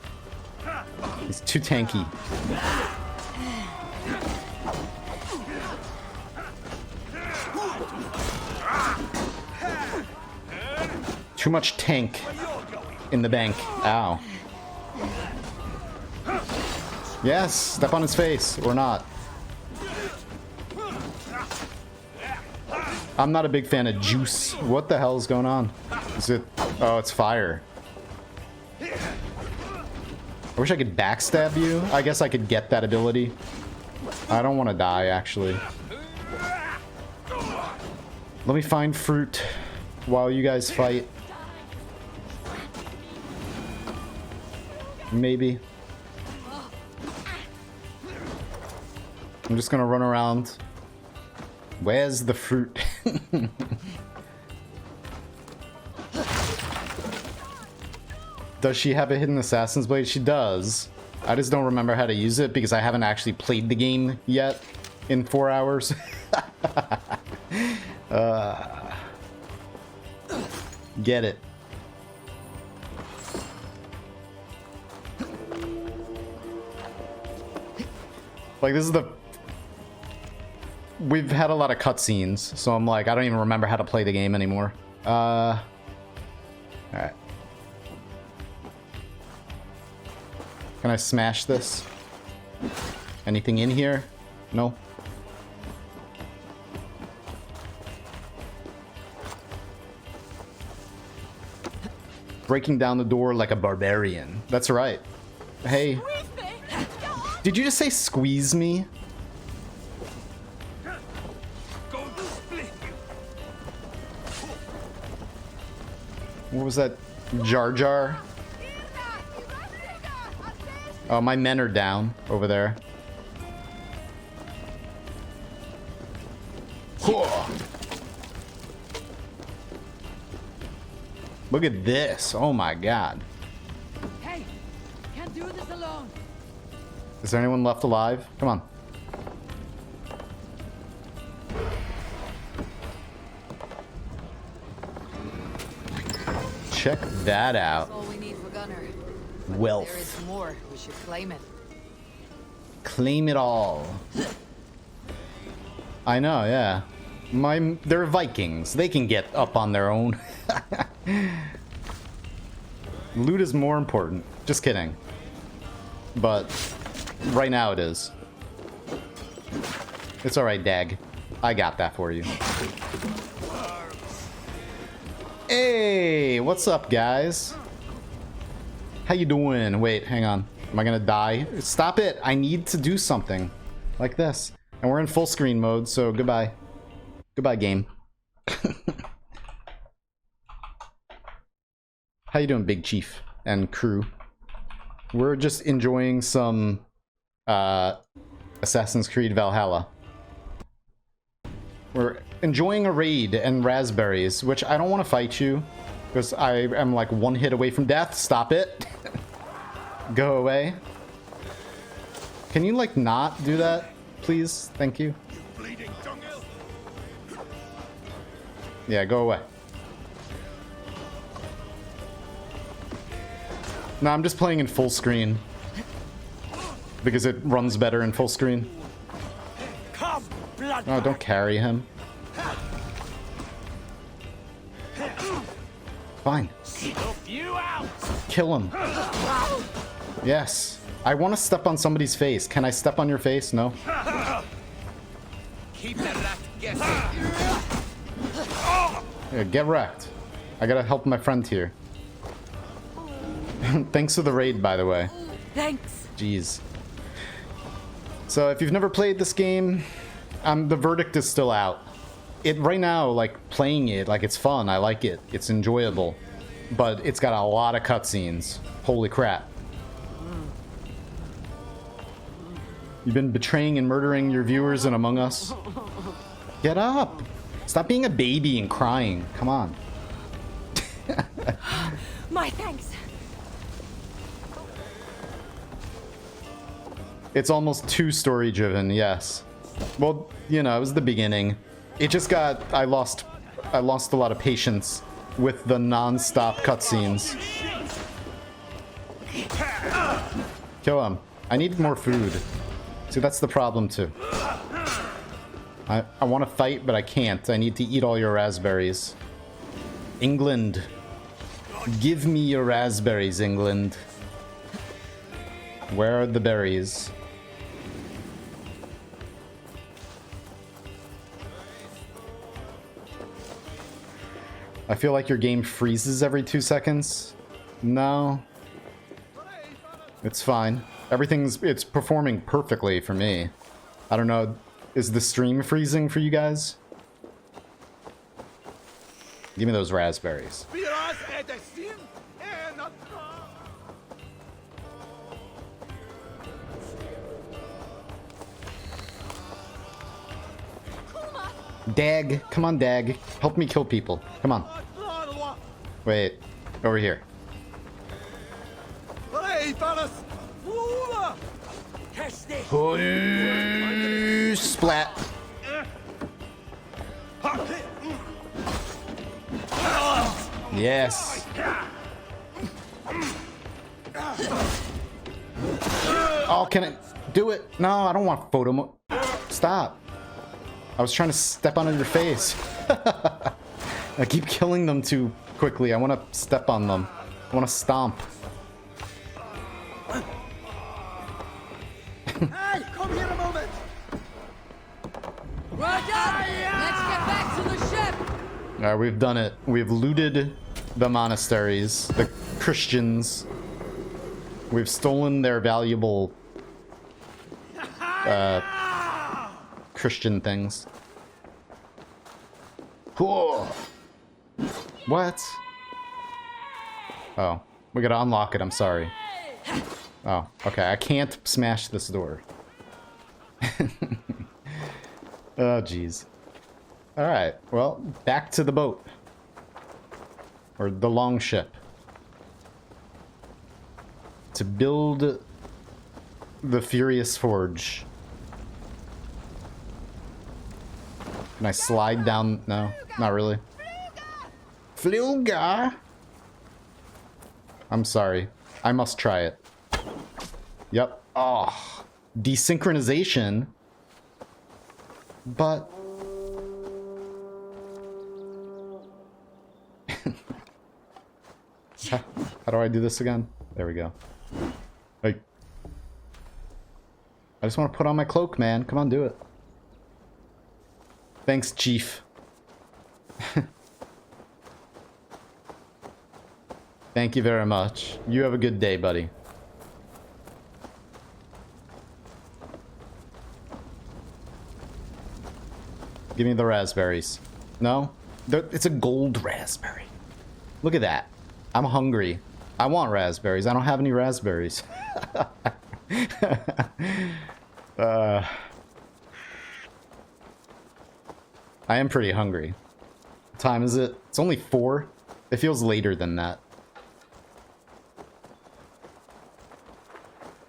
A: He's too tanky. Too much tank in the bank. Ow. Yes, step on his face, or not. I'm not a big fan of juice. What the hell is going on? Is it... Oh, it's fire. I wish I could backstab you. I guess I could get that ability. I don't want to die, actually. Let me find fruit while you guys fight. Maybe. I'm just gonna run around. Where's the fruit? Does she have a hidden assassin's blade? She does. I just don't remember how to use it because I haven't actually played the game yet in 4 hours. Get it. Like, this is the... We've had a lot of cutscenes, so I'm like, I don't even remember how to play the game anymore. Alright. Can I smash this? Anything in here? No? Breaking down the door like a barbarian. That's right. Hey. Did you just say squeeze me? What was that? Jar Jar? Oh, my men are down over there. Look at this. Oh my god.
D: Hey, can't do this alone.
A: Is there anyone left alive? Come on. Check that out.
D: That's all we need for Gunner. But
A: Wealth.
D: if there is more, we should claim it.
A: Claim it all. I know, yeah. They're Vikings. They can get up on their own. Loot is more important. Just kidding. But right now it is. It's alright, Dag. I got that for you. Hey, what's up, guys? How you doing? Wait, hang on. Am I gonna die? Stop it! I need to do something. Like this. And we're in full screen mode, so goodbye. Goodbye, game. How you doing, Big Chief and crew? We're just enjoying some Assassin's Creed Valhalla. We're enjoying a raid and raspberries, which I don't want to fight you because I am like one hit away from death. Stop it. Go away. Can you like not do that, please? Thank you. Yeah, go away. No, I'm just playing in full screen because it runs better in full screen. Oh, don't carry him. Fine. Kill him. Yes. I want to step on somebody's face. Can I step on your face? No.
H: Keep the rat guessing.
A: Yeah, get wrecked. I gotta help my friend here. Thanks for the raid, by the way.
D: Thanks.
A: Jeez. So if you've never played this game, the verdict is still out. Right now, like, playing it, like, it's fun. I like it. It's enjoyable. But it's got a lot of cutscenes. Holy crap. You've been betraying and murdering your viewers in Among Us. Get up! Stop being a baby and crying. Come on.
P: My thanks.
A: It's almost too story driven, yes. Well, you know, it was the beginning. It just got... I lost a lot of patience with the non-stop cutscenes. Kill him. I need more food. See, that's the problem too. I want to fight, but I can't. I need to eat all your raspberries. England. Give me your raspberries, England. Where are the berries? I feel like your game freezes every 2 seconds. No. It's fine. It's performing perfectly for me. I don't know. Is the stream freezing for you guys? Give me those raspberries. Dag. Come on, Dag. Help me kill people. Come on. Wait. Over here. Splat. Yes. Oh, can I do it? No, I don't want photo mode. Stop. I was trying to step on your face. I keep killing them too quickly. I want to step on them. I want to stomp.
H: Hey, come here a moment.
D: We're done. Let's get back to the ship.
A: All right, we've done it. We've looted the monasteries, the Christians. We've stolen their valuable Christian things. Cool. What? Oh, we gotta unlock it. I'm sorry. Oh, okay. I can't smash this door. Oh, jeez. All right. Well, back to the boat. Or the long ship. To build the FurySforged. Can I slide down? No, not really. Fluga! I'm sorry. I must try it. Yep. Oh, desynchronization. But how do I do this again? There we go. Like, I just want to put on my cloak, man. Come on, do it. Thanks, Chief. Thank you very much. You have a good day, buddy. Give me the raspberries. No? It's a gold raspberry. Look at that. I'm hungry. I want raspberries. I don't have any raspberries. I am pretty hungry. What time is it? It's only 4. It feels later than that.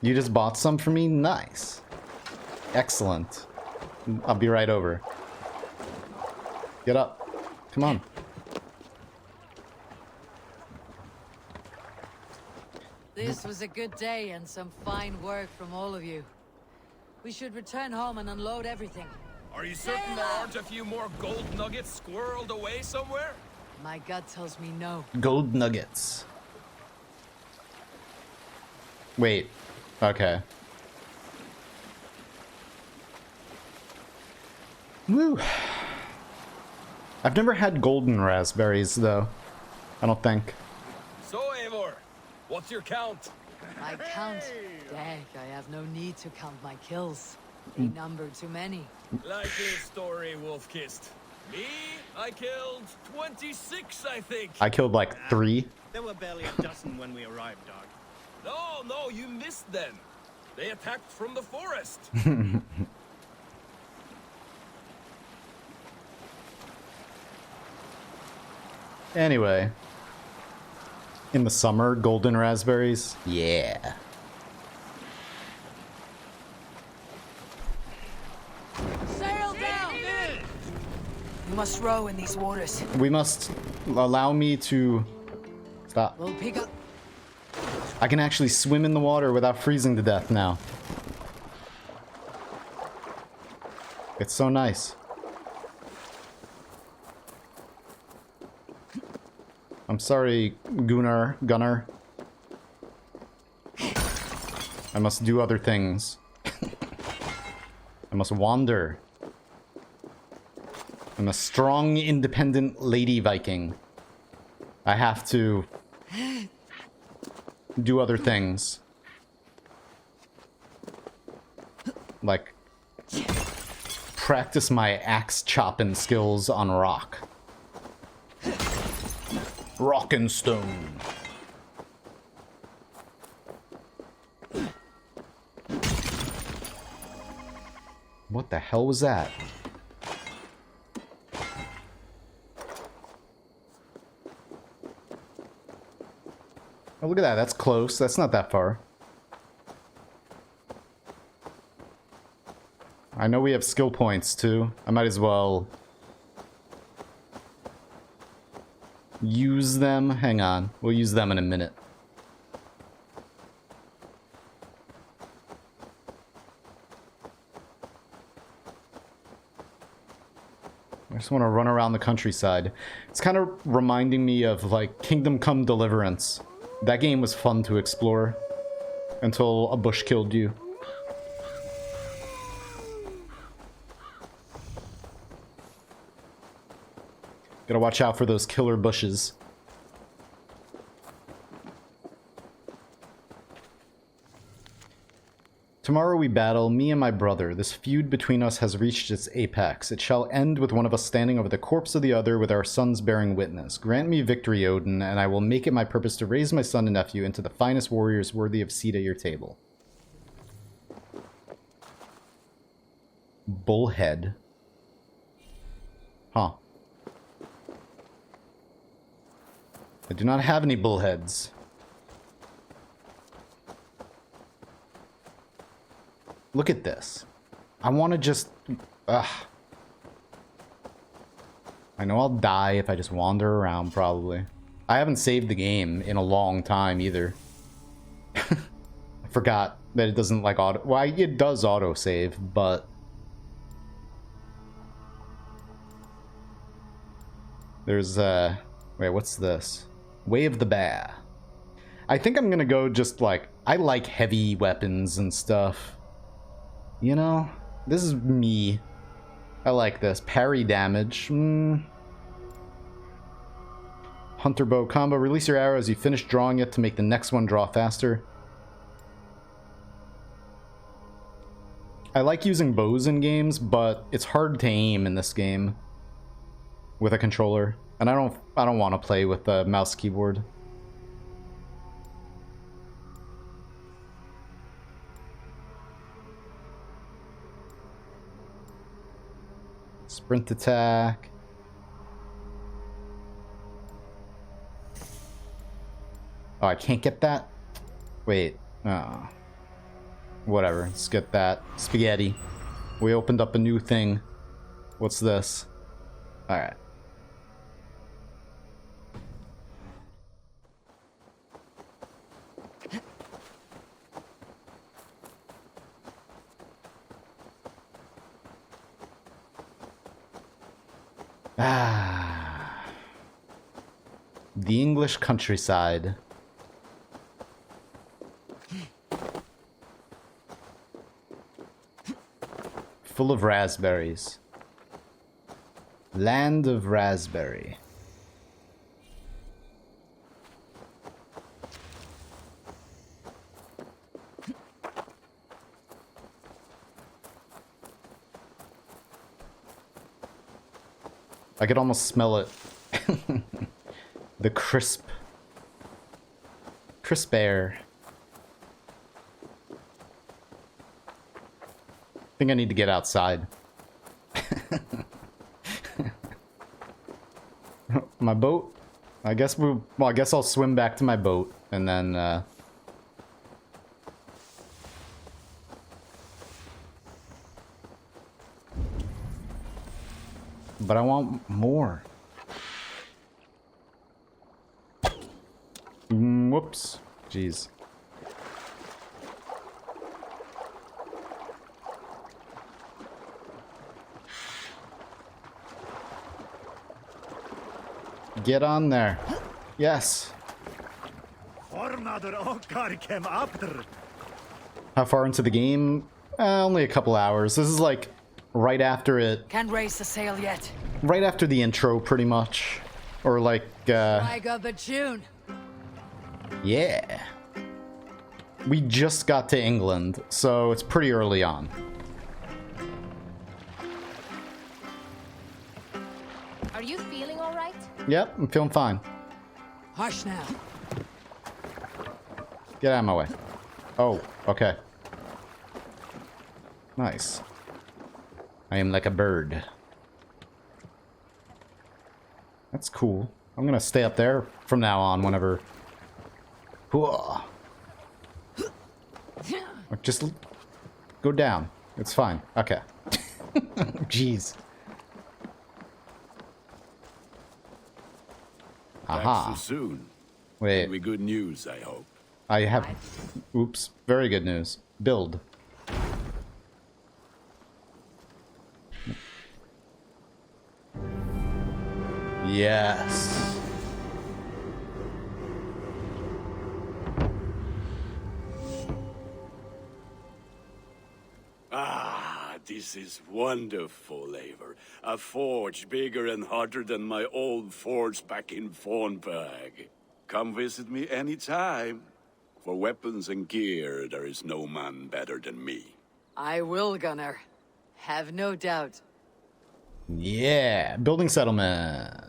A: You just bought some for me? Nice. Excellent. I'll be right over. Get up. Come on.
D: This was a good day and some fine work from all of you. We should return home and unload everything.
K: Are you certain there aren't a few more gold nuggets squirreled away somewhere?
D: My gut tells me no.
A: Gold nuggets. Wait. Okay. Woo. I've never had golden raspberries, though. I don't think.
K: So, Eivor, what's your count?
D: My count? Dag, I have no need to count my kills. They number too many.
K: Likely story, Wolf-Kissed. Me? I killed 26, I think.
A: I killed like 3.
F: There were barely a dozen when we arrived, dog.
K: No, you missed them. They attacked from the forest.
A: Anyway. In the summer, golden raspberries. Yeah.
D: Sail down! You must row in these waters.
A: We must allow me to... Stop.
D: We'll pick up...
A: I can actually swim in the water without freezing to death now. It's so nice. I'm sorry, Gunnar. I must do other things. I must wander. I'm a strong, independent lady Viking. I have to do other things. Like practice my axe chopping skills on rock. Rock and stone. What the hell was that? Oh, look at that. That's close. That's not that far. I know we have skill points, too. I might as well use them. Hang on. We'll use them in a minute. I just want to run around the countryside. It's kind of reminding me of, like, Kingdom Come Deliverance. That game was fun to explore until a bush killed you. Gotta watch out for those killer bushes. Tomorrow we battle, me and my brother. This feud between us has reached its apex. It shall end with one of us standing over the corpse of the other with our sons bearing witness. Grant me victory, Odin, and I will make it my purpose to raise my son and nephew into the finest warriors worthy of seat at your table. Bullhead. Huh. I do not have any bullheads. Look at this. I want to just... Ugh. I know I'll die if I just wander around, probably. I haven't saved the game in a long time, either. I forgot that it doesn't, like, auto... Well, it does auto-save, but... There's, Wait, what's this? Way of the Bear. I think I'm gonna go just, like... I like heavy weapons and stuff. You know, this is me. I like this. Parry damage. Hunter bow combo. Release your arrow as you finish drawing it to make the next one draw faster. I like using bows in games, but it's hard to aim in this game with a controller, and I don't want to play with the mouse keyboard. Sprint attack. Oh, I can't get that? Wait. Oh. Whatever. Let's get that. Spaghetti. We opened up a new thing. What's this? Alright. Ah. The English countryside. Full of raspberries. Land of raspberry. I could almost smell it. The crisp. Crisp air. think I need to get outside. My boat? I guess well, I guess I'll swim back to my boat and then but I want more. Whoops. Jeez. Get on there. Yes. How far into the game? Only a couple hours. This is like right after it.
D: Can't raise the sail yet.
A: Right after the intro, pretty much. Or like,
D: I got the tune.
A: Yeah. We just got to England, so it's pretty early on.
P: Are you feeling all right?
A: Yep, I'm feeling fine.
D: Hush now.
A: Get out of my way. Oh, okay. Nice. I am like a bird. That's cool. I'm gonna stay up there from now on whenever... Or just go down. It's fine. Okay. Jeez. Aha.
G: Back so soon.
A: Wait.
G: Very good news, I hope.
A: I have... Oops. Very good news. Build. Yes.
G: Ah, this is wonderful, Eivor. A forge bigger and hotter than my old forge back in Fornburg. Come visit me anytime. For weapons and gear, there is no man better than me.
D: I will, Gunnar. Have no doubt.
A: Yeah. Building settlement.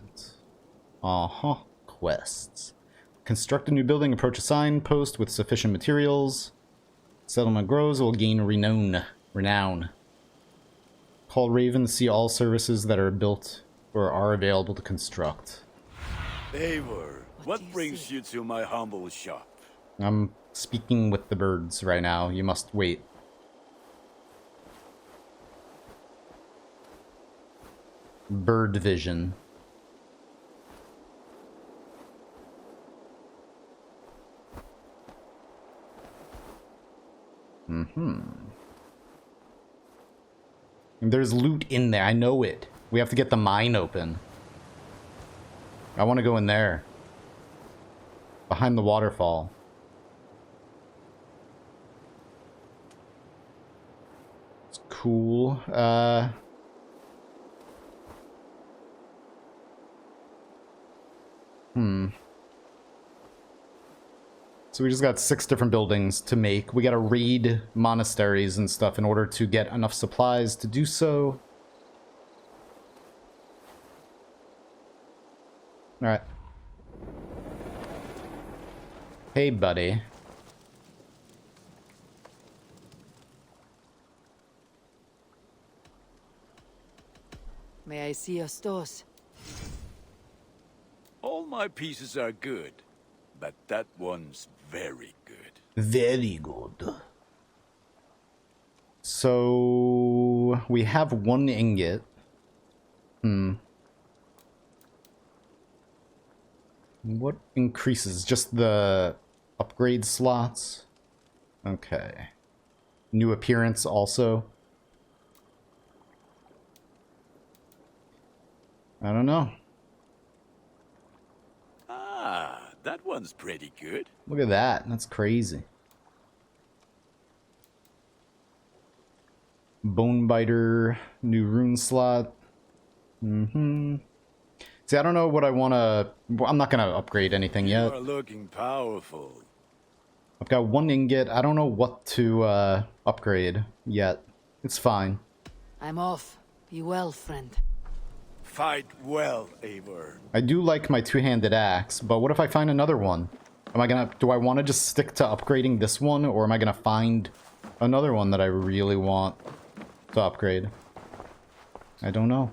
A: Uh-huh. Quests. Construct a new building, approach a signpost with sufficient materials. Settlement grows, will gain renown. Call Raven to see all services that are built or are available to construct.
G: Eivor, what brings you to my humble shop?
A: I'm speaking with the birds right now. You must wait. Bird vision. There's loot in there. I know it. We have to get the mine open. I want to go in there. Behind the waterfall. It's cool. So we just got 6 different buildings to make. We gotta raid monasteries and stuff in order to get enough supplies to do so. Alright. Hey, buddy.
D: May I see your stores?
G: All my pieces are good, but that one's very good.
A: Very good. So we have 1 ingot. What increases? Just the upgrade slots? Okay. New appearance also. I don't know.
G: Ah, that one's pretty good.
A: Look at that. That's crazy. Bonebiter, new rune slot. See, I don't know what I want to... I'm not going to upgrade anything yet.
G: You are looking powerful.
A: I've got 1 ingot. I don't know what to upgrade yet. It's fine.
D: I'm off. Be well, friend.
G: Fight well, Eivor.
A: I do like my 2-handed axe, but what if I find another one? Am I gonna... Do I want to just stick to upgrading this one, or am I gonna find another one that I really want? to upgrade? I don't know.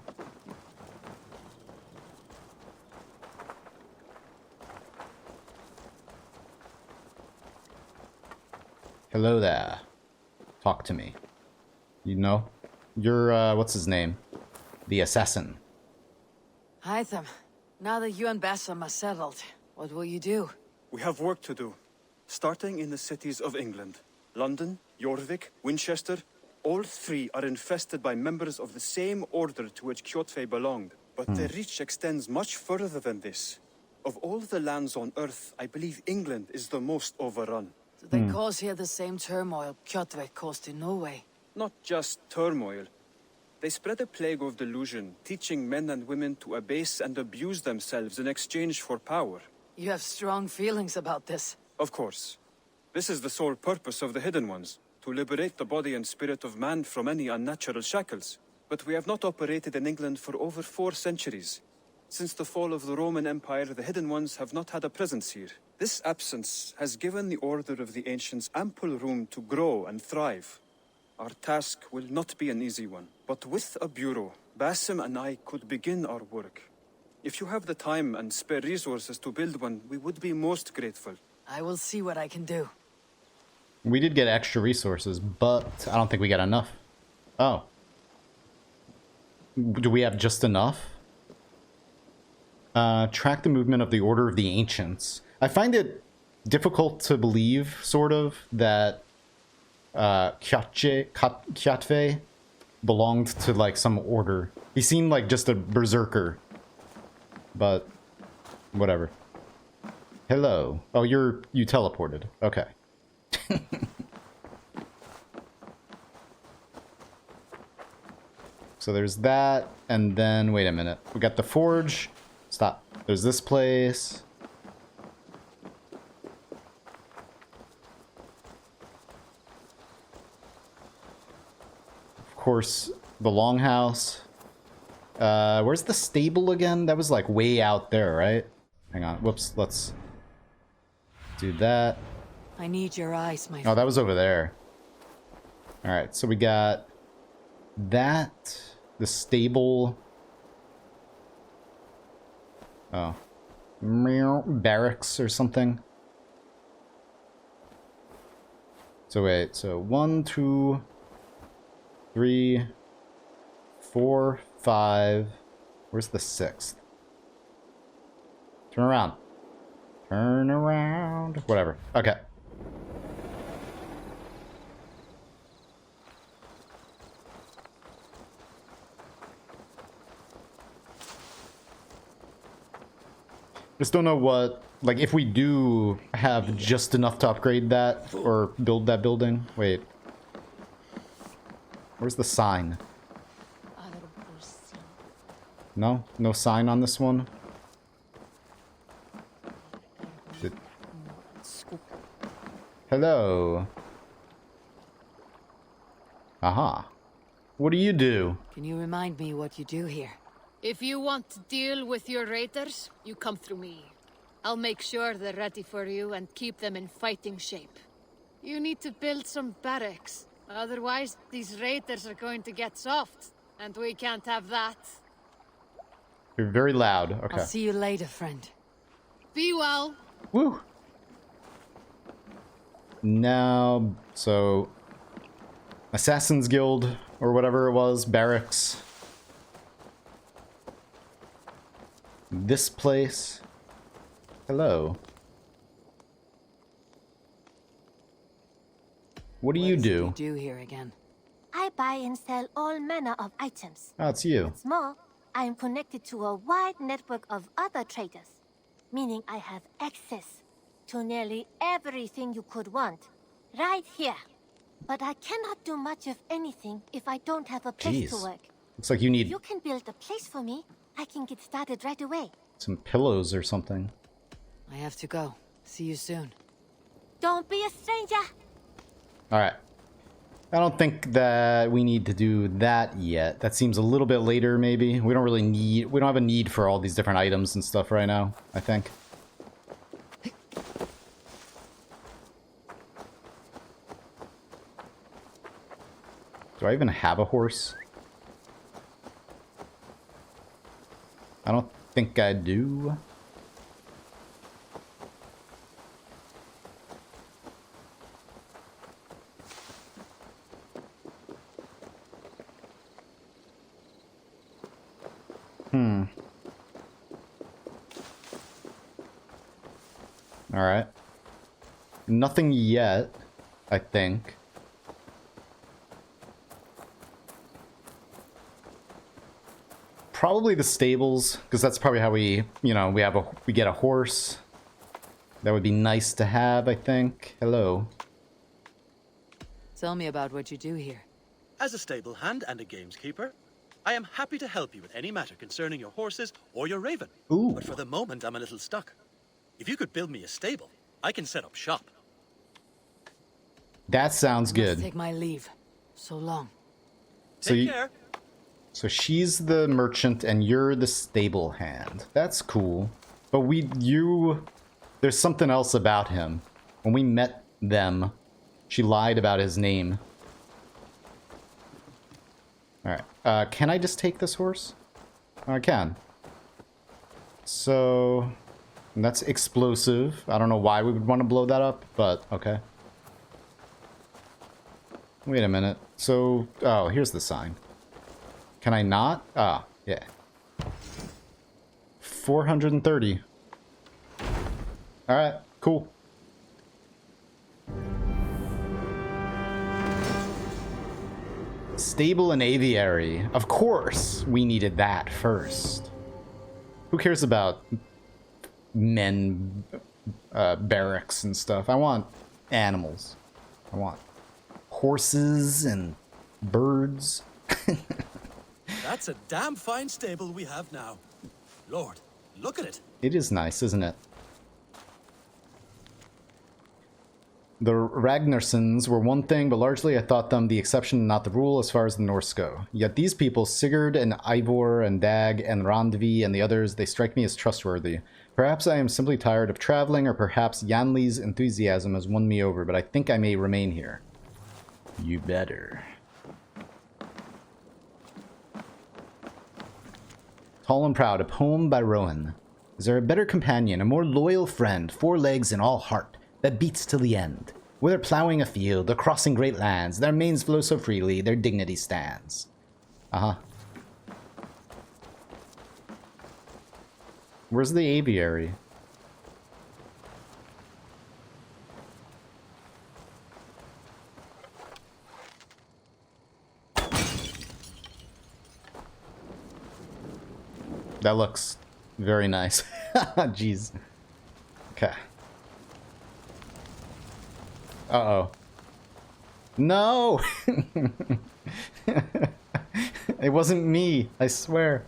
A: Hello there. Talk to me. You know? You're, what's his name? The assassin.
D: Hytham, now that you and Bassam are settled, what will you do?
Q: We have work to do. Starting in the cities of England. London, Jorvik, Winchester. All three are infested by members of the same order to which Kjotve belonged. But their reach extends much further than this. Of all the lands on Earth, I believe England is the most overrun.
D: Do they cause here the same turmoil Kjotve caused in Norway?
Q: Not just turmoil. They spread a plague of delusion, teaching men and women to abase and abuse themselves in exchange for power.
D: You have strong feelings about this.
Q: Of course. This is the sole purpose of the Hidden Ones, to liberate the body and spirit of man from any unnatural shackles. But we have not operated in England for over 4 centuries. Since the fall of the Roman Empire, the Hidden Ones have not had a presence here. This absence has given the Order of the Ancients ample room to grow and thrive. Our task will not be an easy one, but with a bureau, Basim and I could begin our work. If you have the time and spare resources to build one, we would be most grateful.
D: I will see what I can do.
A: We did get extra resources, but I don't think we got enough. Oh. Do we have just enough? Track the movement of the Order of the Ancients. I find it difficult to believe, sort of, that Kjotve belonged to, like, some order. He seemed like just a berserker. But, whatever. Hello. Oh, you teleported. Okay. So there's that, and then, wait a minute. We got the forge. Stop. There's this place. Of course, the longhouse. Where's the stable again? That was like way out there, right? Hang on. Whoops. Let's do that.
D: I need your eyes, my friend.
A: Oh, that was over there. Alright, so we got that. The stable. Oh. Barracks or something. So wait, so 1, 2, 3, 4, 5. Where's the 6th? Turn around. Turn around. Whatever. Okay. Just don't know what, like, if we do have just enough to upgrade that or build that building. Wait. Where's the sign? No? No sign on this one? Hello. Aha. What do you do?
D: Can you remind me what you do here?
S: If you want to deal with your raiders, you come through me. I'll make sure they're ready for you and keep them in fighting shape. You need to build some barracks. Otherwise, these raiders are going to get soft. And we can't have that.
A: You're very loud. Okay.
D: I'll see you later, friend.
S: Be well.
A: Woo! Now, so... Assassin's Guild, or whatever it was, barracks. This place. Hello. What do you do?
D: What do you do here again?
P: I buy and sell all manner of items.
A: Oh, it's you.
P: What's more, I am connected to a wide network of other traders, meaning I have access to nearly everything you could want, right here. But I cannot do much of anything if I don't have a place to work.
A: Looks like you need...
P: If you can build a place for me, I can get started right away.
A: some pillows or something.
D: I have to go. See you soon.
P: Don't be a stranger.
A: Alright. I don't think that we need to do that yet. That seems a little bit later, maybe. We don't have a need for all these different items and stuff right now, I think. Do I even have a horse? I don't think I do. Alright. Nothing yet, I think. Probably the stables, because that's probably how we, you know, we get a horse. That would be nice to have, I think. Hello.
D: Tell me about what you do here.
O: As a stable hand and a gameskeeper, I am happy to help you with any matter concerning your horses or your raven.
A: Ooh.
O: But for the moment, I'm a little stuck. If you could build me a stable, I can set up shop.
A: That sounds good.
D: Let's take my leave. So long.
O: Take care.
A: So she's the merchant and you're the stable hand. That's cool. But there's something else about him. When we met them, she lied about his name. Alright. Can I just take this horse? Oh, I can. So that's explosive. I don't know why we would want to blow that up, but okay. Wait a minute. So, oh, here's the sign. Can I not? Ah, yeah. 430. Alright, cool. Stable and aviary. Of course, we needed that first. Who cares about men, barracks and stuff? I want animals. I want horses and birds.
O: That's a damn fine stable we have now. Lord, look at it.
A: It is nice, isn't it? The Ragnarsons were one thing, but largely I thought them the exception, not the rule, as far as the Norse go. Yet these people, Sigurd and Ivor and Dag and Randvi and the others, they strike me as trustworthy. Perhaps I am simply tired of traveling, or perhaps Yanli's enthusiasm has won me over, but I think I may remain here. You better. Tall and Proud, a poem by Rowan. Is there a better companion, a more loyal friend, 4 legs and all heart, that beats till the end? Whether ploughing a field or crossing great lands, their manes flow so freely, their dignity stands. Uh-huh. Where's the aviary? That looks very nice. Jeez. Okay. Uh-oh. No! It wasn't me, I swear.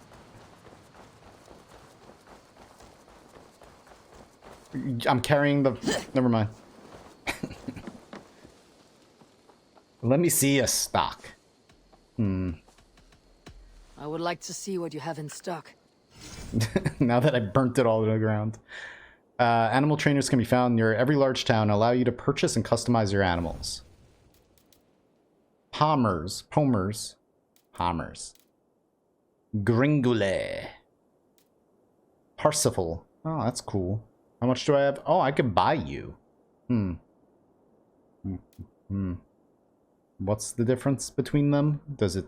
A: I'm carrying the... Never mind. Let me see a stock.
D: I would like to see what you have in stock.
A: Now that I burnt it all to the ground. Animal trainers can be found near every large town and allow you to purchase and customize your animals. Pomers. Gringule. Parsifal. Oh, that's cool. How much do I have? Oh, I could buy you. What's the difference between them? Does it...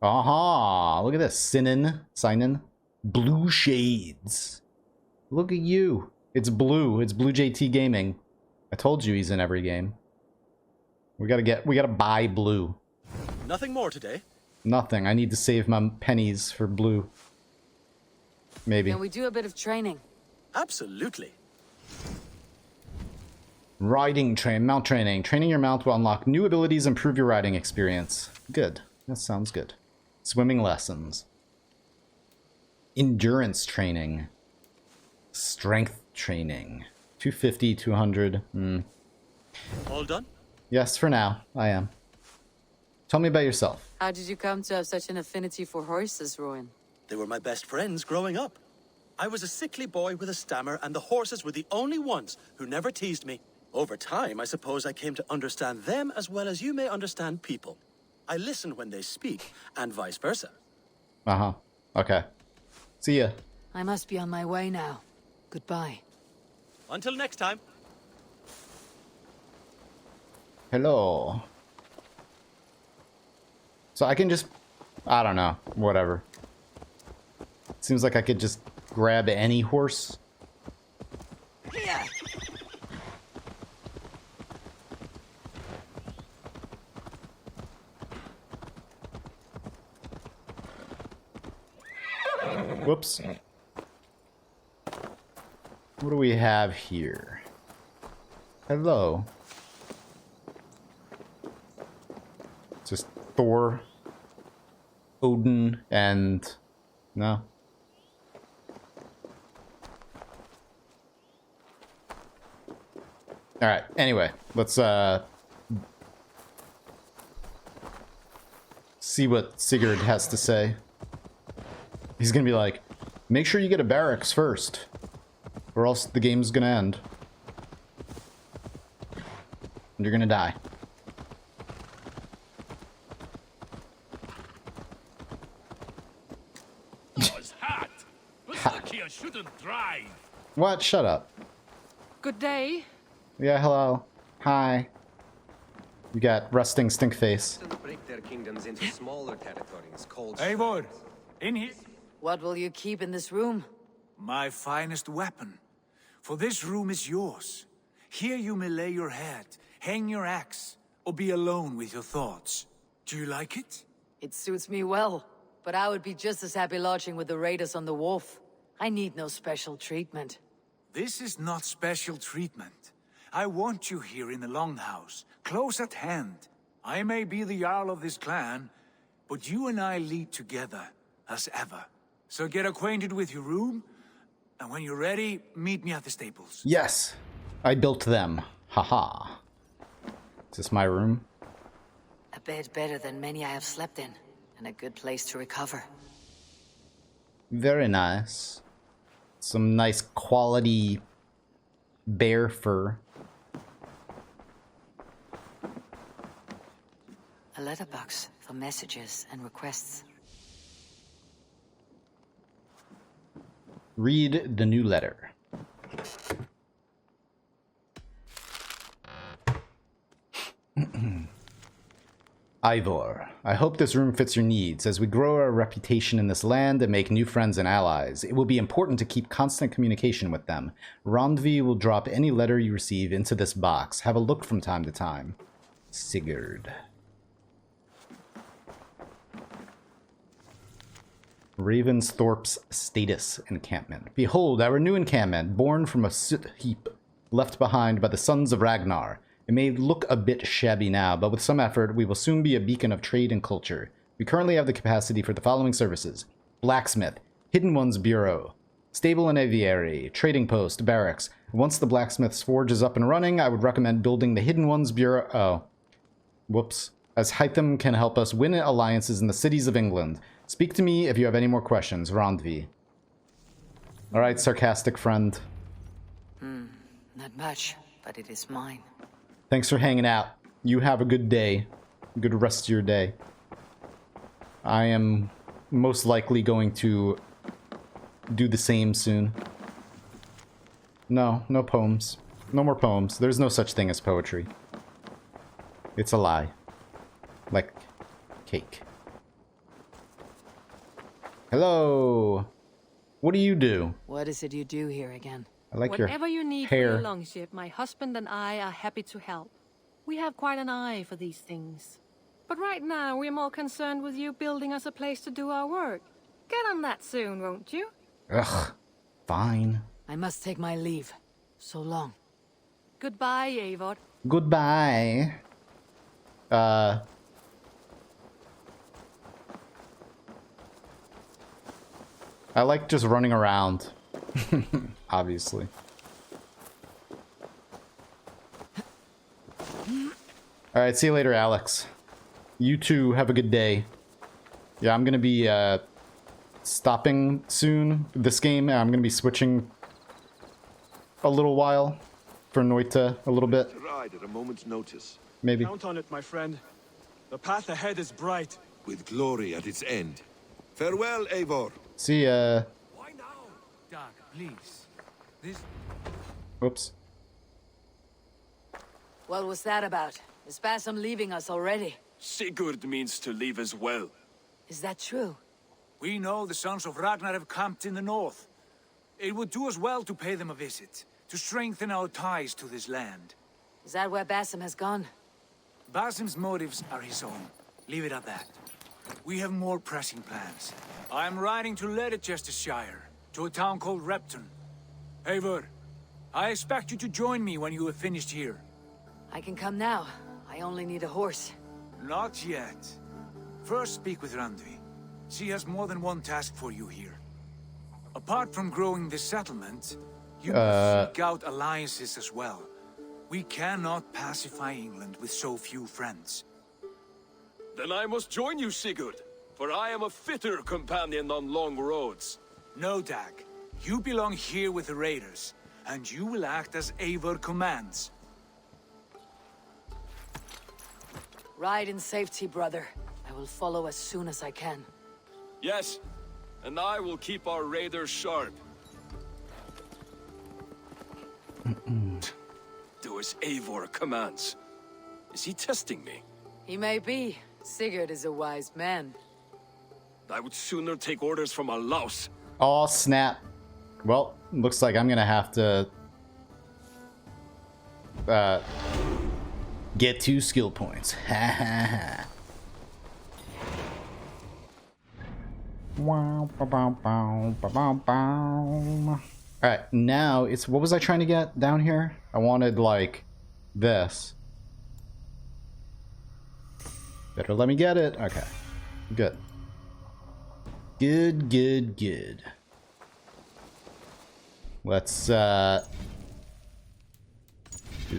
A: Aha! Look at this. Sinin. Blue shades. Look at you. It's blue. It's Blue JT Gaming. I told you he's in every game. We gotta buy blue.
O: Nothing more today?
A: Nothing. I need to save my pennies for blue. Maybe.
D: Can we do a bit of training?
O: Absolutely.
A: Mount training. Training your mount will unlock new abilities and improve your riding experience. Good. That sounds good. Swimming lessons. Endurance training. Strength training. 250, 200.
O: All done?
A: Yes, for now. I am. Tell me about yourself.
D: How did you come to have such an affinity for horses, Rowan?
O: They were my best friends growing up. I was a sickly boy with a stammer, and the horses were the only ones who never teased me. Over time, I suppose I came to understand them as well as you may understand people. I listen when they speak, and vice versa.
A: Uh-huh. Okay. See ya.
D: I must be on my way now. Goodbye.
O: Until next time.
A: Hello. So I can just... I don't know. Whatever. Seems like I could just grab any horse.
D: Here.
A: Whoops. What do we have here? Hello. Just Thor, Odin, and... no. Alright, anyway, let's see what Sigurd has to say. He's gonna be like, make sure you get a barracks first, or else the game's gonna end. And you're gonna die.
N: Was hot, but lucky I shouldn't drive.
A: What? Shut up.
S: Good day.
A: Yeah, hello. Hi. You got resting stink face.
M: Break their kingdoms into smaller territories called...
I: Eivor, in here.
D: What will you keep in this room?
I: My finest weapon. For this room is yours. Here you may lay your head, hang your axe, or be alone with your thoughts. Do you like it?
D: It suits me well, but I would be just as happy lodging with the raiders on the wharf. I need no special treatment.
I: This is not special treatment. I want you here in the Longhouse, close at hand. I may be the Jarl of this clan, but you and I lead together, as ever. So get acquainted with your room, and when you're ready, meet me at the stables.
A: Yes, I built them. Haha. Is this my room?
D: A bed better than many I have slept in, and a good place to recover.
A: Very nice. Some nice quality bear fur.
D: A letterbox for messages and requests.
A: Read the new letter. Ivor, I hope this room fits your needs. As we grow our reputation in this land and make new friends and allies, it will be important to keep constant communication with them. Randvi will drop any letter you receive into this box. Have a look from time to time. Sigurd. Ravensthorpe's Status Encampment. Behold, our new encampment, born from a soot heap left behind by the sons of Ragnar. It may look a bit shabby now, but with some effort, we will soon be a beacon of trade and culture. We currently have the capacity for the following services: blacksmith, Hidden Ones Bureau, stable and aviary, trading post, barracks. Once the blacksmith's forge is up and running, I would recommend building the Hidden Ones Bureau. Oh. Whoops. As Hytham can help us win alliances in the cities of England. Speak to me if you have any more questions. Randvi. Alright, sarcastic friend.
D: Not much, but it is mine.
A: Thanks for hanging out. You have a good day. Good rest of your day. I am most likely going to do the same soon. No, no poems. No more poems. There's no such thing as poetry. It's a lie. Like cake. Hello. What do you do?
D: What is it you do here again?
A: I like
T: Whatever
A: your
T: you need
A: hair.
T: for your longship, my husband and I are happy to help. We have quite an eye for these things. But right now, we're more concerned with you building us a place to do our work. Get on that soon, won't you?
A: Ugh. Fine.
D: I must take my leave. So long.
T: Goodbye, Eivor.
A: Goodbye. I like just running around. Obviously. Alright, see you later, Alex. You two have a good day. Yeah, I'm gonna be stopping soon this game. I'm gonna be switching a little while for Noita a little bit.
L: Ride at a moment's notice.
A: Maybe.
Q: Count on it, my friend.
I: The path ahead is bright.
C: With glory at its end. Farewell, Eivor.
A: See ya.
I: Why now? Dag, please. This...
A: Whoops.
D: What was that about? Is Basim leaving us already?
K: Sigurd means to leave as well.
D: Is that true?
I: We know the sons of Ragnar have camped in the north. It would do us well to pay them a visit, to strengthen our ties to this land.
D: Is that where Basim has gone?
I: Basim's motives are his own. Leave it at that. We have more pressing plans. I am riding to Leicestershire, to a town called Repton. Eivor, I expect you to join me when you have finished here.
D: I can come now. I only need a horse.
I: Not yet. First speak with Randvi. She has more than one task for you here. Apart from growing this settlement, you must seek out alliances as well. We cannot pacify England with so few friends.
K: Then I must join you, Sigurd, for I am a fitter companion on long roads.
I: No, Dag. You belong here with the raiders, and you will act as Eivor commands.
D: Ride in safety, brother. I will follow as soon as I can.
K: Yes, and I will keep our raiders sharp. Do as Eivor commands. Is he testing me?
D: He may be. Sigurd is a wise man.
K: I would sooner take orders from a louse.
A: Oh, snap. Well, looks like I'm gonna have to get 2 skill points. Ha ha ha. Alright, now it's, what was I trying to get down here? I wanted like this. Better let me get it. Okay, good. Good. Let's do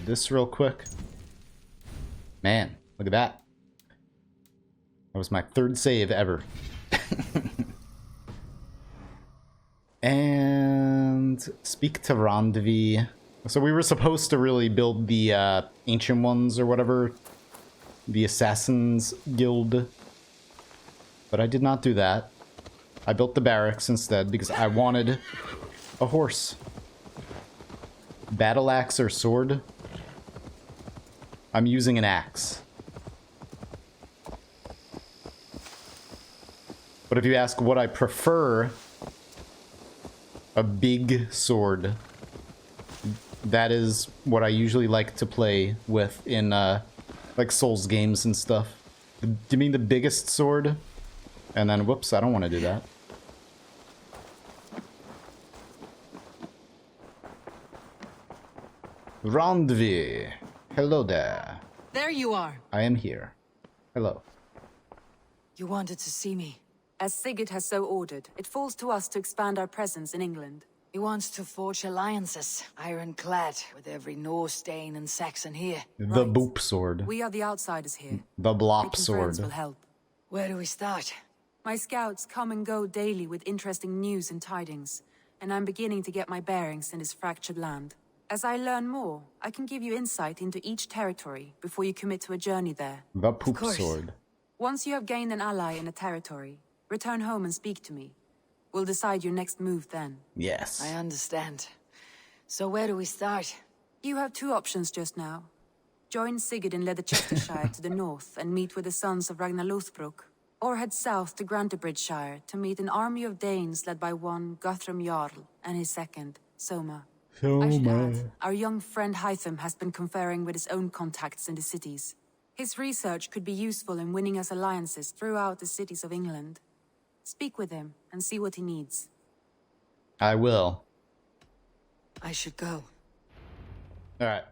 A: this real quick. Man, look at that. That was my 3rd save ever. And speak to Randvi. So we were supposed to really build the Ancient Ones or whatever. The Assassins Guild. But I did not do that. I built the barracks instead because I wanted a horse. Battle axe or sword? I'm using an axe. But if you ask what I prefer, a big sword. That is what I usually like to play with in like Souls games and stuff. Do you mean the biggest sword? And then, whoops, I don't want to do that. Randvi. Hello there.
D: There you are.
A: I am here. Hello.
D: You wanted to see me.
R: As Sigurd has so ordered, it falls to us to expand our presence in England.
D: He wants to forge alliances, ironclad, with every Norse, Dane, and Saxon here.
A: The boop sword.
R: We are the outsiders here.
A: The blop
R: Making
A: sword.
R: friends will help.
D: Where do we start?
R: My scouts come and go daily with interesting news and tidings, and I'm beginning to get my bearings in this fractured land. As I learn more, I can give you insight into each territory before you commit to a journey there.
A: The poop sword.
R: Once you have gained an ally in a territory, return home and speak to me. We'll decide your next move then.
A: Yes.
D: I understand. So where do we start?
R: You have 2 options just now. Join Sigurd in Leicestershire to the north and meet with the sons of Ragnar Lothbrok, or head south to Grantebridgeshire to meet an army of Danes led by one Guthrum Jarl and his second, Soma. I should add, our young friend Hytham has been conferring with his own contacts in the cities. His research could be useful in winning us alliances throughout the cities of England. Speak with him and see what he needs.
A: I will.
D: I should go.
A: Alright.